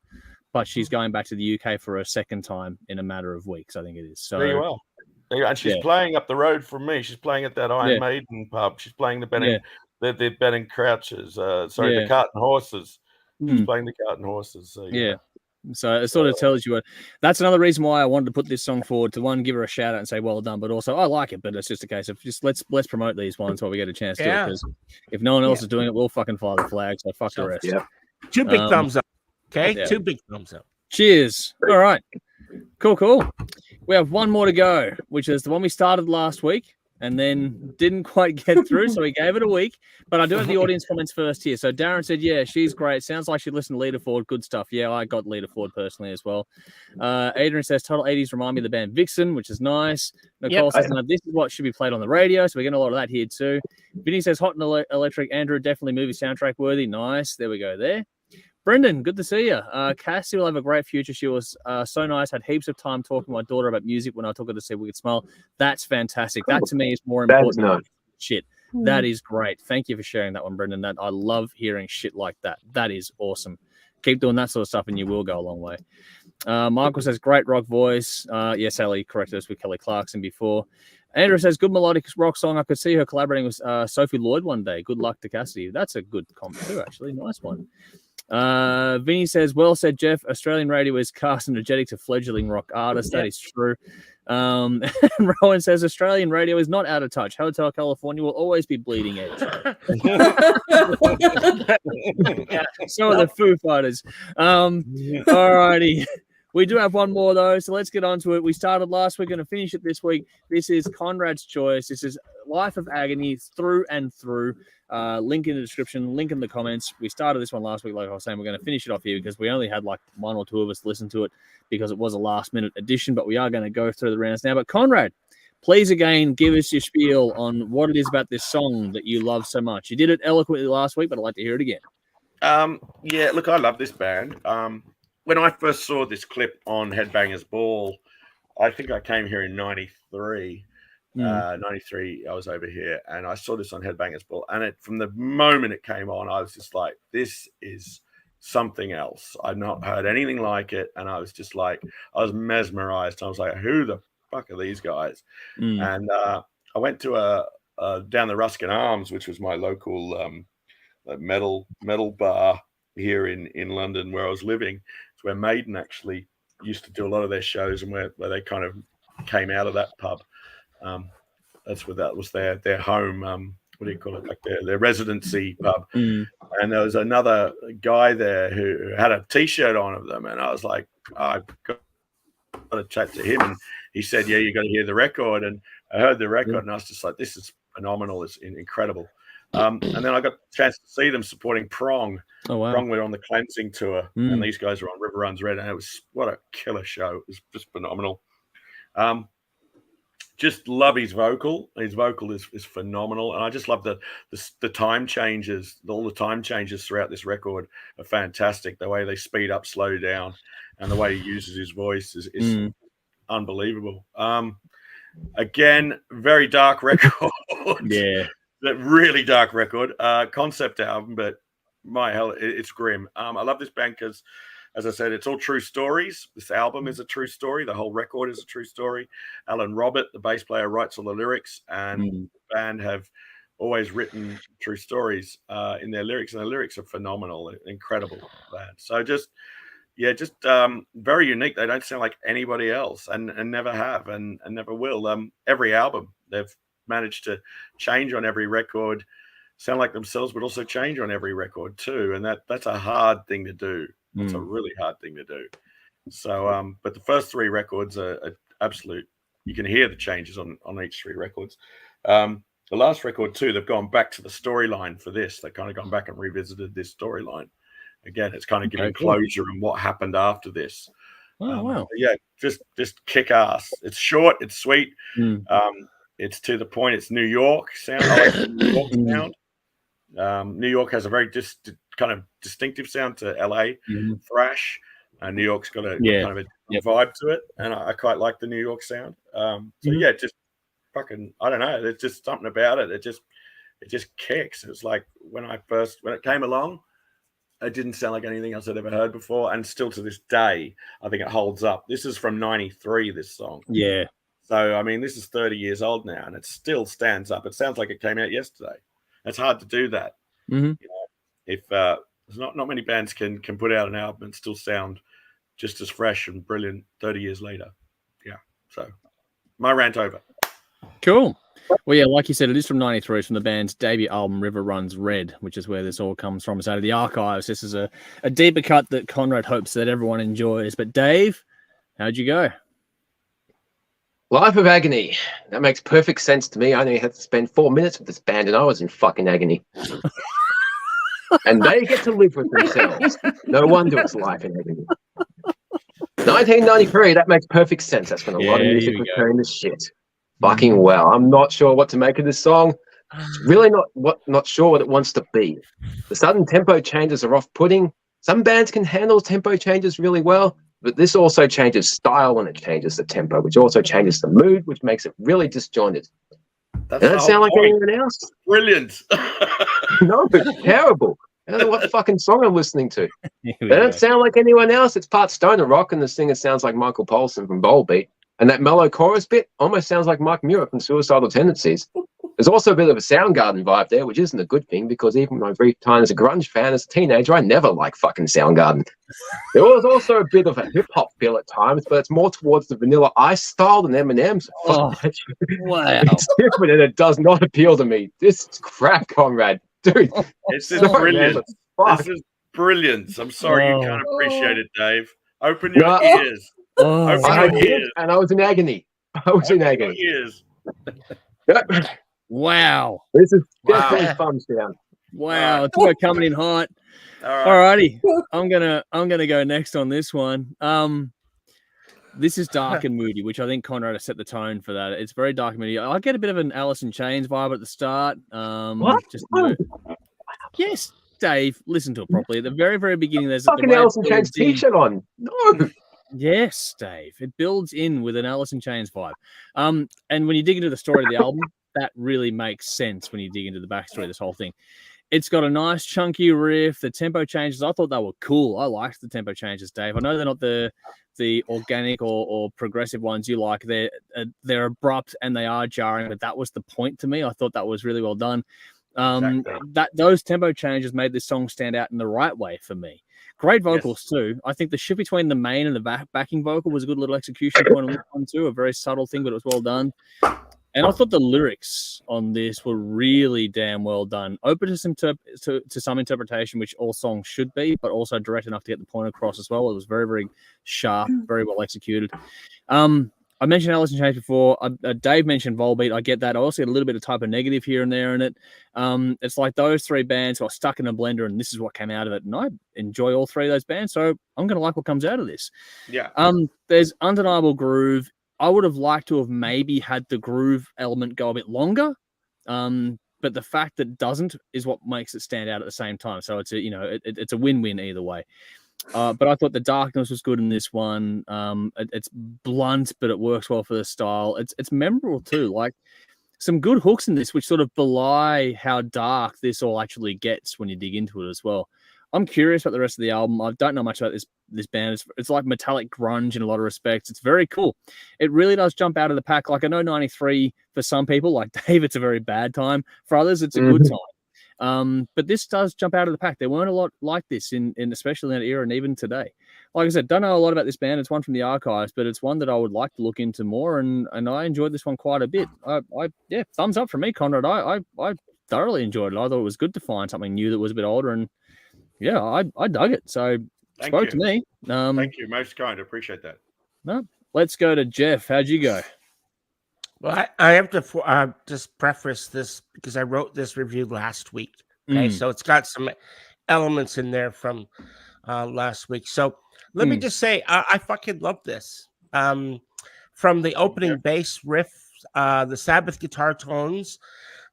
but she's going back to the UK for a second time in a matter of weeks, I think it is. So very well. And she's playing up the road from me. She's playing at that Iron Maiden pub. She's playing the Ben the Ben and Crouches. The Cart and Horses. She's playing the Cart and Horses. So, So it sort of tells you that's another reason why I wanted to put this song forward, to one, give her a shout out and say well done, but also I like it, but it's just a case of let's promote these ones while we get a chance to, because if no one else is doing it, we'll fucking fly the flag. So fuck the rest. Two big thumbs up. Okay, 2 big thumbs up. Cheers. All right, cool. We have one more to go, which is the one we started last week and then didn't quite get through, so we gave it a week. But I do have the audience comments first here. So Darren said, yeah, she's great. Sounds like she listened to Lita Ford. Good stuff. Yeah, I got Lita Ford personally as well. Adrian says, total 80s remind me of the band Vixen, which is nice. Nicole says, no, this is what should be played on the radio. So we're getting a lot of that here too. Vinny says, Hot and Electric. Andrew, definitely movie soundtrack worthy. Nice. There we go there. Brendan, good to see you. Cassie will have a great future. She was so nice. Had heaps of time talking to my daughter about music when I took her to see Wicked Smile. That's fantastic. That to me is more important than shit. That is great. Thank you for sharing that one, Brendan. That I love hearing shit like that. That is awesome. Keep doing that sort of stuff and you will go a long way. Michael says, great rock voice. Yes, Ellie corrected us with Kelly Clarkson before. Andrew says, good melodic rock song. I could see her collaborating with Sophie Lloyd one day. Good luck to Cassidy. That's a good comment too, actually. Nice one. Vinny says, well said, Jeff. Australian radio is cast energetic to fledgling rock artists. That is true. And Rowan says Australian radio is not out of touch. Hotel California will always be bleeding edge. So are the Foo Fighters. All righty. We do have one more, though, so let's get on to it. We started last week, going to finish it this week. This is Conrad's choice. This is Life of Agony through and through. Link in the description, link in the comments. We started this one last week, like I was saying. We're going to finish it off here because we only had like one or two of us listen to it because it was a last-minute edition, but we are going to go through the rounds now. But Conrad, please again give us your spiel on what it is about this song that you love so much. You did it eloquently last week, but I'd like to hear it again. Yeah, look, I love this band. When I first saw this clip on Headbangers Ball, I think I came here in 93. 93, I was over here, and I saw this on Headbangers Ball. And from the moment it came on, I was just like, this is something else. I'd not heard anything like it. And I was just like, I was mesmerized. I was like, who the fuck are these guys? And I went to down the Ruskin Arms, which was my local metal bar here in London where I was living. It's where Maiden actually used to do a lot of their shows and where they kind of came out of that pub. That was their home. What do you call it? Like their residency pub. And there was another guy there who had a T-shirt on of them, and I was like, I've got to chat to him. And he said, "Yeah, you got to hear the record." And I heard the record, and I was just like, "This is phenomenal! It's incredible." And then I got a chance to see them supporting Prong. Oh, wow. Prong were on the Cleansing tour, and these guys were on River Runs Red, and it was what a killer show. It was just phenomenal. Just love his vocal. His vocal is phenomenal, and I just love the time changes. All the time changes throughout this record are fantastic. The way they speed up, slow down, and the way he uses his voice is unbelievable. Again, very dark record. Yeah. That really dark record, concept album, but my hell, it's grim. I love this band because, as I said, it's all true stories. This album is a true story. The whole record is a true story. Alan Robert, the bass player, writes all the lyrics, and the band have always written true stories in their lyrics, and the lyrics are phenomenal, incredible band. So just very unique. They don't sound like anybody else, and never have, and never will. Every album they've managed to change on every record, sound like themselves, but also change on every record too. And that's a hard thing to do. It's a really hard thing to do. So, but the first three records are absolute. You can hear the changes on each three records. The last record too, they've gone back to the storyline for this. They've kind of gone back and revisited this storyline. Again, it's kind of giving closure on what happened after this. Oh, wow. Yeah, just kick ass. It's short, it's sweet. It's to the point. It's New York sound. I like the New York sound. New York has a very kind of distinctive sound to LA thrash. New York's got a kind of a vibe to it, and I quite like the New York sound. Just fucking, I don't know. There's just something about it. It just kicks. It's like when it came along, it didn't sound like anything else I'd ever heard before, and still to this day, I think it holds up. This is from '93. This song. Yeah. So, I mean, this is 30 years old now, and it still stands up. It sounds like it came out yesterday. It's hard to do that. You know, if there's not many bands can put out an album and still sound just as fresh and brilliant 30 years later. Yeah. So, my rant over. Cool. Well, yeah, like you said, it is from '93. It's from the band's debut album, River Runs Red, which is where this all comes from. It's out of the archives. This is a deeper cut that Conrad hopes that everyone enjoys. But Dave, how'd you go? Life of Agony. That makes perfect sense to me. I only had to spend 4 minutes with this band and I was in fucking agony. And they get to live with themselves. No wonder it's Life in Agony. 1993, that makes perfect sense. That's when a lot of music was turning to shit. Fucking well. I'm not sure what to make of this song. It's really not sure what it wants to be. The sudden tempo changes are off-putting. Some bands can handle tempo changes really well. But this also changes style when it changes the tempo, which also changes the mood, which makes it really disjointed. Doesn't sound like anyone else. Brilliant. No, it's terrible. I don't know what fucking song I'm listening to. They don't sound like anyone else. It's part stoner rock, and the singer sounds like Michael Poulsen from Volbeat. And that mellow chorus bit almost sounds like Mike Muir from Suicidal Tendencies. There's also a bit of a Soundgarden vibe there, which isn't a good thing because even my brief time as a grunge fan, as a teenager, I never liked fucking Soundgarden. There was also a bit of a hip hop feel at times, but it's more towards the Vanilla Ice style than Eminem's. Oh, wow! It's different and it does not appeal to me. This is crap, Conrad, dude. This is brilliant. This is brilliant. I'm sorry you can't appreciate it, Dave. Open your ears. Open your ears. And I was in agony. Open your ears. Wow. This is definitely thumbs down. Wow. It's about coming in hot. All righty. I'm gonna go next on this one. This is dark and moody, which I think Conrad has set the tone for that. It's very dark and moody. I get a bit of an Alice in Chains vibe at the start. What? Yes, Dave, listen to it properly. At the very, very beginning, there's fucking Alice in Chains t-shirt on. No. Yes, Dave. It builds in with an Alice in Chains vibe. And when you dig into the story of the album, that really makes sense when you dig into the backstory of this whole thing. It's got a nice chunky riff. The tempo changes, I thought they were cool. I liked the tempo changes, Dave. I know they're not the organic or progressive ones you like. They're abrupt and they are jarring, but that was the point to me. I thought that was really well done. That those tempo changes made this song stand out in the right way for me. Great vocals too. I think the shift between the main and the backing vocal was a good little execution point on this one too. A very subtle thing, but it was well done. And I thought the lyrics on this were really damn well done. Open to some interpretation, which all songs should be, but also direct enough to get the point across as well. It was very, very sharp, very well executed. I mentioned Alice in Chains before. Dave mentioned Volbeat. I get that. I also get a little bit of type of negative here and there in it. It's like those three bands got stuck in a blender, and this is what came out of it. And I enjoy all three of those bands, so I'm going to like what comes out of this. Yeah. There's undeniable groove. I would have liked to have maybe had the groove element go a bit longer, but the fact that it doesn't is what makes it stand out at the same time. So it's it's a win-win either way. But I thought the darkness was good in this one. It's blunt, but it works well for the style. It's memorable too. Like some good hooks in this, which sort of belie how dark this all actually gets when you dig into it as well. I'm curious about the rest of the album. I don't know much about this band. It's like metallic grunge in a lot of respects. It's very cool. It really does jump out of the pack. Like I know 93 for some people, like Dave, it's a very bad time. For others, it's a good time. But this does jump out of the pack. There weren't a lot like this in especially in that era and even today. Like I said, don't know a lot about this band. It's one from the archives, but it's one that I would like to look into more. And I enjoyed this one quite a bit. Thumbs up from me, Conrad. I thoroughly enjoyed it. I thought it was good to find something new that was a bit older, and yeah, I dug it. So spoke to me. Thank you, most kind. I appreciate that. No, let's go to Jeff. How'd you go? Well, I have to just preface this because I wrote this review last week. Okay, so it's got some elements in there from last week. So let me just say, I fucking love this. From the opening bass riff, the Sabbath guitar tones,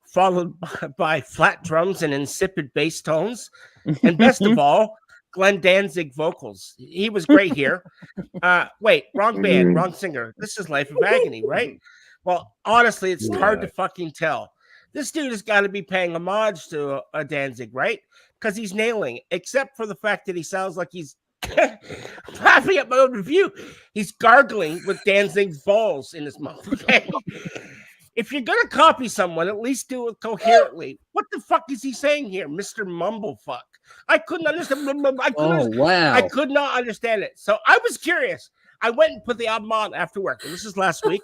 followed by flat drums and insipid bass tones, and best of all, Glenn Danzig vocals. He was great here. Wait, wrong band, wrong singer. This is Life of Agony, right? Well, honestly, it's hard to fucking tell. This dude has got to be paying homage to a Danzig, right? Because he's nailing it, except for the fact that he sounds like he's laughing at my own review. He's gargling with Danzig's balls in his mouth. Okay? If you're going to copy someone, at least do it coherently. What the fuck is he saying here, Mr. Mumblefuck? I couldn't understand. I could not understand it. So I was curious. I went and put the album on after work. And this is last week.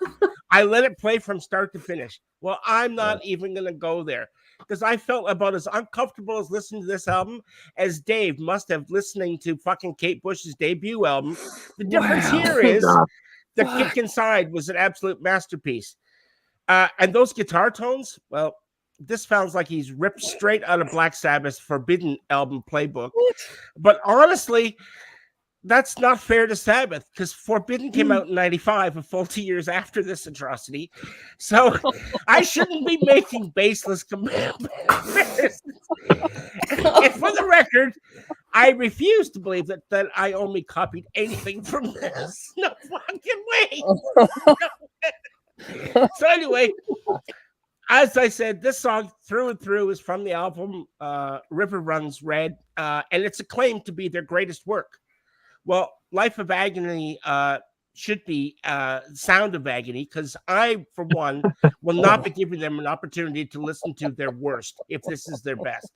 I let it play from start to finish. Well, I'm not even going to go there because I felt about as uncomfortable as listening to this album as Dave must have listening to fucking Kate Bush's debut album. The difference here is the kick inside was an absolute masterpiece. And those guitar tones, well, this sounds like he's ripped straight out of Black Sabbath's Forbidden album playbook. But honestly, that's not fair to Sabbath because Forbidden came out in 95, a full 2 years after this atrocity. So I shouldn't be making baseless comparisons. And for the record, I refuse to believe that I only copied anything from this. No fucking way. No way. So anyway, as I said, this song through and through is from the album River Runs Red, and it's acclaimed to be their greatest work. Well, Life of Agony should be Sound of Agony, because I, for one, will not be giving them an opportunity to listen to their worst if this is their best.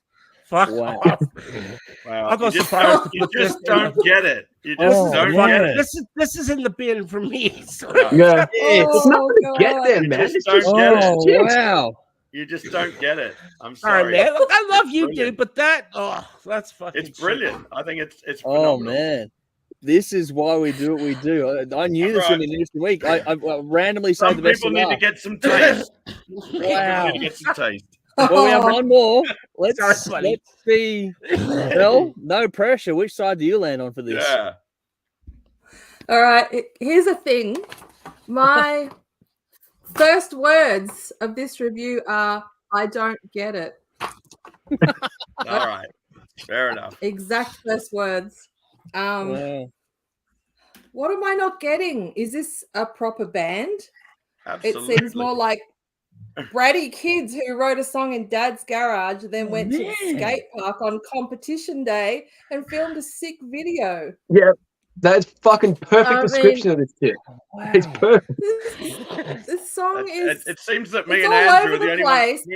Fuck off. Wow. I'll go You just don't get it. You just don't get it. This is in the bin for me. So. Yeah. It's not going to get there, man. Just don't get it. Wow. You just don't get it. I'm sorry. All right, man. Look, I love you, dude, but that's fucking. It's brilliant. I think it's. Oh phenomenal. man, this is why we do what we do. I knew this in the next week. I randomly say the best. Some people need to get some taste. Wow. Need to get some taste. Well, we have one more. Let's see. Well, no pressure. Which side do you land on for this? Yeah. All right. Here's the thing. My first words of this review are, I don't get it. All right. Fair enough. Exact first words. Wow. What am I not getting? Is this a proper band? Absolutely. It seems more like bratty kids who wrote a song in dad's garage, then went to the skate park on competition day and filmed a sick video. Yeah, that's fucking perfect description of this shit. Wow. It's perfect. This song is. It seems that me and Andrew are the only place.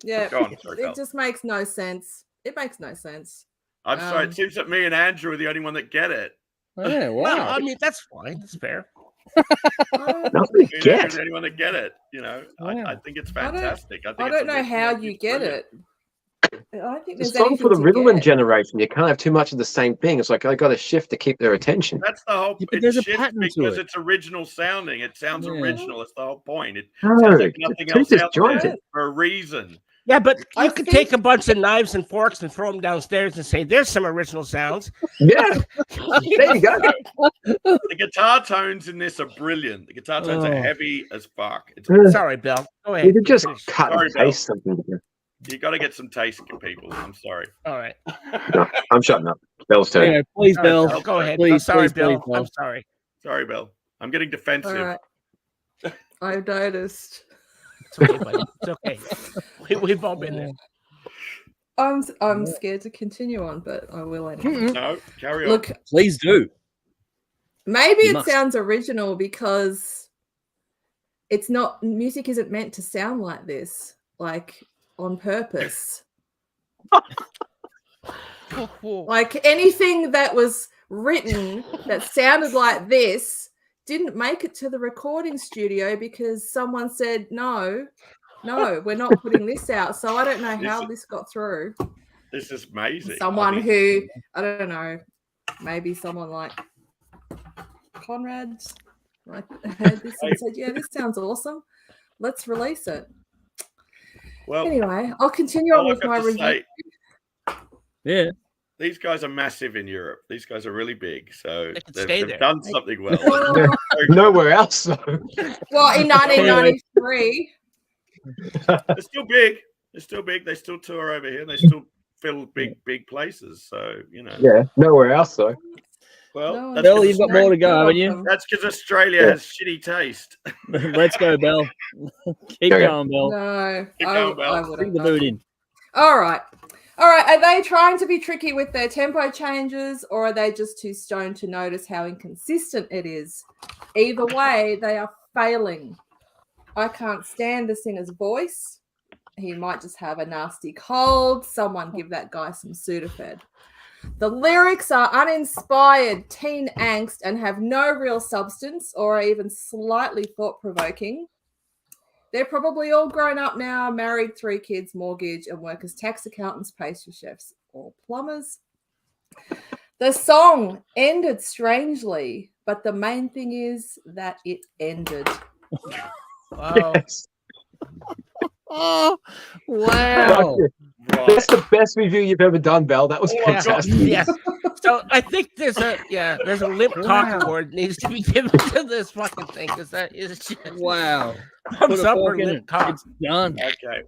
Yeah, it just makes no sense. It makes no sense. I'm sorry. It seems that me and Andrew are the only one that get it. Yeah, wow. Well, I mean, that's fine. That's fair. Nothing get. Anyone that get it, you know, I think it's fantastic. I don't know how you get it. I think it's a song for the Ritalin generation. You can't have too much of the same thing. It's like I got to shift to keep their attention. That's the whole. There's a pattern because to it. It's original sounding. It sounds original. That's the whole point. It no, sounds like nothing else out there it. for a reason. Yeah, but you could take a bunch of knives and forks and throw them downstairs and say, "There's some original sounds." Yeah, there you go. The guitar tones in this are brilliant. The guitar tones are heavy as fuck. Sorry, Bill. Go ahead. You could just cut and paste something. You got to get some taste, people. I'm sorry. All right. No, I'm shutting up. Bill's turn. Yeah, please, Bill. Bill. Go ahead. Please, I'm sorry, please, Bill. please, I'm sorry. Sorry, Bill. I'm getting defensive. All right. I've noticed. It's okay, buddy. It's okay. We've all been there. I'm scared to continue on, but I will anyway. No, carry on. Look, please do. Maybe it sounds original because it's not. Music isn't meant to sound like this, like on purpose. Like anything that was written that sounded like this didn't make it to the recording studio because someone said no, we're not putting this out. So I don't know how this got through. This is amazing. Someone who, I don't know, maybe someone like Conrad heard this and said, yeah, this sounds awesome. Let's release it. Well, anyway, I'll continue on with my review. Yeah. These guys are massive in Europe. These guys are really big. So they've done something well. Nowhere else, though. Well, in 1993. They're still big. They're still big. They still tour over here. And they still fill big places. So, you know. Yeah, nowhere else, though. Well, Bell, you've got more to go, haven't you? That's because Australia has shitty taste. Let's go, Bell. Keep going, Bell. No. Keep going, Bell. Bring the mood in. All right. Are they trying to be tricky with their tempo changes, or are they just too stoned to notice how inconsistent it is? Either way, they are failing. I can't stand the singer's voice. He might just have a nasty cold. Someone give that guy some Sudafed. The lyrics are uninspired teen angst and have no real substance or are even slightly thought-provoking. They're probably all grown up now, married, 3 kids, mortgage, and work as tax accountants, pastry chefs, or plumbers. The song ended strangely, but the main thing is that it ended. Wow. Yes. Oh, wow. That's the best review you've ever done, Bell. That was fantastic. Yeah. So I think there's a limp cock award needs to be given to this fucking thing because that is just wow. Thumbs up for limp cock. It's done. Okay.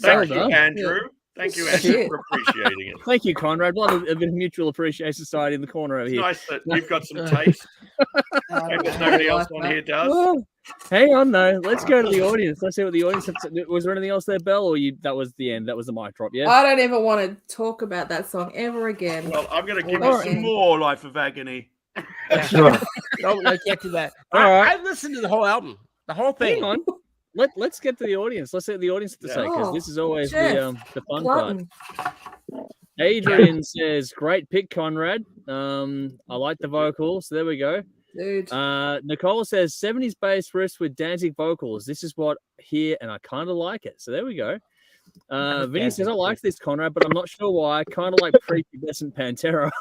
Thank you, Andrew. Thank you, Andrew, for appreciating it. Thank you, Conrad. We'll have a bit of mutual appreciation society in the corner over here. Nice that we've got some taste. Nobody else on here does. Well, hang on, though. Let's go to the audience. Let's see what the audience has to. Was there anything else there, Bell, or that was the end? That was the mic drop, yeah? I don't ever want to talk about that song ever again. Well, I'm going to give you some more Life of Agony. Yeah. No, I can't do that. I listened to the whole album, the whole thing. Hang on. Let's get to the audience. Let's let the audience to say, because this is always the fun part. Adrian says, "Great pick, Conrad. I like the vocals. There we go." Dude. Nicole says 70s bass riffs with Danzig vocals. This is what here, and I kind of like it. So there we go. Vinny says, I like this, Conrad, but I'm not sure why. Kind of like prepubescent Pantera.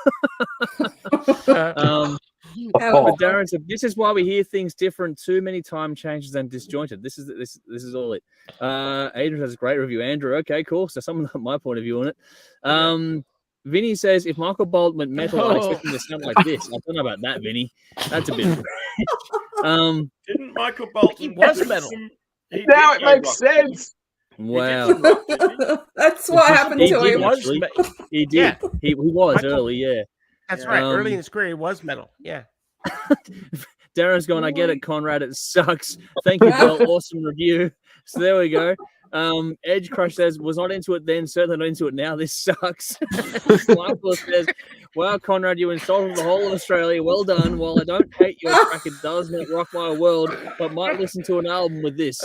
But Darren said, this is why we hear things different. Too many time changes and disjointed. This is all it. Adrian has a great review. Andrew, okay, cool. So someone got my point of view on it. Vinny says, if Michael Bolton went metal, I expect him to sound like this. I don't know about that, Vinny. That's a bit. Didn't Michael Bolton was metal? Now it makes sense. Wow. That's what happened to him. He did. Yeah. He was early, yeah. That's right. Early in his career, he was metal. Yeah. Darren's going, I get it, Conrad. It sucks. Thank you, Bill. Awesome review. So there we go. Edge Crush says, was not into it then, certainly not into it now. This sucks. Michael says, wow, Conrad, you insulted the whole of Australia. Well done. While I don't hate your track, it does not rock my world, but might listen to an album with this.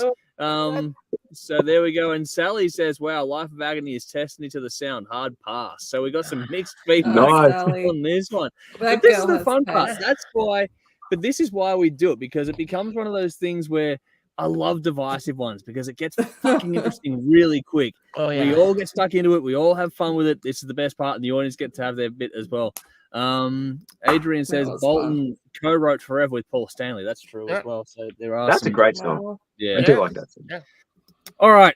So there we go. And Sally says, wow, Life of Agony is testing to the sound. Hard pass. So we got some mixed feedback on this one. But this is the fun part. That's why, but this is why we do it, because it becomes one of those things where I love divisive ones because it gets fucking interesting really quick. Oh, yeah. We all get stuck into it. We all have fun with it. This is the best part, and the audience get to have their bit as well. Adrian says Bolton co-wrote Forever with Paul Stanley. That's true as well. So there are. That's a great song. Yeah, I do like that song. Yeah. All right.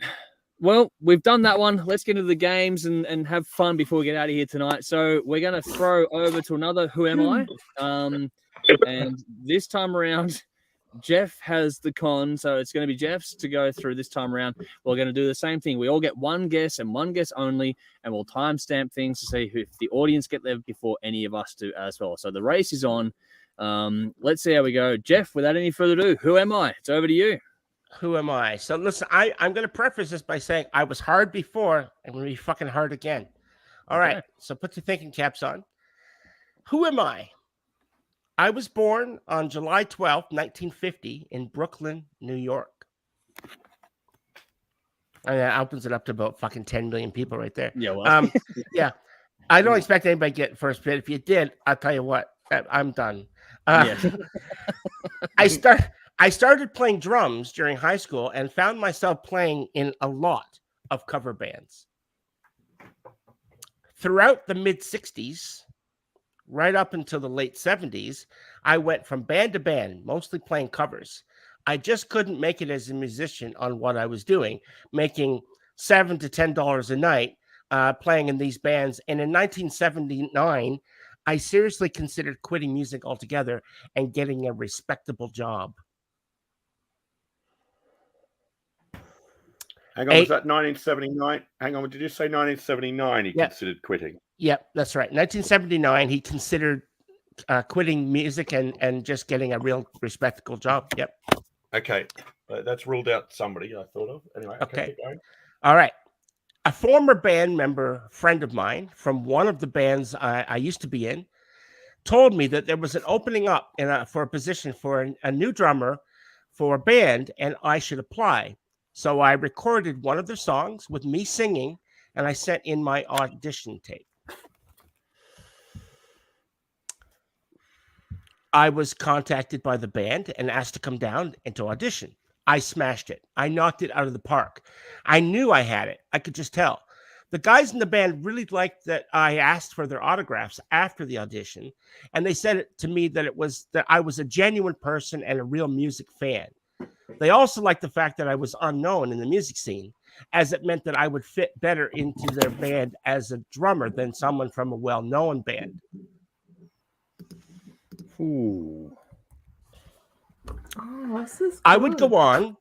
Well, we've done that one. Let's get into the games and have fun before we get out of here tonight. So we're going to throw over to another Who Am I? And this time around, Jeff has the con, so it's going to be Jeff's to go through this time around. We're going to do the same thing. We all get one guess and one guess only, and we'll timestamp things to see if the audience get there before any of us do as well. So the race is on. Let's see how we go. Jeff, without any further ado, who am I? It's over to you. Who am I? So listen, I'm going to preface this by saying I was hard before. I'm going to be fucking hard again. All right. So put your thinking caps on. Who am I? I was born on July 12th, 1950 in Brooklyn, New York. And that opens it up to about fucking 10 million people right there. Yeah. Well. Yeah. I don't expect anybody to get first bid. If you did, I'll tell you what, I'm done. I started playing drums during high school and found myself playing in a lot of cover bands. Throughout the mid-60s, right up until the late 70s, I went from band to band, mostly playing covers. I just couldn't make it as a musician on what I was doing, making $7 to $10 a night playing in these bands. And in 1979, I seriously considered quitting music altogether and getting a respectable job. Hang on, was that 1979? Hang on, did you say 1979 he considered quitting? Yep, that's right. 1979, he considered quitting music and just getting a real respectable job. Yep. Okay. That's ruled out somebody I thought of. Anyway, okay. All right. A former band member, friend of mine from one of the bands I used to be in, told me that there was an opening up for a position for a new drummer for a band, and I should apply. So I recorded one of their songs with me singing, and I sent in my audition tape. I was contacted by the band and asked to come down and to audition. I smashed it. I knocked it out of the park. I knew I had it. I could just tell. The guys in the band really liked that I asked for their autographs after the audition, and they said it to me that I was a genuine person and a real music fan. They also liked the fact that I was unknown in the music scene, as it meant that I would fit better into their band as a drummer than someone from a well-known band. Ooh. Oh, this is I would go on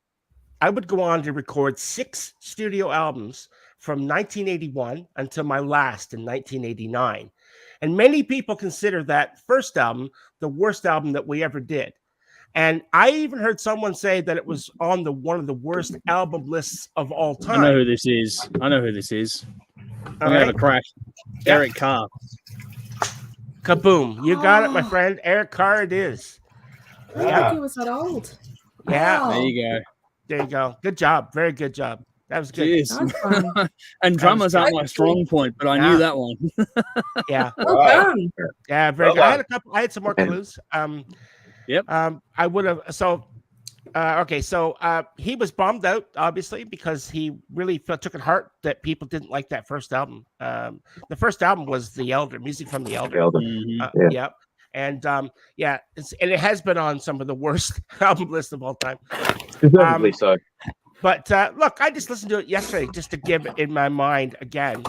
to record 6 studio albums from 1981 until my last in 1989. And many people consider that first album the worst album that we ever did. And I even heard someone say that it was on one of the worst album lists of all time. I know who this is. I'm going to have a crack. Derek Carr. Kaboom! You got it, my friend. Eric Carr. It is. I didn't think he was that old. Yeah. Wow. There you go. There you go. Good job. Very good job. That was good. Cheers. Nice one. And drummers aren't my strong point, but I knew that one. Yeah. Well done. Yeah, very good. I had some more clues. Yep. I would have. So, okay. So he was bummed out, obviously, because he really took it hard that people didn't like that first album. The first album was The Elder, music from The Elder. Mm-hmm. Yeah. And and it has been on some of the worst album lists of all time. Deservedly so. But look, I just listened to it yesterday just to give it in my mind again.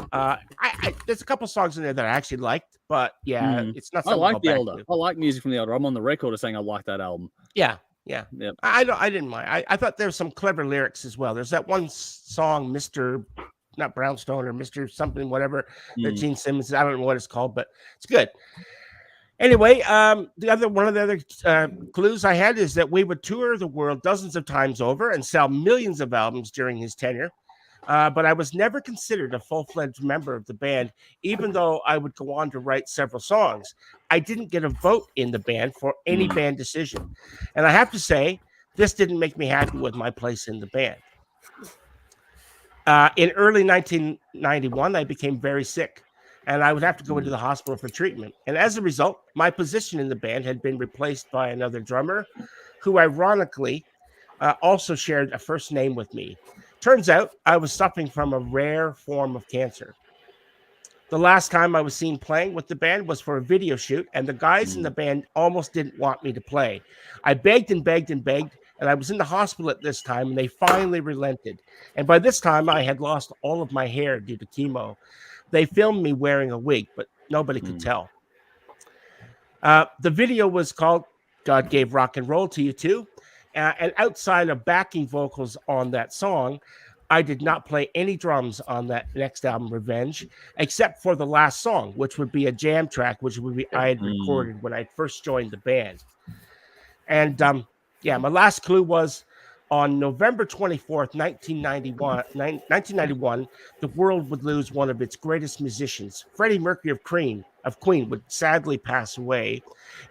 There's a couple songs in there that I actually liked, but it's not. I like The Elder. I like music from The Elder. I'm on the record of saying I like that album. Yeah. Yep. I didn't mind. I thought there was some clever lyrics as well. There's that one song, Mr. Not Brownstone or Mr. something, whatever, that Gene Simmons. I don't know what it's called, but it's good. Anyway, one of the other clues I had is that we would tour the world dozens of times over and sell millions of albums during his tenure. But I was never considered a full-fledged member of the band, even though I would go on to write several songs. I didn't get a vote in the band for any band decision. And I have to say, this didn't make me happy with my place in the band. In early 1991, I became very sick, and I would have to go into the hospital for treatment. And as a result, my position in the band had been replaced by another drummer who ironically also shared a first name with me. Turns out I was suffering from a rare form of cancer. The last time I was seen playing with the band was for a video shoot, and the guys in the band almost didn't want me to play. I begged and begged and begged, and I was in the hospital at this time, and they finally relented. And by this time, I had lost all of my hair due to chemo. They filmed me wearing a wig, but nobody could tell. The video was called God Gave Rock and Roll to You Too. And outside of backing vocals on that song, I did not play any drums on that next album, Revenge, except for the last song, which would be a jam track, which would be I had recorded when I first joined the band. And my last clue was on November 24th, 1991, the world would lose one of its greatest musicians. Freddie Mercury of Queen would sadly pass away,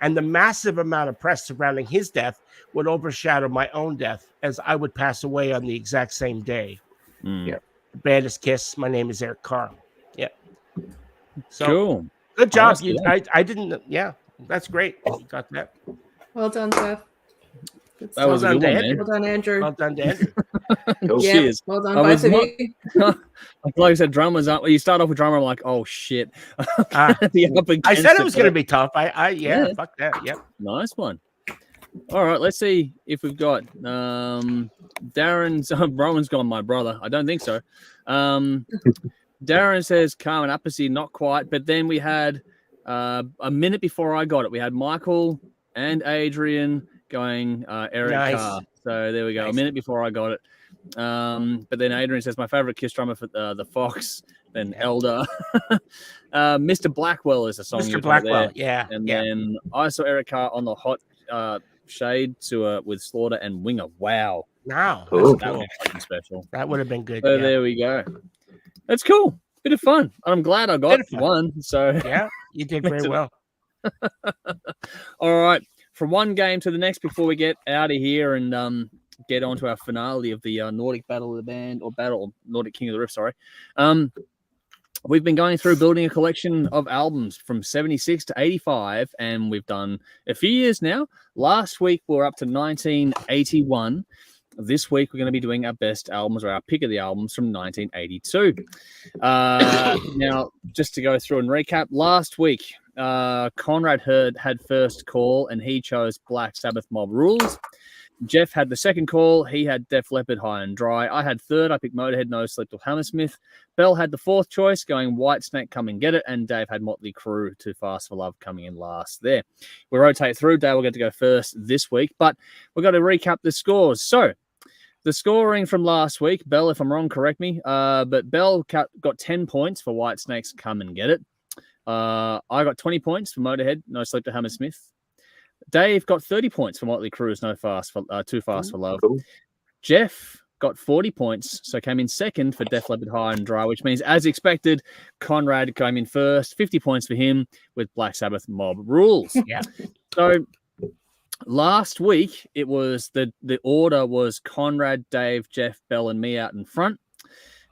and the massive amount of press surrounding his death would overshadow my own death, as I would pass away on the exact same day. The band is Kiss. My name is Eric Carr. Yeah. So cool. Good job. I didn't. Yeah, that's great. You got that. Well done, Jeff. That was a good one, man. Well done, Andrew. Well done, Andrew. Yeah, cheers. well done, both of you. Like I said, drummers aren't. When you start off with drummer, I'm like, oh shit. I said it was going to be tough. Fuck that. Yep. Nice one. All right, let's see if we've got Darren's. Roman's gone, my brother. I don't think so. Darren says Carmen Appice, not quite. But then we had a minute before I got it, we had Michael and Adrian going Eric Carr. So there we go. Nice. A minute before I got it. But then Adrian says my favorite Kiss drummer for the Fox. Then Elder. Mr. Blackwell is a song. Mr. Blackwell, there. And then I saw Eric Carr on the Hot Shade tour with Slaughter and Winger. Wow. Wow. That would be fucking special. That would have been good. So there we go. That's cool. Bit of fun. I'm glad I got one. So yeah, you did very well. All right. From one game to the next before we get out of here and get on to our finale of the Nordic Battle of the Band or Nordic King of the Riff, sorry. We've been going through building a collection of albums from 76 to 85, and we've done a few years now. Last week, we were up to 1981. This week, we're going to be doing our best albums or our pick of the albums from 1982. Now, just to go through and recap, last week, Conrad had first call, and he chose Black Sabbath Mob Rules. Jeff had the second call. He had Def Leppard, High and Dry. I had third. I picked Motorhead, No Sleep Till Hammersmith. Bell had the fourth choice, going Whitesnake, Come and Get It. And Dave had Motley Crue, Too Fast for Love, coming in last there. We rotate through. Dave will get to go first this week, but we've got to recap the scores. So the scoring from last week, Bell, if I'm wrong, correct me, but Bell got 10 points for Whitesnake's Come and Get It. I got 20 points for Motorhead, No Sleep Till Hammersmith. Dave got 30 points for Motley Crue's Too Fast for Love. Cool. Jeff got 40 points, so came in second for Def Leppard High and Dry, which means, as expected, Conrad came in first, 50 points for him with Black Sabbath Mob Rules. Yeah. So last week, it was the order was Conrad, Dave, Jeff, Bell, and me out in front.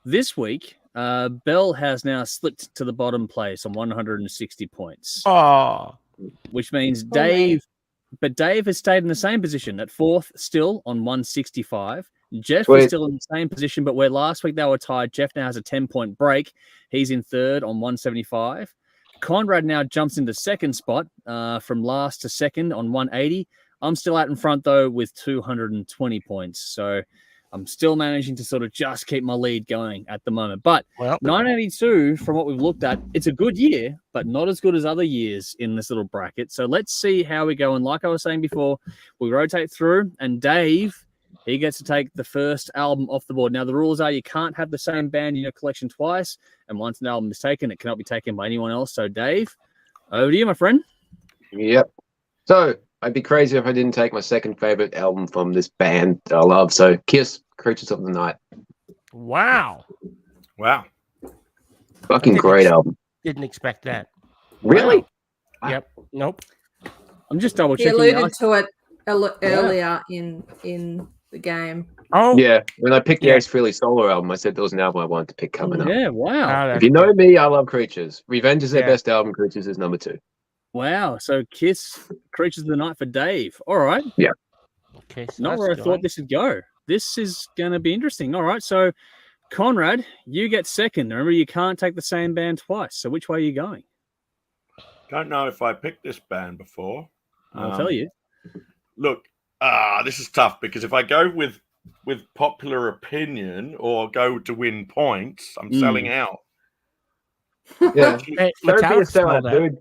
This week, Bell has now slipped to the bottom place on 160 points. Oh, which means Dave has stayed in the same position at fourth still on 165. Jeff is still in the same position, but where last week they were tied, Jeff now has a 10-point break. He's in third on 175. Conrad now jumps into second spot from last to second on 180. I'm still out in front, though, with 220 points. So I'm still managing to sort of just keep my lead going at the moment. But 982, from what we've looked at, it's a good year, but not as good as other years in this little bracket. So let's see how we go. And like I was saying before, we rotate through, and Dave, he gets to take the first album off the board. Now, the rules are you can't have the same band in your collection twice, and once an album is taken, it cannot be taken by anyone else. So, Dave, over to you, my friend. Yep. So, I'd be crazy if I didn't take my second favorite album from this band that I love. So, Kiss, Creatures of the Night. wow. Fucking great album. Didn't expect that. Really? Wow. Yep. Nope. I'm just double He checking. alluded to it earlier in the game. Oh, Yeah. When I picked the Ace Frehley solo album, I said there was an album I wanted to pick coming up. Yeah, wow. If you know me, I love Creatures. Revenge is their best album. Creatures is number 2. Wow. So Kiss, Creatures of the Night for Dave. All right. Yeah. Okay. So Not where I thought this would go. This is going to be interesting. All right. So, Conrad, you get second. Remember, you can't take the same band twice. So which way are you going? Don't know if I picked this band before. I'll tell you. Look, this is tough because if I go with popular opinion or go to win points, I'm selling out. Yeah. Hey, Don't be a Metallica sold sellout, out. dude.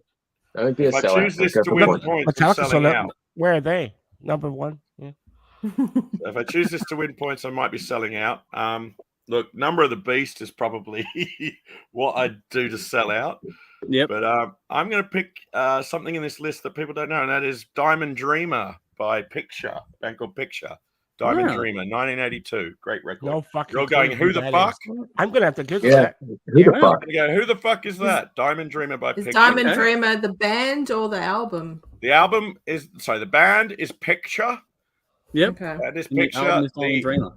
Don't be a If I sellout. choose this Go to for win points. points, I'm Metallica selling sold out. out. Where are they? Number one. Yeah. If I choose this to win points, I might be selling out. Look, Number of the Beast is probably what I do to sell out. Yep. But I'm going to pick something in this list that people don't know, and that is Diamond Dreamer by Picture, a band called Picture. Diamond Dreamer, 1982. Great record. No fucking. You're going, who the fuck? I'm going to have to Google Yeah. that. Who the fuck? I'm gonna go, who the fuck is that? Diamond Dreamer by Is Picture. Diamond Dreamer the band or the album? The band is Picture. Yep. Okay. That is And the Picture. album is Diamond Dreamer.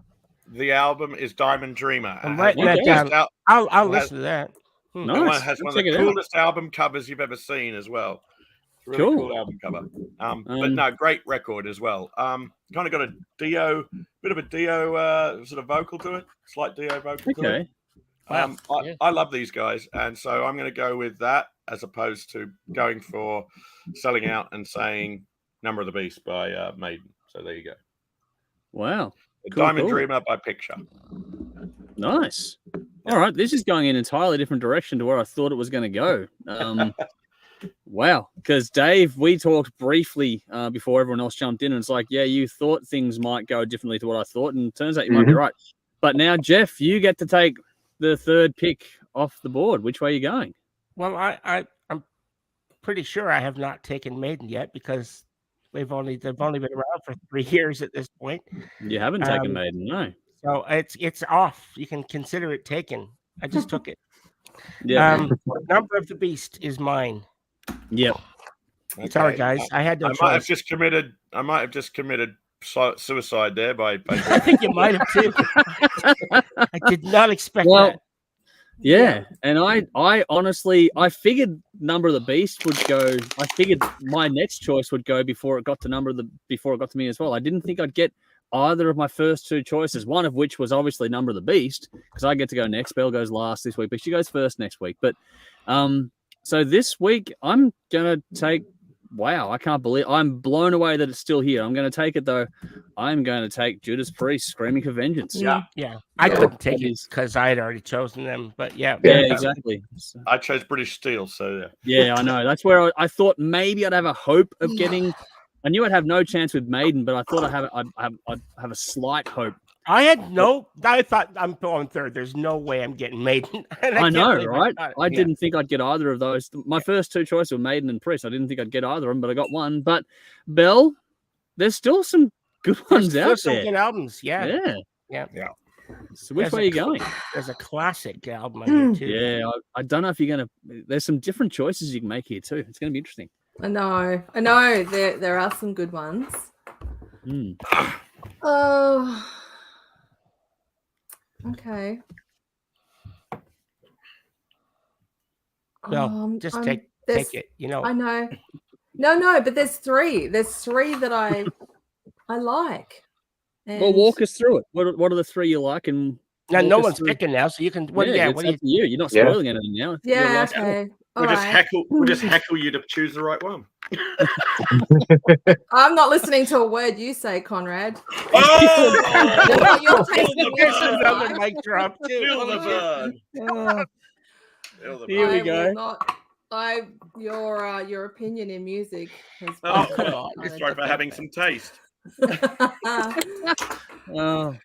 The album is Diamond Dreamer. I'm It writing has that one of down. the best I'll listen to that. Nice. It has one of Check the it out. coolest album covers you've ever seen as well. It's a really cool album cover. But no, great record as well. Kind of got a bit of a Dio sort of vocal to it, slight Dio vocal to it. Okay. I love these guys, and so I'm going to go with that as opposed to going for selling out and saying Number of the Beast by Maiden. So there you go. Wow. Diamond Dreamer by Picture. Nice. All right. This is going in an entirely different direction to where I thought it was going to go. Wow. Because, Dave, we talked briefly before everyone else jumped in, and it's like, yeah, you thought things might go differently to what I thought, and it turns out you might be right. But now, Jeff, you get to take the third pick off the board. Which way are you going? Well, I'm pretty sure I have not taken Maiden yet because they've only been around for 3 years at this point. You haven't taken Maiden, no. So it's off. You can consider it taken. I just took it. Yeah. Number of the Beast is mine. Yep. Okay. Sorry, guys. I had no I choice. might have just committed suicide there by I think you might have too. I did not expect that. Yeah, and I honestly, I figured Number of the Beast would go. I figured my next choice would go before it got to me as well. I didn't think I'd get either of my first two choices, one of which was obviously Number of the Beast, because I get to go next. Belle goes last this week, but she goes first next week. But so this week I'm gonna take. Wow, I can't believe I'm blown away that it's still here. I'm going to take it though. I'm going to take Judas Priest, Screaming for Vengeance. Yeah. I couldn't take it because I had already chosen them. But yeah, exactly. I chose British Steel, so yeah, I know. That's where I thought maybe I'd have a hope of getting. I knew I'd have no chance with Maiden, but I thought I'd have a slight hope. I thought I'm going third. There's no way I'm getting Maiden. I know, right? I didn't think I'd get either of those. My first two choices were Maiden and Priest. I didn't think I'd get either of them, but I got one. But Belle, there's still some good ones out some there. good albums, yeah. Yeah. So which way are you going? There's a classic album on here too. Yeah, I don't know if you're gonna. There's some different choices you can make here too. It's gonna be interesting. I know. There are some good ones. Oh, okay. No, just take it. You know. I know. No, but there's three. There's three that I like. And Well, walk us through it. What are the three you like? And now no one's picking now, so you can. What it's do up to you? You're not spoiling anything now. Yeah. Okay. We'll just heckle you to choose the right one. I'm not listening to a word you say, Conrad. Oh! You're taking another mic drop too. Here we go. Your opinion in music has been sorry for having some taste. Oh.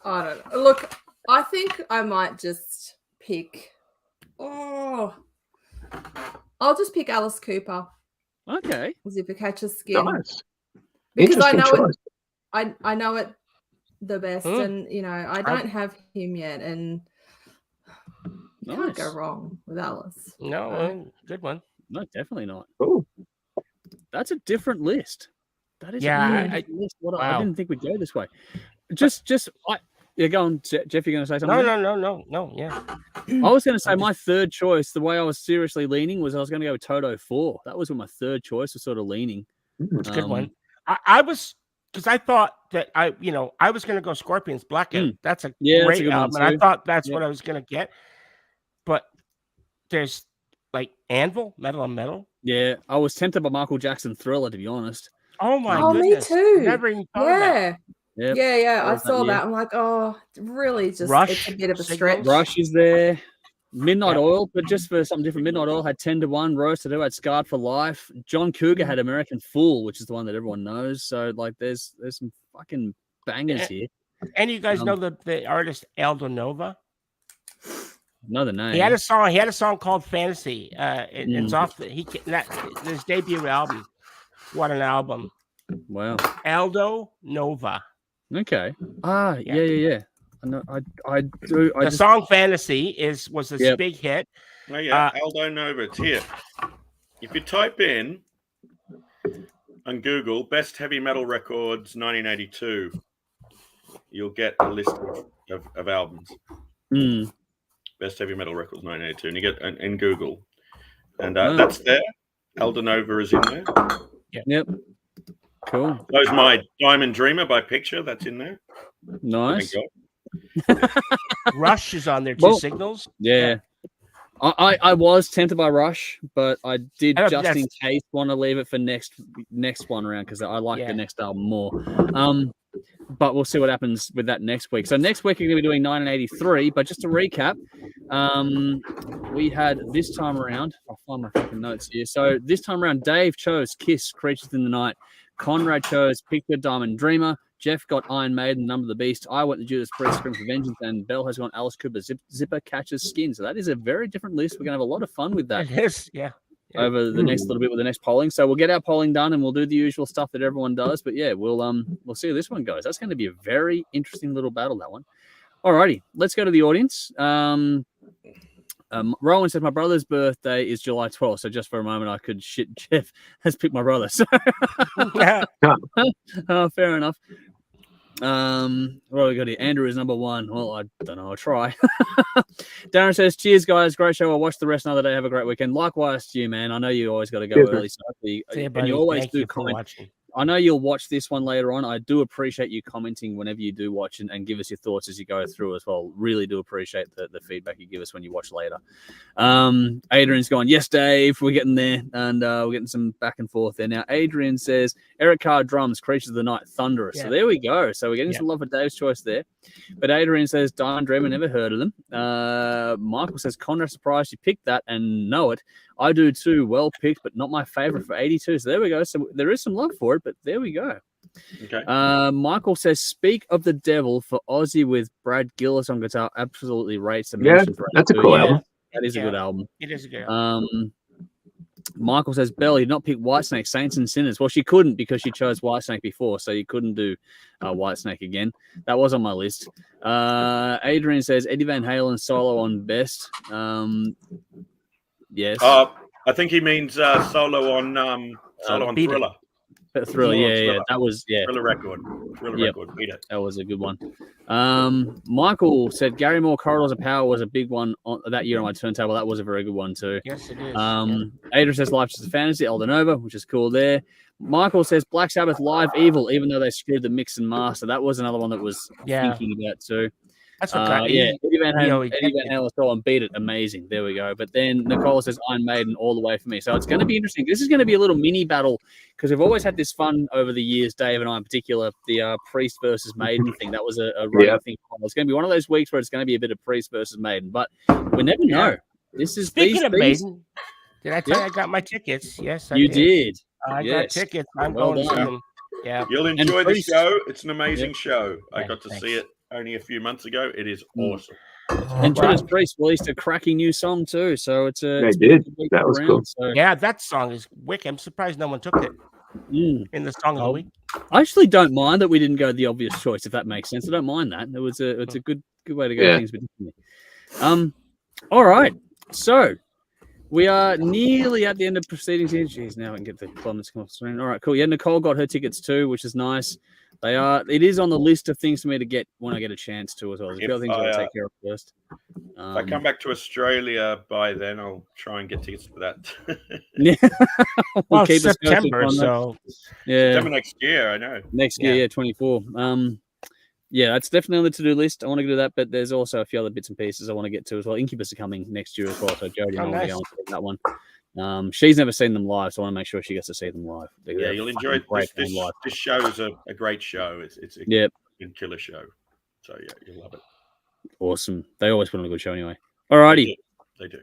I don't know. Look, I think I might just pick. I'll just pick Alice Cooper. Okay. Zipper Catcher's Skin. Nice. Because I know choice. I know it the best, and I don't have him yet, and you can't go wrong with Alice. No, good one. No, definitely not. Ooh. That's a different list. That is a list. I didn't think we'd go this way. Go on, Jeff. You're going to say something? No. Yeah. I was going to say my third choice. The way I was seriously leaning was I was going to go with Toto 4. That was what my third choice was, sort of leaning. It's a good one. I was because I thought that I was going to go Scorpions Blackout. That's a great album, and I thought that's what I was going to get. But there's like Anvil, Metal on Metal. Yeah, I was tempted by Michael Jackson Thriller, to be honest. Oh my goodness! Me too. Never even thought of that. Yeah. I saw that. I'm like, really? Just Rush, it's a bit of a stretch. Rush is there. Midnight Oil, but just for something different. Midnight Oil had 10-1. Roasted had Scarred for Life. John Cougar had American Fool, which is the one that everyone knows. So like, there's some fucking bangers here. And you guys know the artist Aldo Nova? Know the name. He had a song called Fantasy. It's off his debut album. What an album! Wow. Aldo Nova. Okay. Yeah. I do. The song Fantasy was a big hit. Oh yeah, Aldo Nova. It's here. If you type in on Google "Best Heavy Metal Records 1982," you'll get a list of albums. Best Heavy Metal Records 1982, and you get in Google, and that's there. Aldo Nova is in there. Yep. Cool. There's my Diamond Dreamer by Picture. That's in there. Nice. Rush is on there too. Signals. Yeah. I was tempted by Rush, but I did just in case want to leave it for next one round because I like the next album more. But we'll see what happens with that next week. So next week we're going to be doing 1983. But just to recap, we had this time around. I'll find my fucking notes here. So this time around, Dave chose Kiss, Creatures in the Night. Conrad chose Picture, Diamond Dreamer. Jeff got Iron Maiden, Number the Beast. I went to Judas Priest, Scream for Vengeance, and Bell has gone Alice Cooper, Zipper Catcher's Skin. So that is a very different list. We're going to have a lot of fun with that. Yes, over the next little bit with the next polling. So we'll get our polling done and we'll do the usual stuff that everyone does. But yeah, we'll see how this one goes. That's going to be a very interesting little battle, that one. Alrighty, let's go to the audience. Rowan said my brother's birthday is July 12th. So just for a moment, I could shit Jeff has picked my brother. So fair enough. What do we got here? Andrew is number one. Well, I don't know. I'll try. Darren says, cheers, guys. Great show. I'll watch the rest another day. Have a great weekend. Likewise to you, man. I know you always got to go early. So and you always do comment. I know you'll watch this one later on. I do appreciate you commenting whenever you do watch and give us your thoughts as you go through as well. Really do appreciate the feedback you give us when you watch later. Adrian's going, yes, Dave. We're getting there. And we're getting some back and forth there. Now, Adrian says, Eric Carr drums, Creatures of the Night, Thunderous. Yeah. So there we go. So we're getting some love for Dave's choice there. But Adrian says, Diamond Dreamer, never heard of them. Michael says, Conrad, surprised you picked that and know it. I do too. Well picked, but not my favorite for 82. So there we go. So there is some love for it, but there we go. Okay. Michael says, Speak of the Devil for Ozzy with Brad Gillis on guitar. Absolutely rates a mention. Yeah, that's a cool album. That is a good album. It is a good album. Michael says, Belle, you did not pick Whitesnake, Saints and Sinners. Well, she couldn't because she chose Whitesnake before, so you couldn't do Whitesnake again. That was on my list. Adrian says, Eddie Van Halen solo on Best. Yes. I think he means solo on Thriller. Thriller, yeah. That was, Thriller record. Beat it. That was a good one. Michael said Gary Moore, Corridors of Power was a big one that year on my turntable. That was a very good one too. Yes, it is. Adrian says Life's Just a Fantasy, Elder Nova, which is cool there. Michael says Black Sabbath Live Evil, even though they screwed the mix and master. That was another one that was thinking about too. That's what Eddie Van Halen saw and beat it. Amazing. There we go. But then Nicole says Iron Maiden all the way for me. So it's going to be interesting. This is going to be a little mini battle because we've always had this fun over the years, Dave and I in particular, the Priest versus Maiden thing. That was a running thing. It's going to be one of those weeks where it's going to be a bit of Priest versus Maiden, but we never know. This is Speaking of Maiden, did I tell you I got my tickets? Yes, I did. I got tickets. I'm going to see them. Yeah. You'll enjoy the show. It's an amazing show. I got to see it only a few months ago. It is awesome. And Judas Priest released a cracking new song too, so it's a. They did. That was cool. So. Yeah, that song is wicked. I'm surprised no one took it in the song of the week. I actually don't mind that we didn't go the obvious choice, if that makes sense. I don't mind that. It's a good way to go. Things differently. All right, so we are nearly at the end of proceedings here. Jeez, now I can get the comments come off the screen. All right, cool. Yeah, Nicole got her tickets too, which is nice. It is on the list of things for me to get when I get a chance to as well. There's a couple things I gotta take care of first. If I come back to Australia by then, I'll try and get tickets for that. we'll keep September, so September next year, I know. Next year, 24. That's definitely on the to-do list. I want to do that, but there's also a few other bits and pieces I want to get to as well. Incubus are coming next year as well, so Jodie and I want to go on to that one. She's never seen them live, so I want to make sure she gets to see them live. You'll enjoy it. This show is a great show. It's a killer show. So you'll love it. Awesome. They always put on a good show anyway. Alrighty. They do.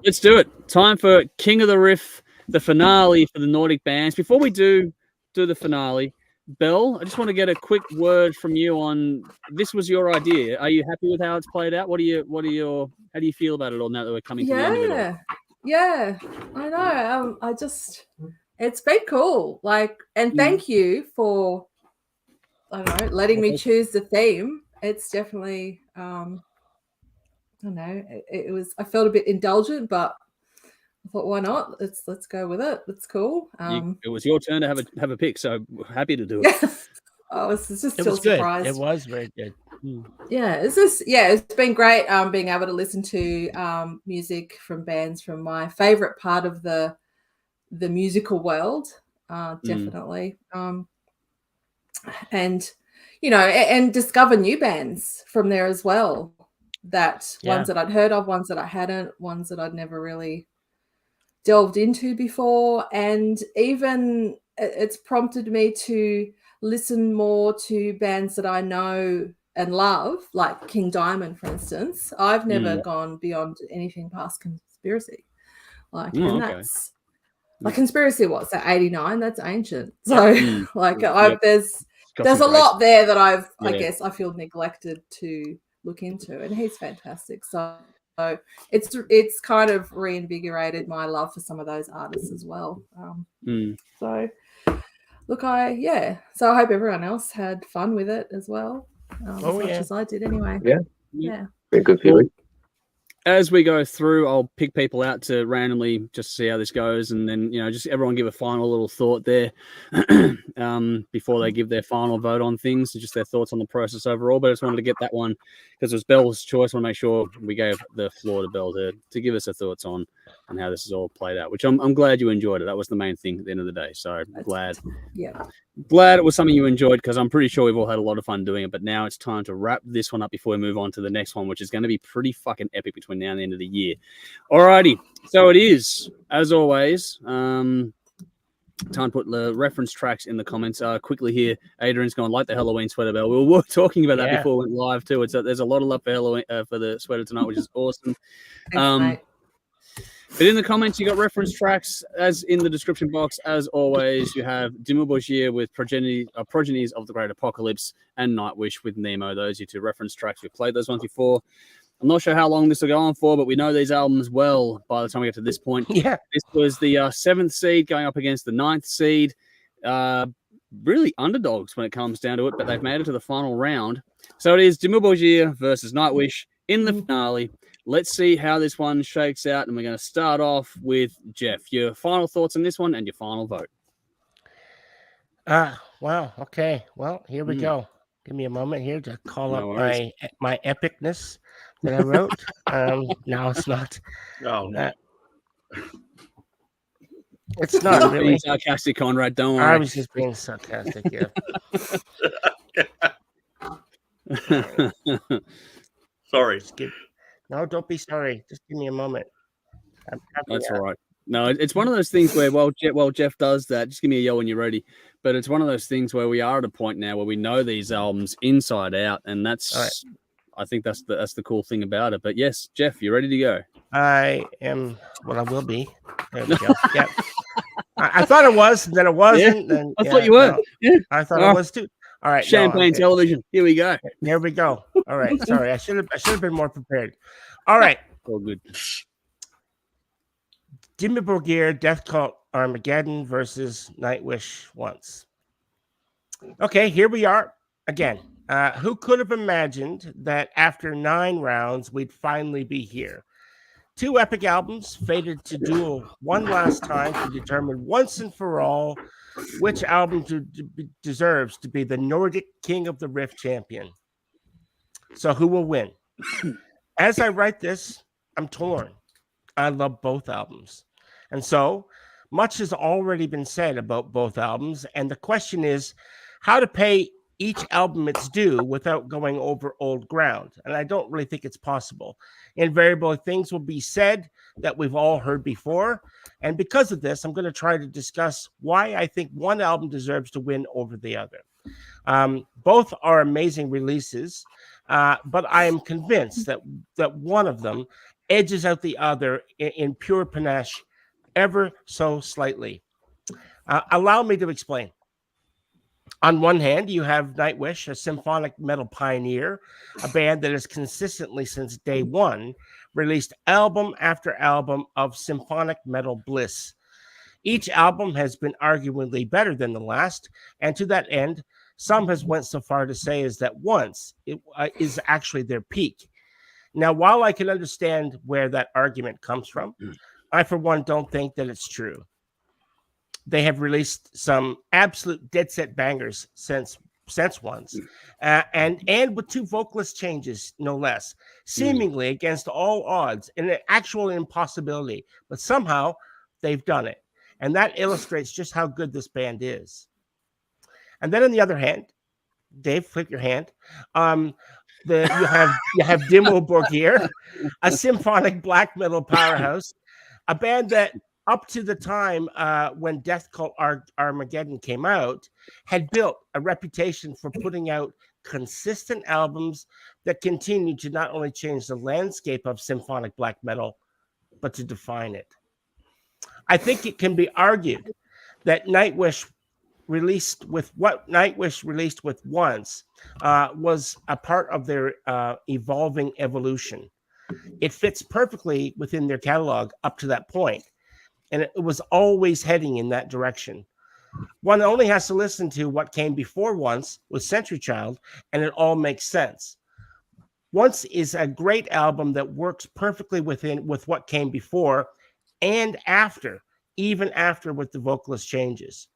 Let's do it. Time for King of the Riff, the finale for the Nordic bands. Before we do the finale, Belle, I just want to get a quick word from you on this was your idea. Are you happy with how it's played out? How do you feel about it all now that we're coming to the end of it all? Yeah, I know. It's been cool. And thank you for, letting me choose the theme. It's definitely, I felt a bit indulgent, but I thought, why not? Let's go with it. It's cool. It was your turn to have a pick, so happy to do it. I was just still surprised. It was very good. Yeah, it's been great being able to listen to music from bands from my favorite part of the musical world, definitely. And and discover new bands from there as well. Ones that I'd heard of, ones that I hadn't, ones that I'd never really delved into before, and even it's prompted me to listen more to bands that I know and love, like King Diamond, for instance. I've never gone beyond anything past Conspiracy. That's Conspiracy. What's that? 89. That's ancient. So there's a lot there that I guess I feel neglected to look into, and he's fantastic. So it's kind of reinvigorated my love for some of those artists as well. So look, so I hope everyone else had fun with it as well. As much as I did anyway. Yeah. Very good feeling. As we go through, I'll pick people out to randomly just see how this goes, and then just everyone give a final little thought there before they give their final vote on things, and just their thoughts on the process overall. But I just wanted to get that one because it was Belle's choice. I want to make sure we gave the floor to Belle to give us her thoughts on how this is all played out. Which I'm glad you enjoyed it. That was the main thing at the end of the day. So glad it was something you enjoyed, because I'm pretty sure we've all had a lot of fun doing it. But now it's time to wrap this one up before we move on to the next one, which is going to be pretty fucking epic between now and the end of the year. Alrighty, so it is, as always, time to put the reference tracks in the comments. Quickly here, Adrian's going, like the Halloween sweater, Belle. We were talking about that before we went live too. There's a lot of love for Halloween for the sweater tonight, which is awesome. Thanks, but in the comments, you got reference tracks, as in the description box. As always, you have Dimmu Borgir with Progenies of the Great Apocalypse and Nightwish with Nemo. Those are your two reference tracks. We've played those ones before. I'm not sure how long this will go on for, but we know these albums well by the time we get to this point. Yeah. This was the 7th seed going up against the 9th seed. Really underdogs when it comes down to it, but they've made it to the final round. So it is Dimmu Borgir versus Nightwish in the finale. Let's see how this one shakes out, and we're going to start off with Jeff. Your final thoughts on this one and your final vote. Wow. Okay. Well, here we go. Give me a moment here to call up my epicness that I wrote. No, it's not. Oh, no. It's not really being sarcastic, Conrad. Don't worry. I was just being sarcastic. Yeah. Sorry. No, don't be sorry. Just give me a moment. That's all right. No, it's one of those things where while Jeff does that, just give me a yell when you're ready. But it's one of those things where we are at a point now where we know these albums inside out, and that's right. I think that's the cool thing about it. But yes, Jeff, you're ready to go. I am. Well, I will be. There we go. Yeah. I thought it was, and then it wasn't. Yeah, and, I thought you were. No, yeah. I thought it was too. All right. Champagne television. Here we go. There we go. All right. Sorry, I should have been more prepared. All right. All good. Dimmu Borgir, Death Cult Armageddon versus Nightwish once. Okay, here we are again. Who could have imagined that after 9 rounds, we'd finally be here? 2 epic albums fated to duel one last time to determine once and for all which album deserves to be the Nordic King of the Riff champion. So who will win? As I write this, I'm torn. I love both albums. And so much has already been said about both albums. And the question is how to pay each album its due without going over old ground. And I don't really think it's possible. Invariably, things will be said that we've all heard before. And because of this, I'm going to try to discuss why I think one album deserves to win over the other. Both are amazing releases, but I am convinced that one of them edges out the other in pure panache ever so slightly. Allow me to explain. On one hand, you have Nightwish, a symphonic metal pioneer, a band that has consistently since day one released album after album of symphonic metal bliss. Each album has been arguably better than the last, and to that end, some has went so far to say is that once it is actually their peak. Now, while I can understand where that argument comes from, I, for one, don't think that it's true. They have released some absolute dead set bangers since once, and with 2 vocalist changes, no less, seemingly against all odds, and an actual impossibility. But somehow they've done it, and that illustrates just how good this band is. And then on the other hand, Dave, flip your hand. You have Dimmu Borgir, a symphonic black metal powerhouse, a band that up to the time when Death Cult Armageddon came out, had built a reputation for putting out consistent albums that continue to not only change the landscape of symphonic black metal, but to define it. I think it can be argued that Nightwish released with once was a part of their evolving evolution. It fits perfectly within their catalog up to that point. And it was always heading in that direction. One only has to listen to what came before Once with Century Child, and it all makes sense. Once is a great album that works perfectly with what came before and after, even after with the vocalist changes.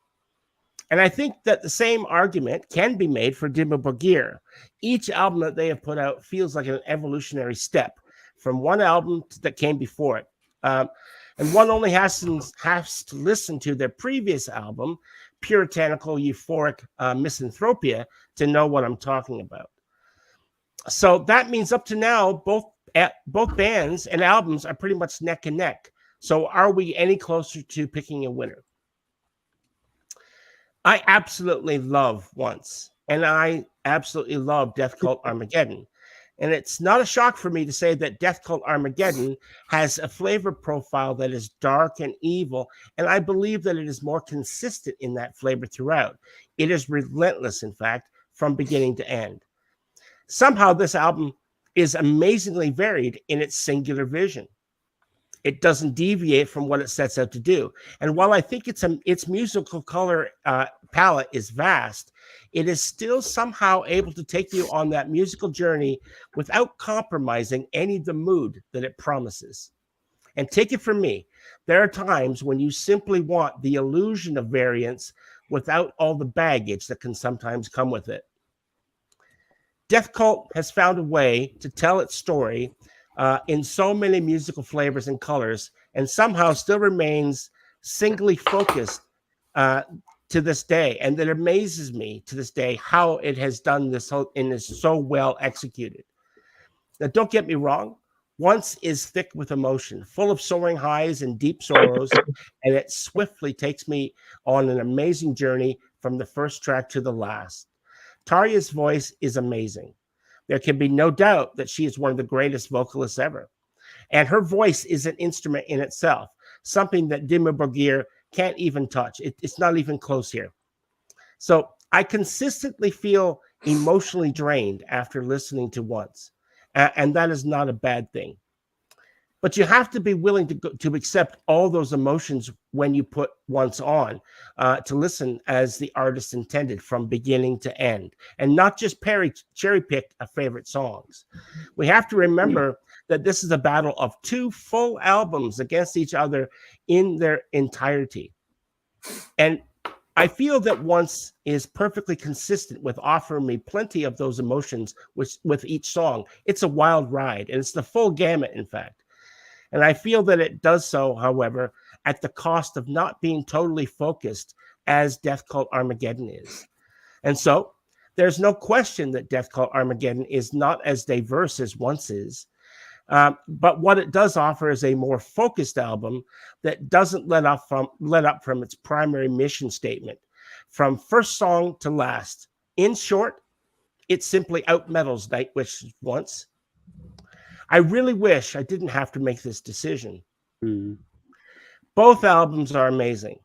And I think that the same argument can be made for Dimmu Borgir. Each album that they have put out feels like an evolutionary step from one album that came before it. And one only has to listen to their previous album, Puritanical Euphoric Misanthropia, to know what I'm talking about. So that means up to now, both bands and albums are pretty much neck and neck. So are we any closer to picking a winner? I absolutely love Once, and I absolutely love Death Cult Armageddon. And it's not a shock for me to say that Death Cult Armageddon has a flavor profile that is dark and evil, and I believe that it is more consistent in that flavor throughout. It is relentless, in fact, from beginning to end. Somehow this album is amazingly varied in its singular vision. It doesn't deviate from what it sets out to do. And while I think its musical color palette is vast, it is still somehow able to take you on that musical journey without compromising any of the mood that it promises. And take it from me, there are times when you simply want the illusion of variance without all the baggage that can sometimes come with it. Death Cult has found a way to tell its story in so many musical flavors and colors, and somehow still remains singly focused to this day. And it amazes me to this day how it has done this and is so well executed. Now, don't get me wrong. Once is thick with emotion, full of soaring highs and deep sorrows, and it swiftly takes me on an amazing journey from the first track to the last. Tarja's voice is amazing. There can be no doubt that she is one of the greatest vocalists ever. And her voice is an instrument in itself, something that Dimmu Borgir can't even touch. It's not even close here. So I consistently feel emotionally drained after listening to Once. And that is not a bad thing. But you have to be willing to accept all those emotions when you put Once on, to listen as the artist intended from beginning to end, and not just cherry pick favorite songs. We have to remember that this is a battle of two full albums against each other in their entirety. And I feel that Once is perfectly consistent with offering me plenty of those emotions with each song. It's a wild ride, and it's the full gamut, in fact. And I feel that it does so, however, at the cost of not being totally focused as Death Cult Armageddon is. And so there's no question that Death Cult Armageddon is not as diverse as Once is. But what it does offer is a more focused album that doesn't let up from its primary mission statement, from first song to last. In short, it simply outmetals Nightwish Once. I really wish I didn't have to make this decision. Both albums are amazing,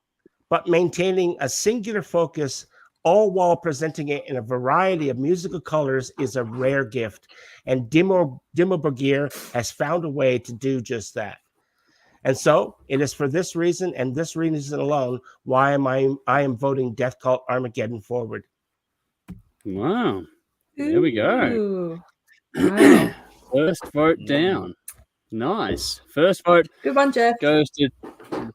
but maintaining a singular focus, all while presenting it in a variety of musical colors, is a rare gift. And Dimmu Borgir has found a way to do just that. And so it is for this reason and this reason alone why I am voting Death Cult Armageddon forward. Wow. There we go. Wow. First vote down. Nice. First vote. Good one, Jeff. Goes to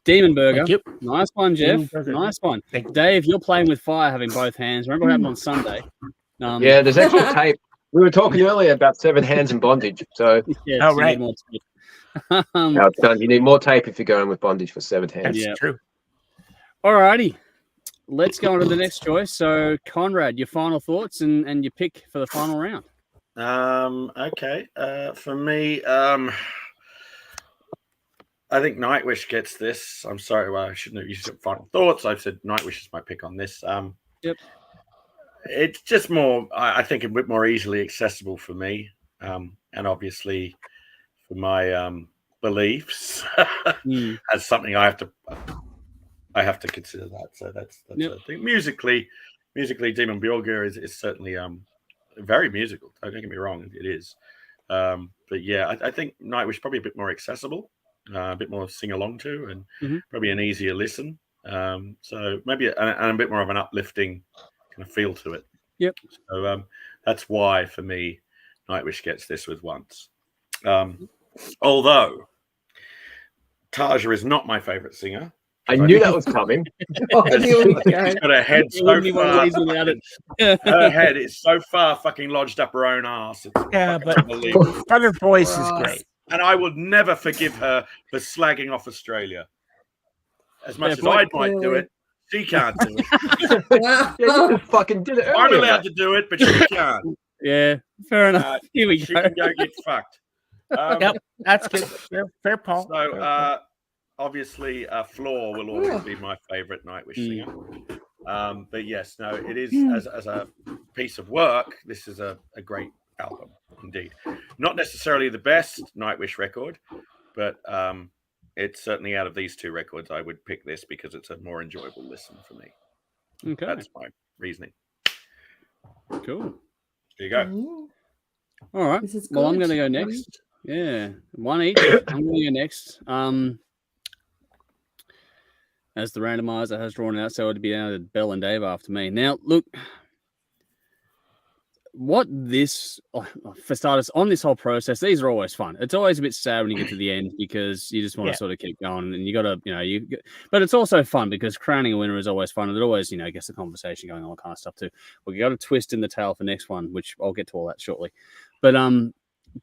Demon Burger. Thank you. Nice one, Jeff. Nice one. Dave, you're playing with fire, having both hands. Remember what happened on Sunday? Yeah, there's actual tape. We were talking earlier about Severed Hands and Bondage. So, yes, right. Now it's done. You need more tape if you're going with Bondage for Severed Hands. That's true. All righty. Let's go on to the next choice. So, Conrad, your final thoughts and your pick for the final round. Okay. For me, I think Nightwish gets this. I'm sorry, well, I shouldn't have used final thoughts. I've said Nightwish is my pick on this. Yep. It's just more, I think, a bit more easily accessible for me, and obviously for my beliefs as something I have to consider that. So that's yep. I think musically, Dimmu Borgir is certainly very musical. Don't get me wrong, it is. But yeah, I think Nightwish probably a bit more accessible, a bit more sing along to, and probably an easier listen. So maybe a bit more of an uplifting kind of feel to it. Yep. So that's why for me, Nightwish gets this with Once. Although Tarja is not my favorite singer. I knew that was coming. She's got her head so far. Her head is so far fucking lodged up her own ass. But her voice is great. And I would never forgive her for slagging off Australia. As much as I might do it, she can't do it. Yeah, you just fucking did it earlier. I'm allowed to do it, but she can't. Yeah, fair enough. Here we go. She can go get fucked. Yep, that's good. Fair, Paul. So, obviously, Floor will always be my favorite Nightwish singer. But yes, no, it is as a piece of work. This is a great album indeed. Not necessarily the best Nightwish record, but it's certainly out of these two records. I would pick this because it's a more enjoyable listen for me. Okay, that's my reasoning. Cool. There you go. All right. This is Well, I'm good. going to go next. Yeah, one each. I'm going to go next. As the randomizer has drawn out, so it'd be down to Bell and Dave after me. Now, look, for starters, on this whole process, these are always fun. It's always a bit sad when you get to the end because you just want to sort of keep going, and you got to, but it's also fun because crowning a winner is always fun, and it always, gets the conversation going, all kind of stuff too. We got a twist in the tail for next one, which I'll get to all that shortly. But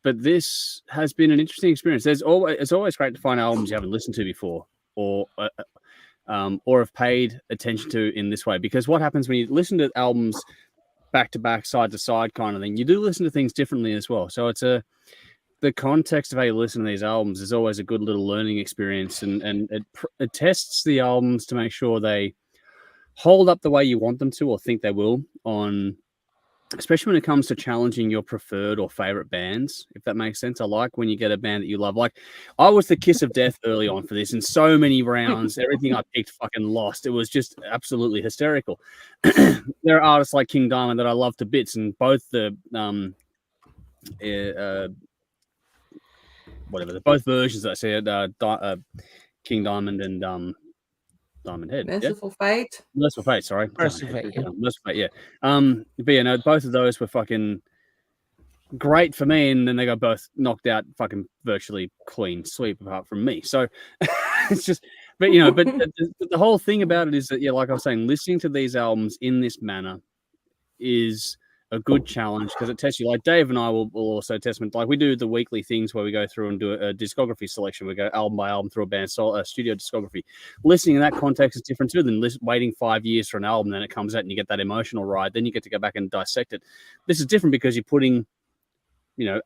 this has been an interesting experience. It's always great to find albums you haven't listened to before, or have paid attention to in this way, because what happens when you listen to albums back to back, side to side kind of thing, you do listen to things differently as well. So it's the context of how you listen to these albums is always a good little learning experience, and it tests the albums to make sure they hold up the way you want them to or think they will, especially when it comes to challenging your preferred or favorite bands, if that makes sense. I like when you get a band that you love. Like, I was the Kiss of Death early on for this, in so many rounds, everything I picked fucking lost. It was just absolutely hysterical. There are artists like King Diamond that I love to bits, and both the both versions that I said, King Diamond and Diamond Head. Merciful Fate. Merciful Fate, sorry. Merciful Fate, yeah. Merciful Fate, yeah. But yeah, no, both of those were fucking great for me, and then they got both knocked out fucking virtually clean sweep apart from me. So it's just, but the whole thing about it is that, like I was saying, listening to these albums in this manner is a good challenge because it tests you. Like Dave and I will also test, like we do the weekly things where we go through and do a discography selection. We go album by album through a band's studio discography. Listening in that context is different too than waiting 5 years for an album, then it comes out and you get that emotional ride. Then you get to go back and dissect it. This is different because you're putting,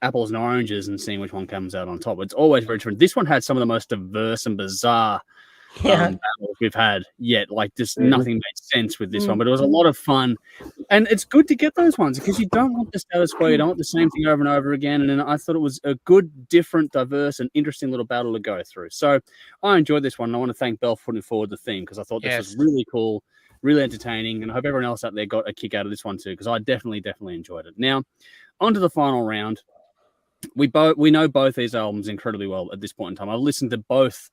apples and oranges and seeing which one comes out on top. It's always very different. This one had some of the most diverse and bizarre battles we've had yet. Like, just nothing made sense with this one, but it was a lot of fun, and it's good to get those ones because you don't want the status quo, you don't want the same thing over and over again. And then I thought it was a good, different, diverse, and interesting little battle to go through. So I enjoyed this one, and I want to thank Bell for putting forward the theme because I thought this was really cool, really entertaining, and I hope everyone else out there got a kick out of this one too, because I definitely enjoyed it. Now, on to the final round. We know both these albums incredibly well at this point in time. I've listened to both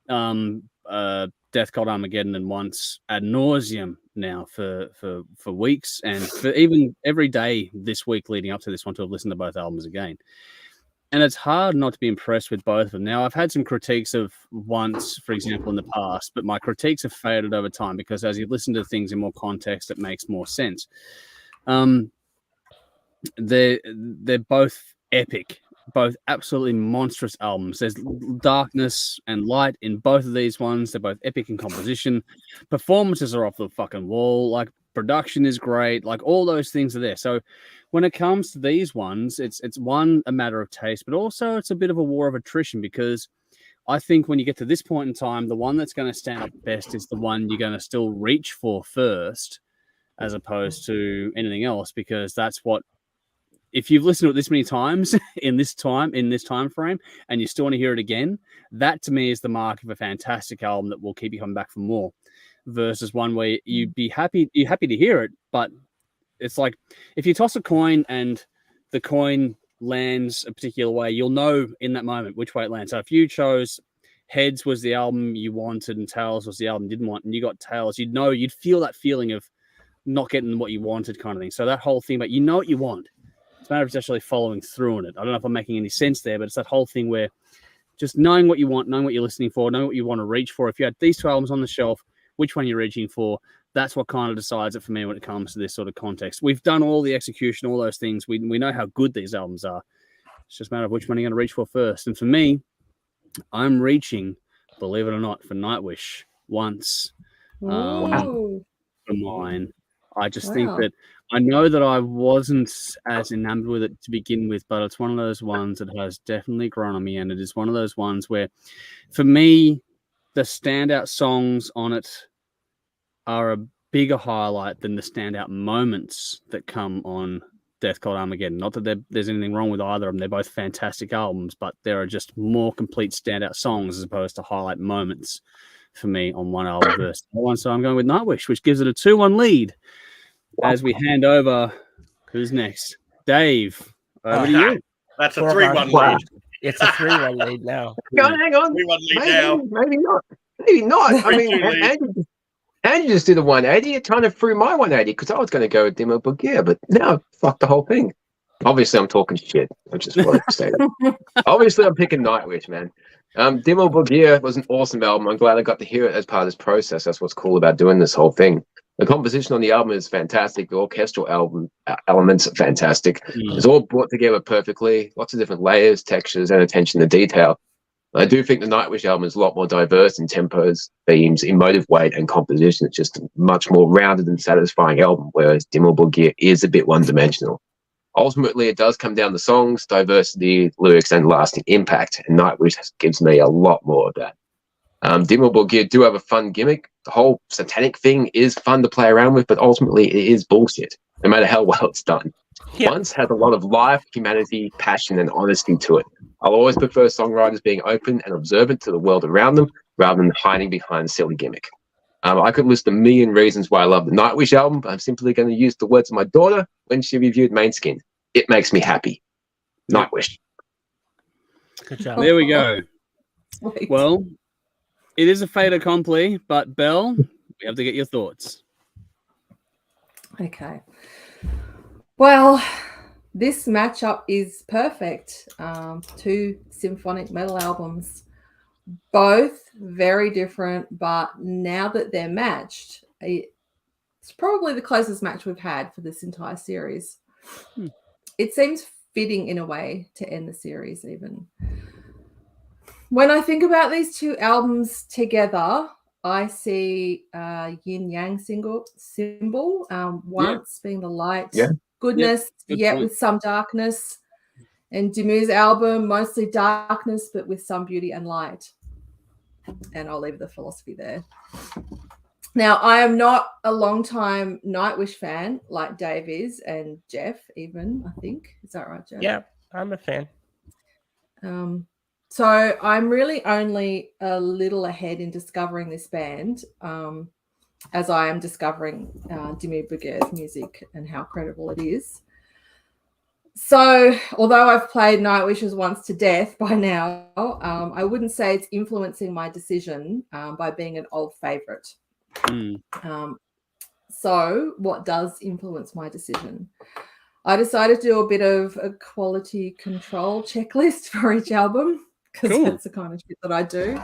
Death Cult Armageddon and once ad nauseum now for weeks, and for even every day this week leading up to this one to have listened to both albums again. And it's hard not to be impressed with both of them. Now, I've had some critiques of once, for example, in the past, but my critiques have faded over time because as you listen to things in more context, it makes more sense. They're both epic, both absolutely monstrous albums. There's darkness and light in both of these ones. They're both epic in composition. Performances are off the fucking wall. Like, production is great. Like, all those things are there. So when it comes to these ones, it's one, a matter of taste, but also it's a bit of a war of attrition, because I think when you get to this point in time, the one that's going to stand up best is the one you're going to still reach for first, as opposed to anything else, because that's what, if you've listened to it this many times in this time frame, and you still want to hear it again, that to me is the mark of a fantastic album that will keep you coming back for more. Versus one where you're happy to hear it, but it's like if you toss a coin and the coin lands a particular way, you'll know in that moment which way it lands. So if you chose Heads was the album you wanted and Tails was the album you didn't want, and you got Tails, you'd feel that feeling of not getting what you wanted kind of thing. So that whole thing, but you know what you want. It's a matter of just actually following through on it. I don't know if I'm making any sense there, but it's that whole thing where just knowing what you want, knowing what you're listening for, knowing what you want to reach for. If you had these two albums on the shelf, which one you're reaching for, that's what kind of decides it for me when it comes to this sort of context. We've done all the execution, all those things. We know how good these albums are. It's just a matter of which one you're going to reach for first. And for me, I'm reaching, believe it or not, for Nightwish once for mine. I just think that I know that I wasn't as enamored with it to begin with, but it's one of those ones that has definitely grown on me, and it is one of those ones where, for me, the standout songs on it are a bigger highlight than the standout moments that come on Death Cult Armageddon. Not that there's anything wrong with either of them. They're both fantastic albums, but there are just more complete standout songs as opposed to highlight moments for me on one album versus the other one. So I'm going with Nightwish, which gives it a 2-1 lead. As we hand over, who's next? Dave, Over to you. That's a Foregone 3-1 Wow. lead. It's a 3-1 lead now. Hang on. 3-1 lead now. Maybe not. Maybe not. I mean, 3-2 lead. Andy just did a 180. It kind of threw my 180 because I was going to go with Dimmu Borgir, but now fuck the whole thing. Obviously, I'm talking shit. I just want to say that. Obviously, I'm picking Nightwish, man. Dimmu Borgir was an awesome album. I'm glad I got to hear it as part of this process. That's what's cool about doing this whole thing. The composition on the album is fantastic. The orchestral elements are fantastic. It's all brought together perfectly. Lots of different layers, textures, and attention to detail. I do think the Nightwish album is a lot more diverse in tempos, themes, emotive weight, and composition. It's just a much more rounded and satisfying album, whereas Dimmu Borgir is a bit one-dimensional. Ultimately, it does come down to songs, diversity, lyrics, and lasting impact, and Nightwish gives me a lot more of that. Dimmu Borgir do have a fun gimmick. The whole satanic thing is fun to play around with, but ultimately it is bullshit, no matter how well it's done. Yeah. Once has a lot of life, humanity, passion, and honesty to it. I'll always prefer songwriters being open and observant to the world around them rather than hiding behind silly gimmick. I could list a million reasons why I love the Nightwish album, but I'm simply going to use the words of my daughter when she reviewed Mainskin. It makes me happy. Nightwish. Good job. There we go. Sweet. Well, it is a fait accompli, but Belle, we have to get your thoughts. Okay. Well, this matchup is perfect. Two symphonic metal albums, both very different, but now that they're matched, it's probably the closest match we've had for this entire series. It seems fitting in a way to end the series even. When I think about these two albums together, I see yin-yang symbol, once being the light, goodness, yet with some darkness. And Dimmu's album, mostly darkness, but with some beauty and light. And I'll leave the philosophy there. Now, I am not a long-time Nightwish fan like Dave is, and Jeff even, I think. Is that right, Jeff? Yeah, I'm a fan. So I'm really only a little ahead in discovering this band, as I am discovering Dimmu Borgir's music and how credible it is. So although I've played Nightwish's once to death by now, I wouldn't say it's influencing my decision by being an old favorite. So what does influence my decision? I decided to do a bit of a quality control checklist for each album because that's the kind of shit that I do.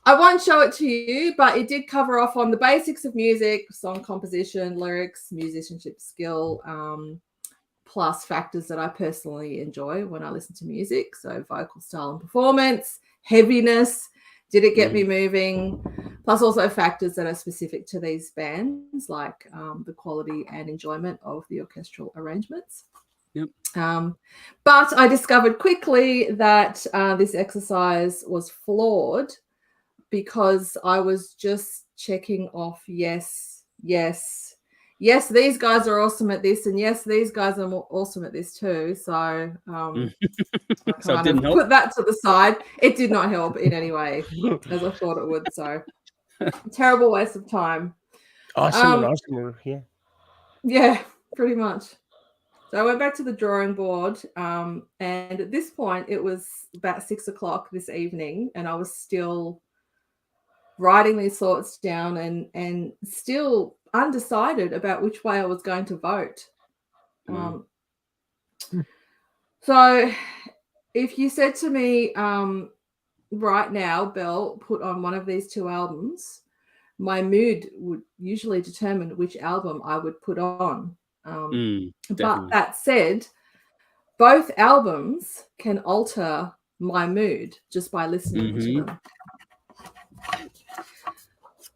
I won't show it to you, but it did cover off on the basics of music, song composition, lyrics, musicianship skill, plus factors that I personally enjoy when I listen to music. So vocal style and performance, heaviness, did it get me moving? Plus also factors that are specific to these bands, like the quality and enjoyment of the orchestral arrangements. But I discovered quickly that this exercise was flawed because I was just checking off yes, these guys are awesome at this, and yes, these guys are awesome at this too. So I kind of put that to the side. It did not help in any way as I thought it would. So terrible waste of time. Awesome. Yeah, pretty much. So I went back to the drawing board, and at this point it was about 6 o'clock this evening, and I was still writing these thoughts down and still undecided about which way I was going to vote. So if you said to me right now, Belle, put on one of these two albums, my mood would usually determine which album I would put on. But that said, both albums can alter my mood just by listening to them.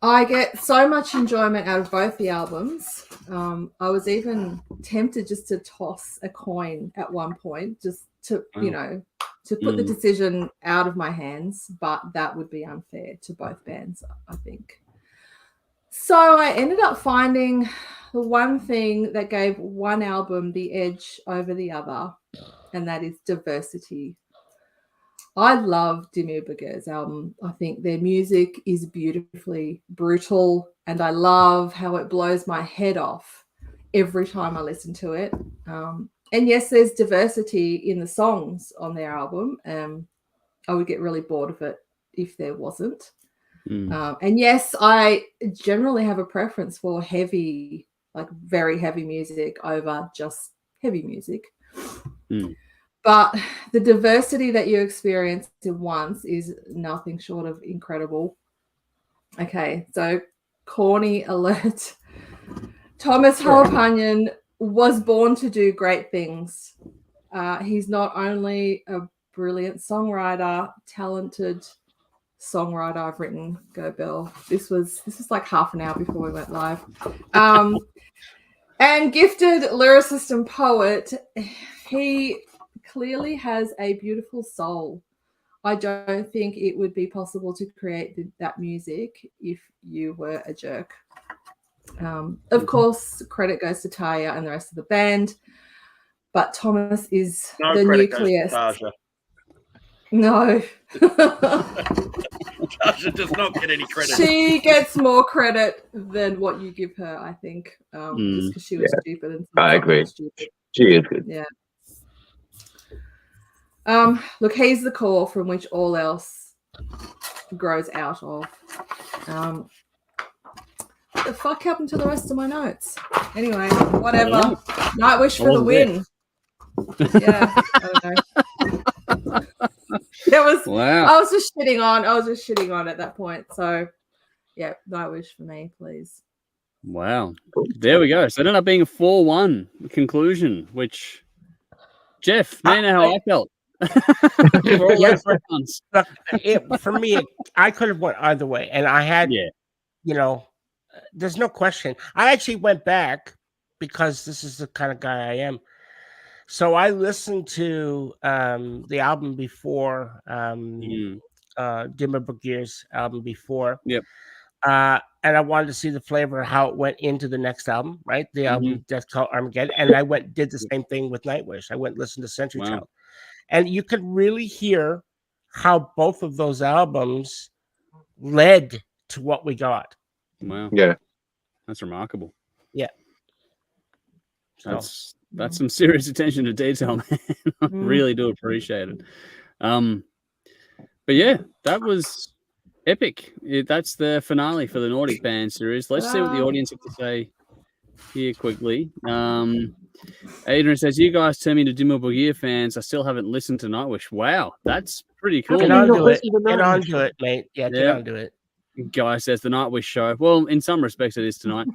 I get so much enjoyment out of both the albums. I was even tempted just to toss a coin at one point, just to, to put the decision out of my hands, but that would be unfair to both bands, I think. So I ended up finding the one thing that gave one album the edge over the other, and that is diversity. I love Dimmu Borgir's album. I think their music is beautifully brutal, and I love how it blows my head off every time I listen to it. And yes, there's diversity in the songs on their album. I would get really bored of it if there wasn't. And yes, I generally have a preference for heavy, like very heavy music over just heavy music. But the diversity that you experience in once is nothing short of incredible. Okay, so corny alert. Thomas Holopainen was born to do great things. He's not only a brilliant songwriter, talented songwriter. I've written Go Bell. This was like half an hour before we went live. And gifted lyricist and poet. He clearly has a beautiful soul. I don't think it would be possible to create that music if you were a jerk. Of course, credit goes to Taya and the rest of the band, but Thomas is the nucleus. No. Tasha does not get any credit. She gets more credit than what you give her, I think, just because she was stupid. And I agree. She is good. Yeah. Look, he's the core from which all else grows out of. What the fuck happened to the rest of my notes? Anyway, whatever. Nightwish for the win. Yeah, I don't know. That was I was just shitting on at that point. So yeah, Nightwish for me, please. Wow. There we go. So it ended up being a 4-1 conclusion, which Jeff, man, how I felt. For me, I could have went either way, and I had, there's no question. I actually went back because this is the kind of guy I am. So I listened to the album before, Dimmu Borgir's album before. Yep. And I wanted to see the flavor of how it went into the next album, right? The album Death Cult Armageddon. And I did the same thing with Nightwish. I went and listened to Century Child. And you could really hear how both of those albums led to what we got. Wow. Yeah. That's remarkable. Yeah. That's some serious attention to detail, man. I really do appreciate it. But yeah, that was epic. That's the finale for the Nordic band series. Let's see what the audience have to say here quickly. Adrian says, you guys turn me into Dimmu Borgir fans. I still haven't listened to Nightwish. Wow, that's pretty cool. Get on to it. Get on to it, mate. Yeah, get on to it. Guy says the Nightwish show. Well, in some respects, it is tonight.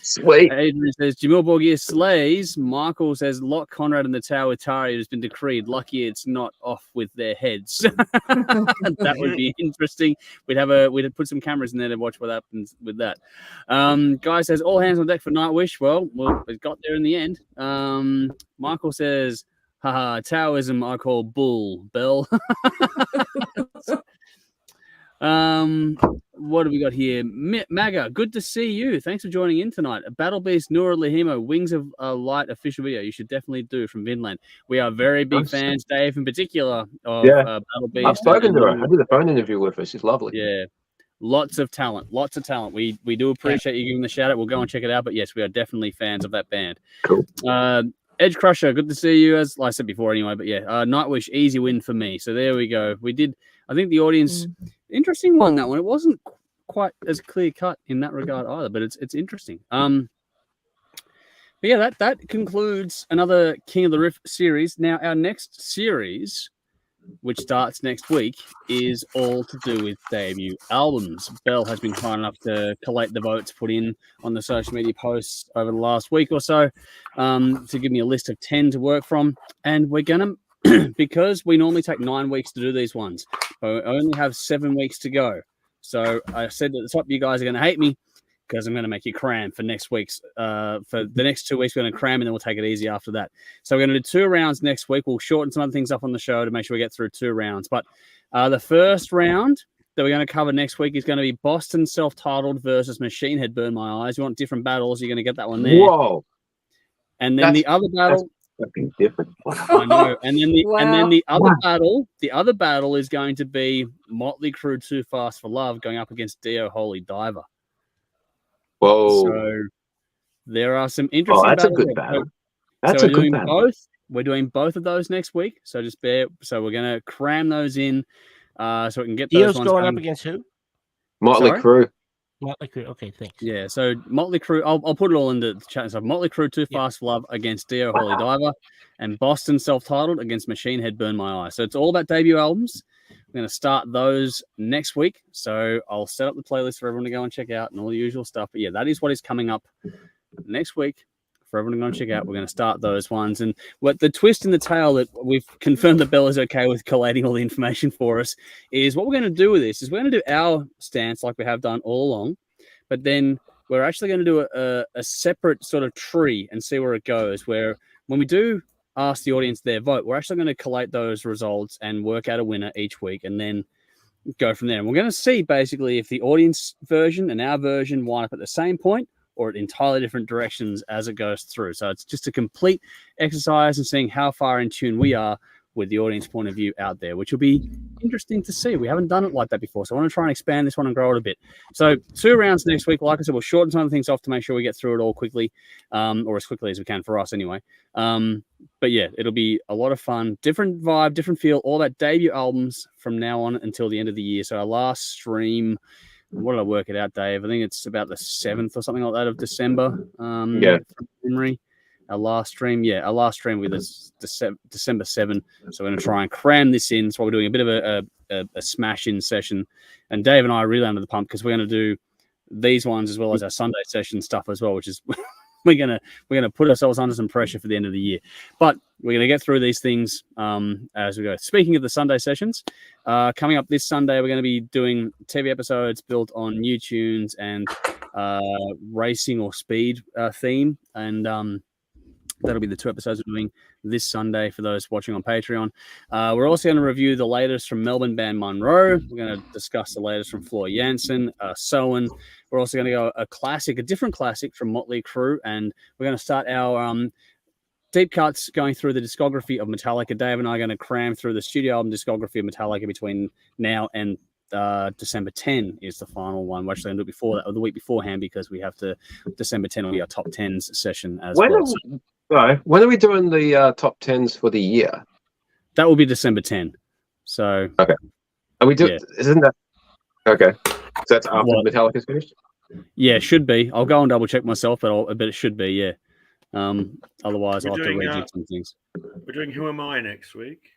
Sweet. Adrian says Dimmu Borgir slays. Michael says Lock Conrad and the Tower Atari has been decreed. Lucky it's not off with their heads. That would be interesting. We'd put some cameras in there to watch what happens with that. Guy says all hands on deck for Nightwish. Well, it got there in the end. Michael says, haha, Taoism I call bull. Bell. What do we got here? Maga, good to see you. Thanks for joining in tonight. Battle Beast Nura Lahimo, Wings of Light official video. You should definitely do from Vinland. We are very big fans, Dave in particular, of Battle Beast. I've spoken to her. I did a phone interview with her. She's lovely. Yeah. Lots of talent. We do appreciate you giving the shout out. We'll go and check it out. But yes, we are definitely fans of that band. Cool. Edge Crusher, good to see you. As I said before anyway, but yeah, Nightwish, easy win for me. So there we go. We did, I think the audience, interesting one, that one. It wasn't quite as clear cut in that regard either, but it's interesting. But yeah, that concludes another King of the Riff series. Now, our next series, which starts next week, is all to do with debut albums. Belle has been kind enough to collate the votes put in on the social media posts over the last week or so to give me a list of 10 to work from. And we're going to, because we normally take 9 weeks to do these ones, but I only have 7 weeks to go. So I said at the top, you guys are going to hate me because I'm going to make you cram for next week's. For the next 2 weeks, we're going to cram and then we'll take it easy after that. So we're going to do 2 rounds next week. We'll shorten some other things up on the show to make sure we get through 2 rounds. But the first round that we're going to cover next week is going to be Boston Self-Titled versus Machine Head Burn My Eyes. You want different battles, you're going to get that one there. Whoa. And then the other battle. Fucking different. I know. And then the other battle is going to be Motley Crue Too Fast for Love going up against Dio Holy Diver. Whoa. So there are some interesting that's battles. a good battle. That's so a good battle. We're doing both of those next week. So just so we're gonna cram those in, so we can get those ones going done. up against who? Motley Crue. Motley Crue. Okay, thanks. Yeah, so Motley Crue, I'll put it all in the chat and stuff. Motley Crue, Too Fast for Love against Dio Holy Diver, and Boston Self-Titled against Machine Head Burn My Eye. So it's all about debut albums. We're going to start those next week. So I'll set up the playlist for everyone to go and check out and all the usual stuff. But yeah, that is what is coming up next week for everyone to go and check out. We're going to start those ones. And what the twist in the tail that we've confirmed that Bella's okay with collating all the information for us is what we're going to do with this is we're going to do our stance like we have done all along. But then we're actually going to do a separate sort of tree and see where it goes, where when we do ask the audience their vote, we're actually going to collate those results and work out a winner each week and then go from there. And we're going to see basically if the audience version and our version wind up at the same point or at entirely different directions as it goes through. So it's just a complete exercise in seeing how far in tune we are with the audience point of view out there, which will be interesting to see. We haven't done it like that before, so I want to try and expand this one and grow it a bit. So 2 rounds next week. Like I said, we'll shorten some of the things off to make sure we get through it all quickly, or as quickly as we can for us anyway. But yeah, it'll be a lot of fun. Different vibe, different feel, all that debut albums from now on until the end of the year. So our last stream, what did I work it out, Dave? I think it's about the 7th or something like that of December. From memory. Our last stream was December 7. So we're going to try and cram this in. So we're doing a bit of a smash-in session. And Dave and I are really under the pump because we're going to do these ones as well as our Sunday session stuff as well, which is we're gonna put ourselves under some pressure for the end of the year. But we're going to get through these things as we go. Speaking of the Sunday sessions, coming up this Sunday, we're going to be doing TV episodes built on new tunes and racing or speed theme. And that'll be the 2 episodes we're doing this Sunday for those watching on Patreon. We're also going to review the latest from Melbourne band Monroe. We're going to discuss the latest from Floor Jansen, Soen. We're also going to go a different classic from Motley Crue. And we're going to start our deep cuts going through the discography of Metallica. Dave and I are going to cram through the studio album discography of Metallica between now and December 10 is the final one. We're actually going to do it before that, or the week beforehand, because we have to. December 10 will be our top 10s session as well. When are we doing the top 10s for the year? That will be December 10. So okay, and we do. Yeah. Isn't that okay? So that's after Metallica's finished. Yeah, it should be. I'll go and double check myself, but it should be. Yeah. Otherwise, I'll have to rejig some things. We're doing Who Am I next week?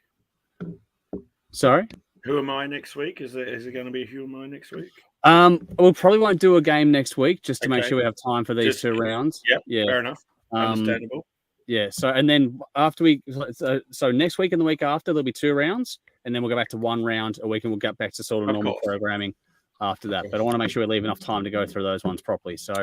Sorry. Who Am I next week? Is it going to be Who Am I next week? We probably won't do a game next week just to make sure we have time for these 2 rounds. Yeah, fair enough. Understandable. Yeah. So and then after so next week and the week after there'll be 2 rounds, and then we'll go back to 1 round a week, and we'll get back to sort of normal programming after that. But I want to make sure we leave enough time to go through those ones properly. So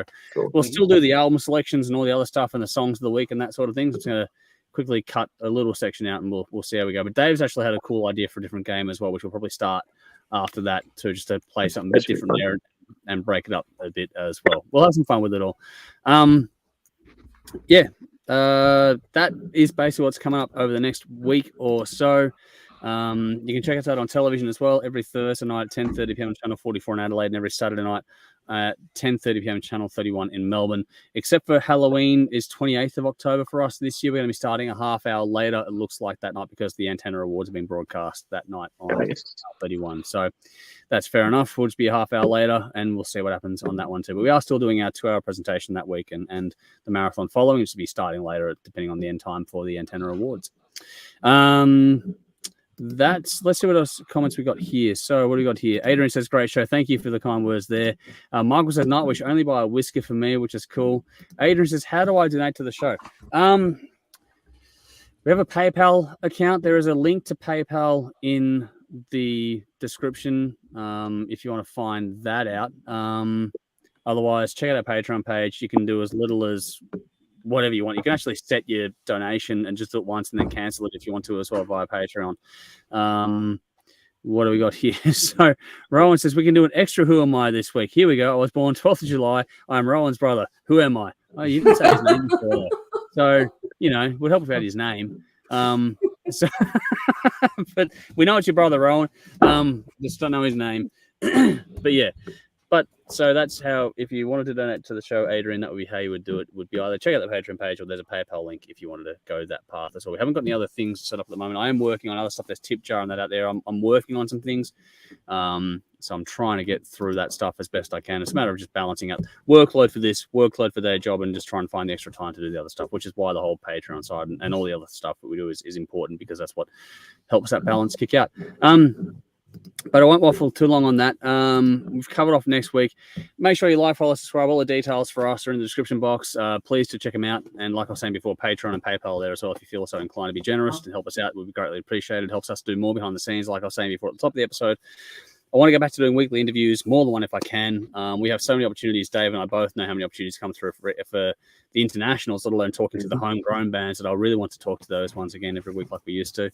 we'll still do the album selections and all the other stuff and the songs of the week and that sort of thing. So it's going to quickly cut a little section out, and we'll see how we go. But Dave's actually had a cool idea for a different game as well, which we'll probably start after that to play something a bit different there and break it up a bit as well. We'll have some fun with it all. That is basically what's coming up over the next week or so. You can check us out on television as well every Thursday night at 10:30 p.m. on Channel 44 in Adelaide, and every Saturday night at 10:30 p.m. Channel 31 in Melbourne. Except for Halloween is 28th of October for us this year. We're going to be starting a half hour later, it looks like, that night, because the Antenna Awards have been broadcast that night on Channel 31. So that's fair enough. We'll just be a half hour later, and we'll see what happens on that one too. But we are still doing our 2-hour presentation that week, and the marathon following, which will be starting later, depending on the end time for the Antenna Awards. Let's see what else comments we got here. So what do we got here? Adrian says, great show. Thank you for the kind words there. Michael says, Nightwish, only buy a whisker for me, which is cool. Adrian says, how do I donate to the show? We have a PayPal account. There is a link to PayPal in the description if you want to find that out. Otherwise, check out our Patreon page. You can do as little as whatever you want. You can actually set your donation and just do it once and then cancel it if you want to as well via Patreon. What do we got here? So Rowan says we can do an extra Who Am I this week. Here we go. I was born 12th of July. I'm Rowan's brother. Who am I? Oh, you didn't say his name before. So, it would help if we had his name. But we know it's your brother, Rowan. Just don't know his name. But yeah. But so that's how, if you wanted to donate to the show, Adrian, that would be how you would do it. Would be either check out the Patreon page or there's a PayPal link if you wanted to go that path. That's all. We haven't got any other things set up at the moment. I am working on other stuff. There's tip jar and that out there. I'm working on some things. So I'm trying to get through that stuff as best I can. It's a matter of just balancing out workload for this, workload for their job, and just trying to find the extra time to do the other stuff, which is why the whole Patreon side and all the other stuff that we do is important, because that's what helps that balance kick out. But I won't waffle too long on that. We've covered off next week. Make sure you like, follow, subscribe. All the details for us are in the description box. Please do check them out. And like I was saying before, Patreon and PayPal there as well. If you feel so inclined to be generous and help us out, we'd be greatly appreciated. It helps us do more behind the scenes. Like I was saying before at the top of the episode, I want to go back to doing weekly interviews, more than one if I can. We have so many opportunities. Dave and I both know how many opportunities come through for the internationals, let alone talking to the homegrown bands, that I really want to talk to those ones again every week like we used to.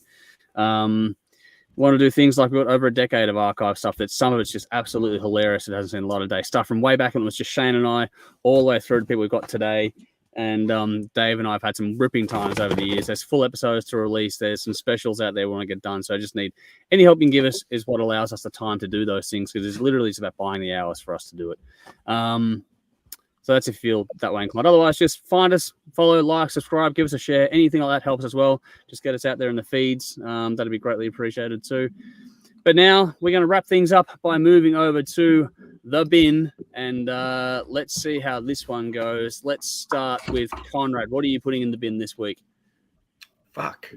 Want to do things like we've got over a decade of archive stuff that some of it's just absolutely hilarious. It hasn't seen a lot of day. Stuff from way back when it was just Shane and I, all the way through to people we've got today. And Dave and I have had some ripping times over the years. There's full episodes to release. There's some specials out there we want to get done. So I just need any help you can give us is what allows us the time to do those things, because it's literally just about buying the hours for us to do it. So that's if you feel that way inclined. Otherwise, just find us, follow, like, subscribe, give us a share. Anything like that helps as well. Just get us out there in the feeds. That'd be greatly appreciated too. But now we're going to wrap things up by moving over to the bin, and let's see how this one goes. Let's start with Conrad. What are you putting in the bin this week? Fuck.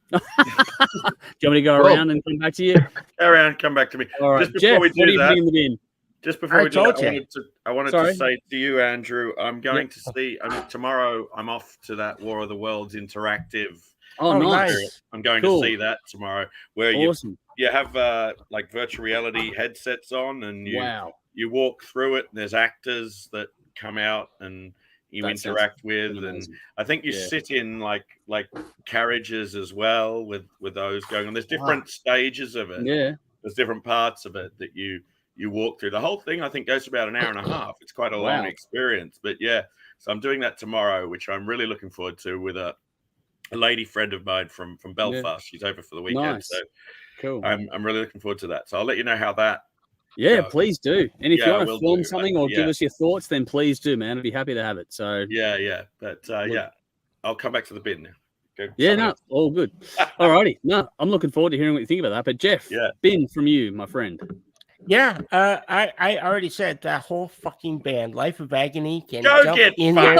Do you want me to go around and come back to you? Go around, come back to me. All right, just before Jeff, we what are do you that, putting in the bin? just before we do that, I wanted Sorry. to say to you, Andrew, I'm going to see tomorrow. I'm off to that War of the Worlds interactive. Oh, nice. I'm going to see that tomorrow, where Awesome. you have like virtual reality headsets on, and you walk through it, and there's actors that come out and you interact with, and I think you sit in like carriages as well with those going on. There's different stages of it. Yeah, there's different parts of it that you walk through. The whole thing I think goes about an hour and a half. It's quite a long experience, but so I'm doing that tomorrow, which I'm really looking forward to, with a lady friend of mine from Belfast. She's over for the weekend. Nice. So cool. I'm really looking forward to that. So I'll let you know how that. Please do. And if you want to film something or give us your thoughts, then please do, man. I'd be happy to have it. So but I'll come back to the bin now. All good. All righty. No, I'm looking forward to hearing what you think about that. But Jeff, bin from you, my friend. Yeah, I already said that whole fucking band, Life of Agony, can go jump get in there.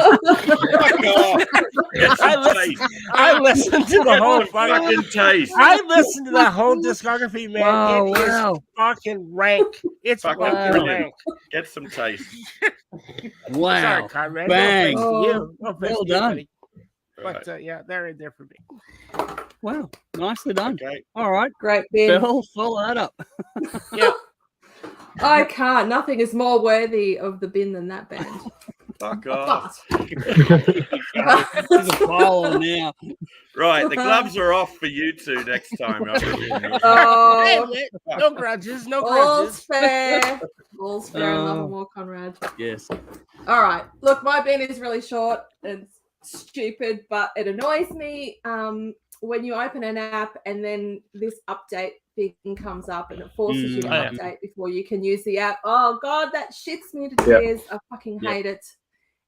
I listened to the whole fucking taste. I listened to that whole discography, man. It is fucking rank. It's fucking rank. Get some taste. Wow. Sorry, Conrad. Bang. No, well done. But they're in there for me. Wow, nicely done. Okay. All right, Great, Ben. Bill, follow that up. I can't. Nothing is more worthy of the bin than that band. Fuck off. There's a pile on now. Right, the gloves are off for you two next time. No grudges, no All's grudges. fair. All's fair and love and more, Conrad. Yes. All right. Look, my bin is really short and stupid, but it annoys me when you open an app and then this update thing comes up and it forces you to update before you can use the app. Oh God, that shits me to tears. I fucking hate it.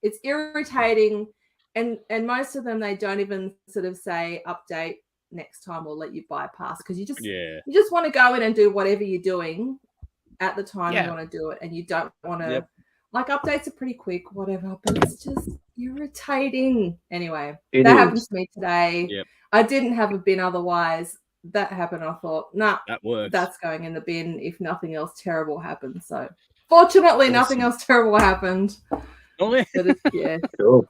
It's irritating, and most of them, they don't even sort of say update next time or let you bypass, because you just want to go in and do whatever you're doing at the time you want to do it, and you don't want to like, updates are pretty quick, whatever, but it's just irritating. Anyway, that happened to me today. I didn't have a bin otherwise. That happened. I thought, that works. That's going in the bin if nothing else terrible happens. So fortunately, nothing else terrible happened. But Cool.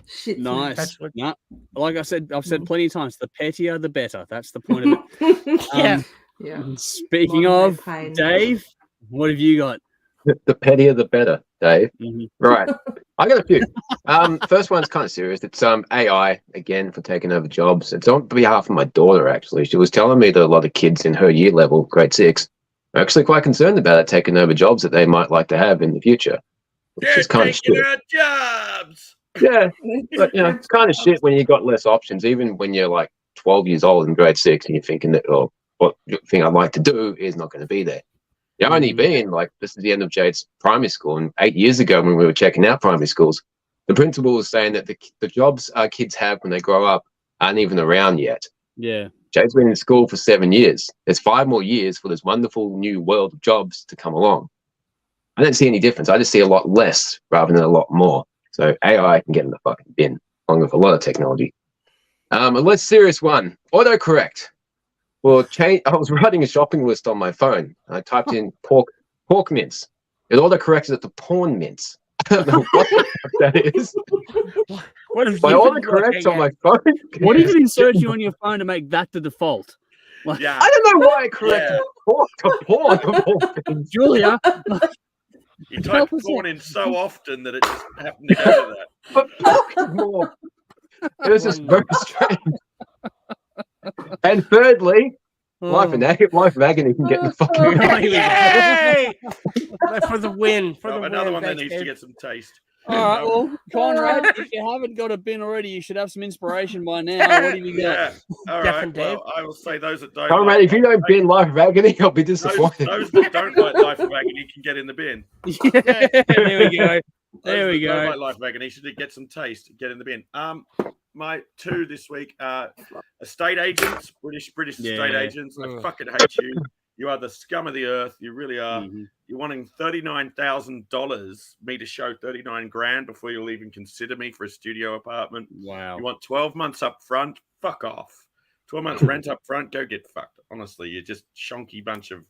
Shit. Nice. Like I said, I've said plenty of times, the pettier the better. That's the point of it. Speaking of, Dave, what have you got? The pettier the better, Dave. Right. I got a few. First one's kind of serious. It's AI again for taking over jobs. It's on behalf of my daughter, actually. She was telling me that a lot of kids in her year level, grade 6, are actually quite concerned about it taking over jobs that they might like to have in the future. Which is kind of shit. Our jobs. Yeah, but it's kind of shit when you got less options, even when you're like 12 years old in grade 6 and you're thinking that, what thing I'd like to do is not going to be there. Yeah, only being like, this is the end of Jade's primary school, and 8 years ago when we were checking out primary schools, the principal was saying that the jobs our kids have when they grow up aren't even around yet. Yeah. Jade's been in school for 7 years. There's 5 more years for this wonderful new world of jobs to come along. I don't see any difference. I just see a lot less rather than a lot more. So AI can get in the fucking bin, along with a lot of technology. A less serious one, autocorrect. Well, I was writing a shopping list on my phone. I typed in pork mince. It autocorrected it to porn mince. I don't know what the fuck that is. What if My autocorrect on my phone? What is it inserting you on your phone to make that the default? Like, Yeah. I don't know why I corrected pork to porn of all things. Julia. You type porn in so often that it just happened to go to that. But pork is more. It was just very strange. And thirdly, Life of Agony can get in the fucking. Yay! For the win. Another one that needs to get some taste. All right, well, Conrad, if you haven't got a bin already, you should have some inspiration by now. What have you got? Yeah. All right. Well, I will say those that don't. Conrad, if you don't bin Life of Agony, I'll be disappointed. Those that don't like Life of Agony can get in the bin. Yeah, there we go. There we go. Don't like Life of Agony should get some taste. Get in the bin. My 2 this week are estate agents, British estate agents. I fucking hate you. You are the scum of the earth. You really are. Mm-hmm. You're wanting $39,000, me to show 39 grand before you'll even consider me for a studio apartment. Wow. You want 12 months up front? Fuck off. 12 months rent up front? Go get fucked. Honestly, you're just shonky bunch of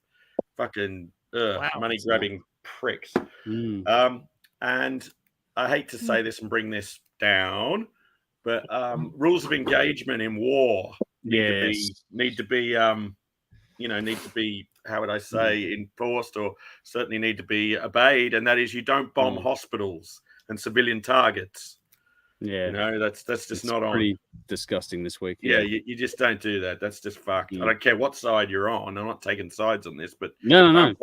fucking money grabbing pricks. Mm. And I hate to say this and bring this down, but rules of engagement in war need to be how would I say, enforced, or certainly need to be obeyed, and that is you don't bomb hospitals and civilian targets. Yeah, that's just not on. Pretty disgusting this week. Yeah, you just don't do that. That's just fucked. I don't care what side you're on. I'm not taking sides on this, but no.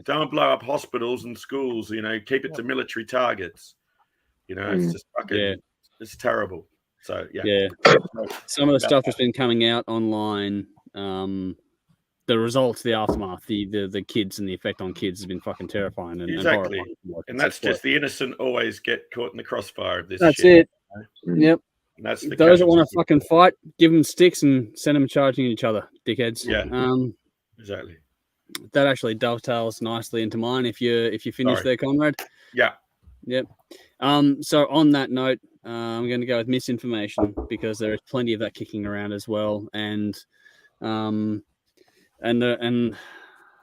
Don't blow up hospitals and schools. Keep it to military targets. It's just fucking. It's terrible. So yeah. Some of the stuff that's been coming out online, the results, the aftermath, the kids and the effect on kids has been fucking terrifying. Exactly. And that's just the innocent always get caught in the crossfire of this. That's shit. It. Yep. And that's the those that want to fucking fight, give them sticks and send them charging each other, dickheads. Yeah. Exactly. That actually dovetails nicely into mine. If you finish there, Conrad. Yeah. Yep. So on that note, I'm going to go with misinformation because there is plenty of that kicking around as well, and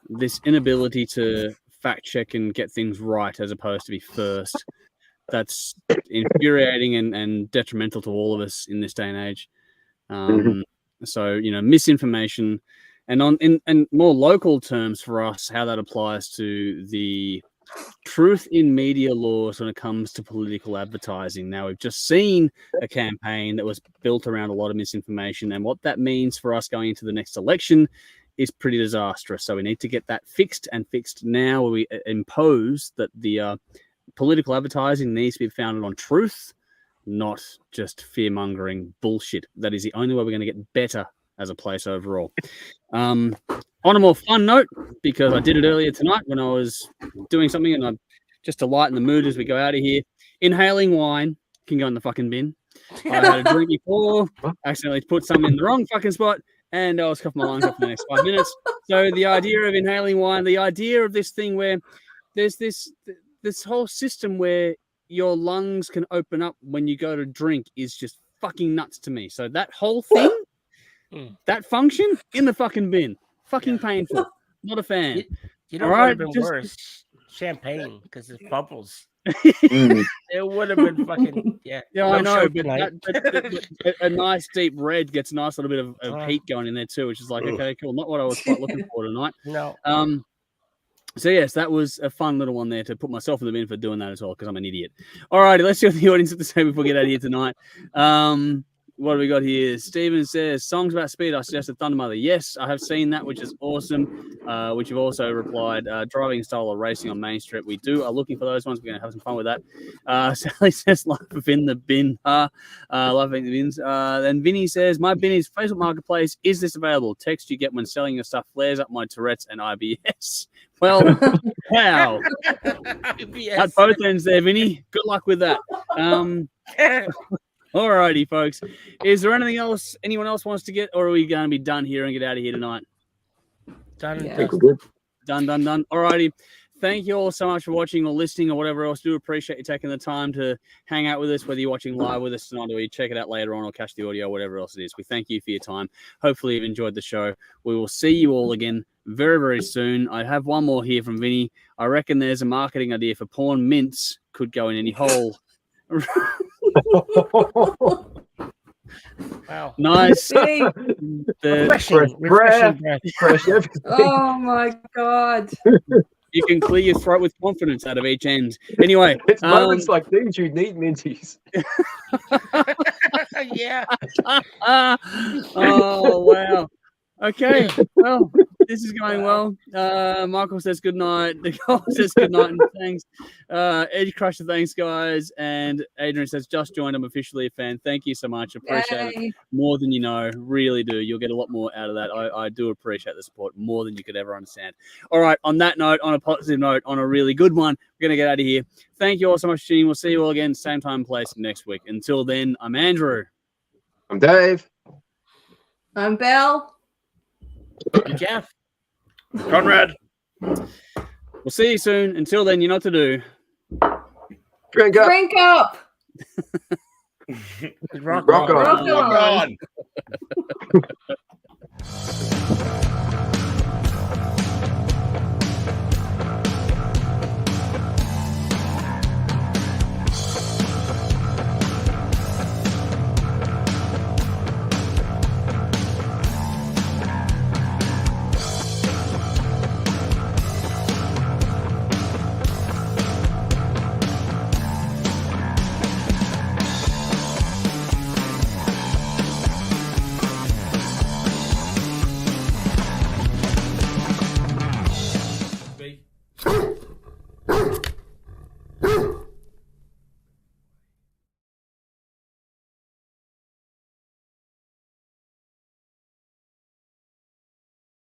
this inability to fact check and get things right as opposed to be first. That's infuriating and detrimental to all of us in this day and age. So misinformation, and in more local terms for us, how that applies to the truth in media laws when it comes to political advertising. Now, we've just seen a campaign that was built around a lot of misinformation, and what that means for us going into the next election is pretty disastrous. So we need to get that fixed now, where we impose that the political advertising needs to be founded on truth, not just fear-mongering bullshit. That is the only way we're going to get better as a place overall. On a more fun note, because I did it earlier tonight when I was doing something, and just to lighten the mood as we go out of here, inhaling wine can go in the fucking bin. I had a drink before, accidentally put some in the wrong fucking spot, and I was coughing my lungs off for the next 5 minutes. So the idea of inhaling wine, the idea of this thing where there's this whole system where your lungs can open up when you go to drink is just fucking nuts to me. So that whole thing, that function, in the fucking bin. Fucking painful. Not a fan. You know what would have been worse? Champagne, because it's bubbles. It would have been fucking Yeah, I know, but a nice deep red gets a nice little bit of heat going in there too, which is like, okay, cool. Not what I was quite looking for tonight. No. So yes, that was a fun little one there to put myself in the bin for doing that as well, because I'm an idiot. All righty, let's see what the audience have to say before we get out of here tonight. what do we got here? Steven says, songs about speed. I suggested Thunder Mother. Yes, I have seen that, which is awesome. Which you've also replied, driving style or racing on Main Street. We are looking for those ones. We're going to have some fun with that. Sally says, life in the bin. Life in the bins. Then Vinny says, my bin is Facebook Marketplace. Is this available? Text you get when selling your stuff flares up my Tourette's and IBS. Well, wow. At both ends there, Vinny. Good luck with that. Alrighty, folks. Is there anything else anyone else wants to get, or are we going to be done here and get out of here tonight? Done. Yeah. Done. Alrighty. Thank you all so much for watching or listening or whatever else. Do appreciate you taking the time to hang out with us, whether you're watching live with us tonight or you check it out later on or catch the audio, whatever else it is. We thank you for your time. Hopefully you've enjoyed the show. We will see you all again very, very soon. I have one more here from Vinny. I reckon there's a marketing idea for porn mints. Could go in any hole. Wow. Nice. Oh my God. You can clear your throat with confidence out of each end. Anyway, it's moments like these you need minties. Yeah. Oh wow. Okay. Well, this is going well. Michael says good night. Nicole says good night and thanks. Edge Crusher, thanks guys. And Adrian says just joined. I'm officially a fan. Thank you so much. Appreciate it more than you know. Really do. You'll get a lot more out of that. I do appreciate the support more than you could ever understand. All right. On that note, on a positive note, on a really good one, we're gonna get out of here. Thank you all so much for tuning. We'll see you all again, same time, place next week. Until then, I'm Andrew. I'm Dave. I'm Belle. I'm Jeff. Conrad. We'll see you soon. Until then, you know what to do. Drink up. Drink up. Rock on. Rock on.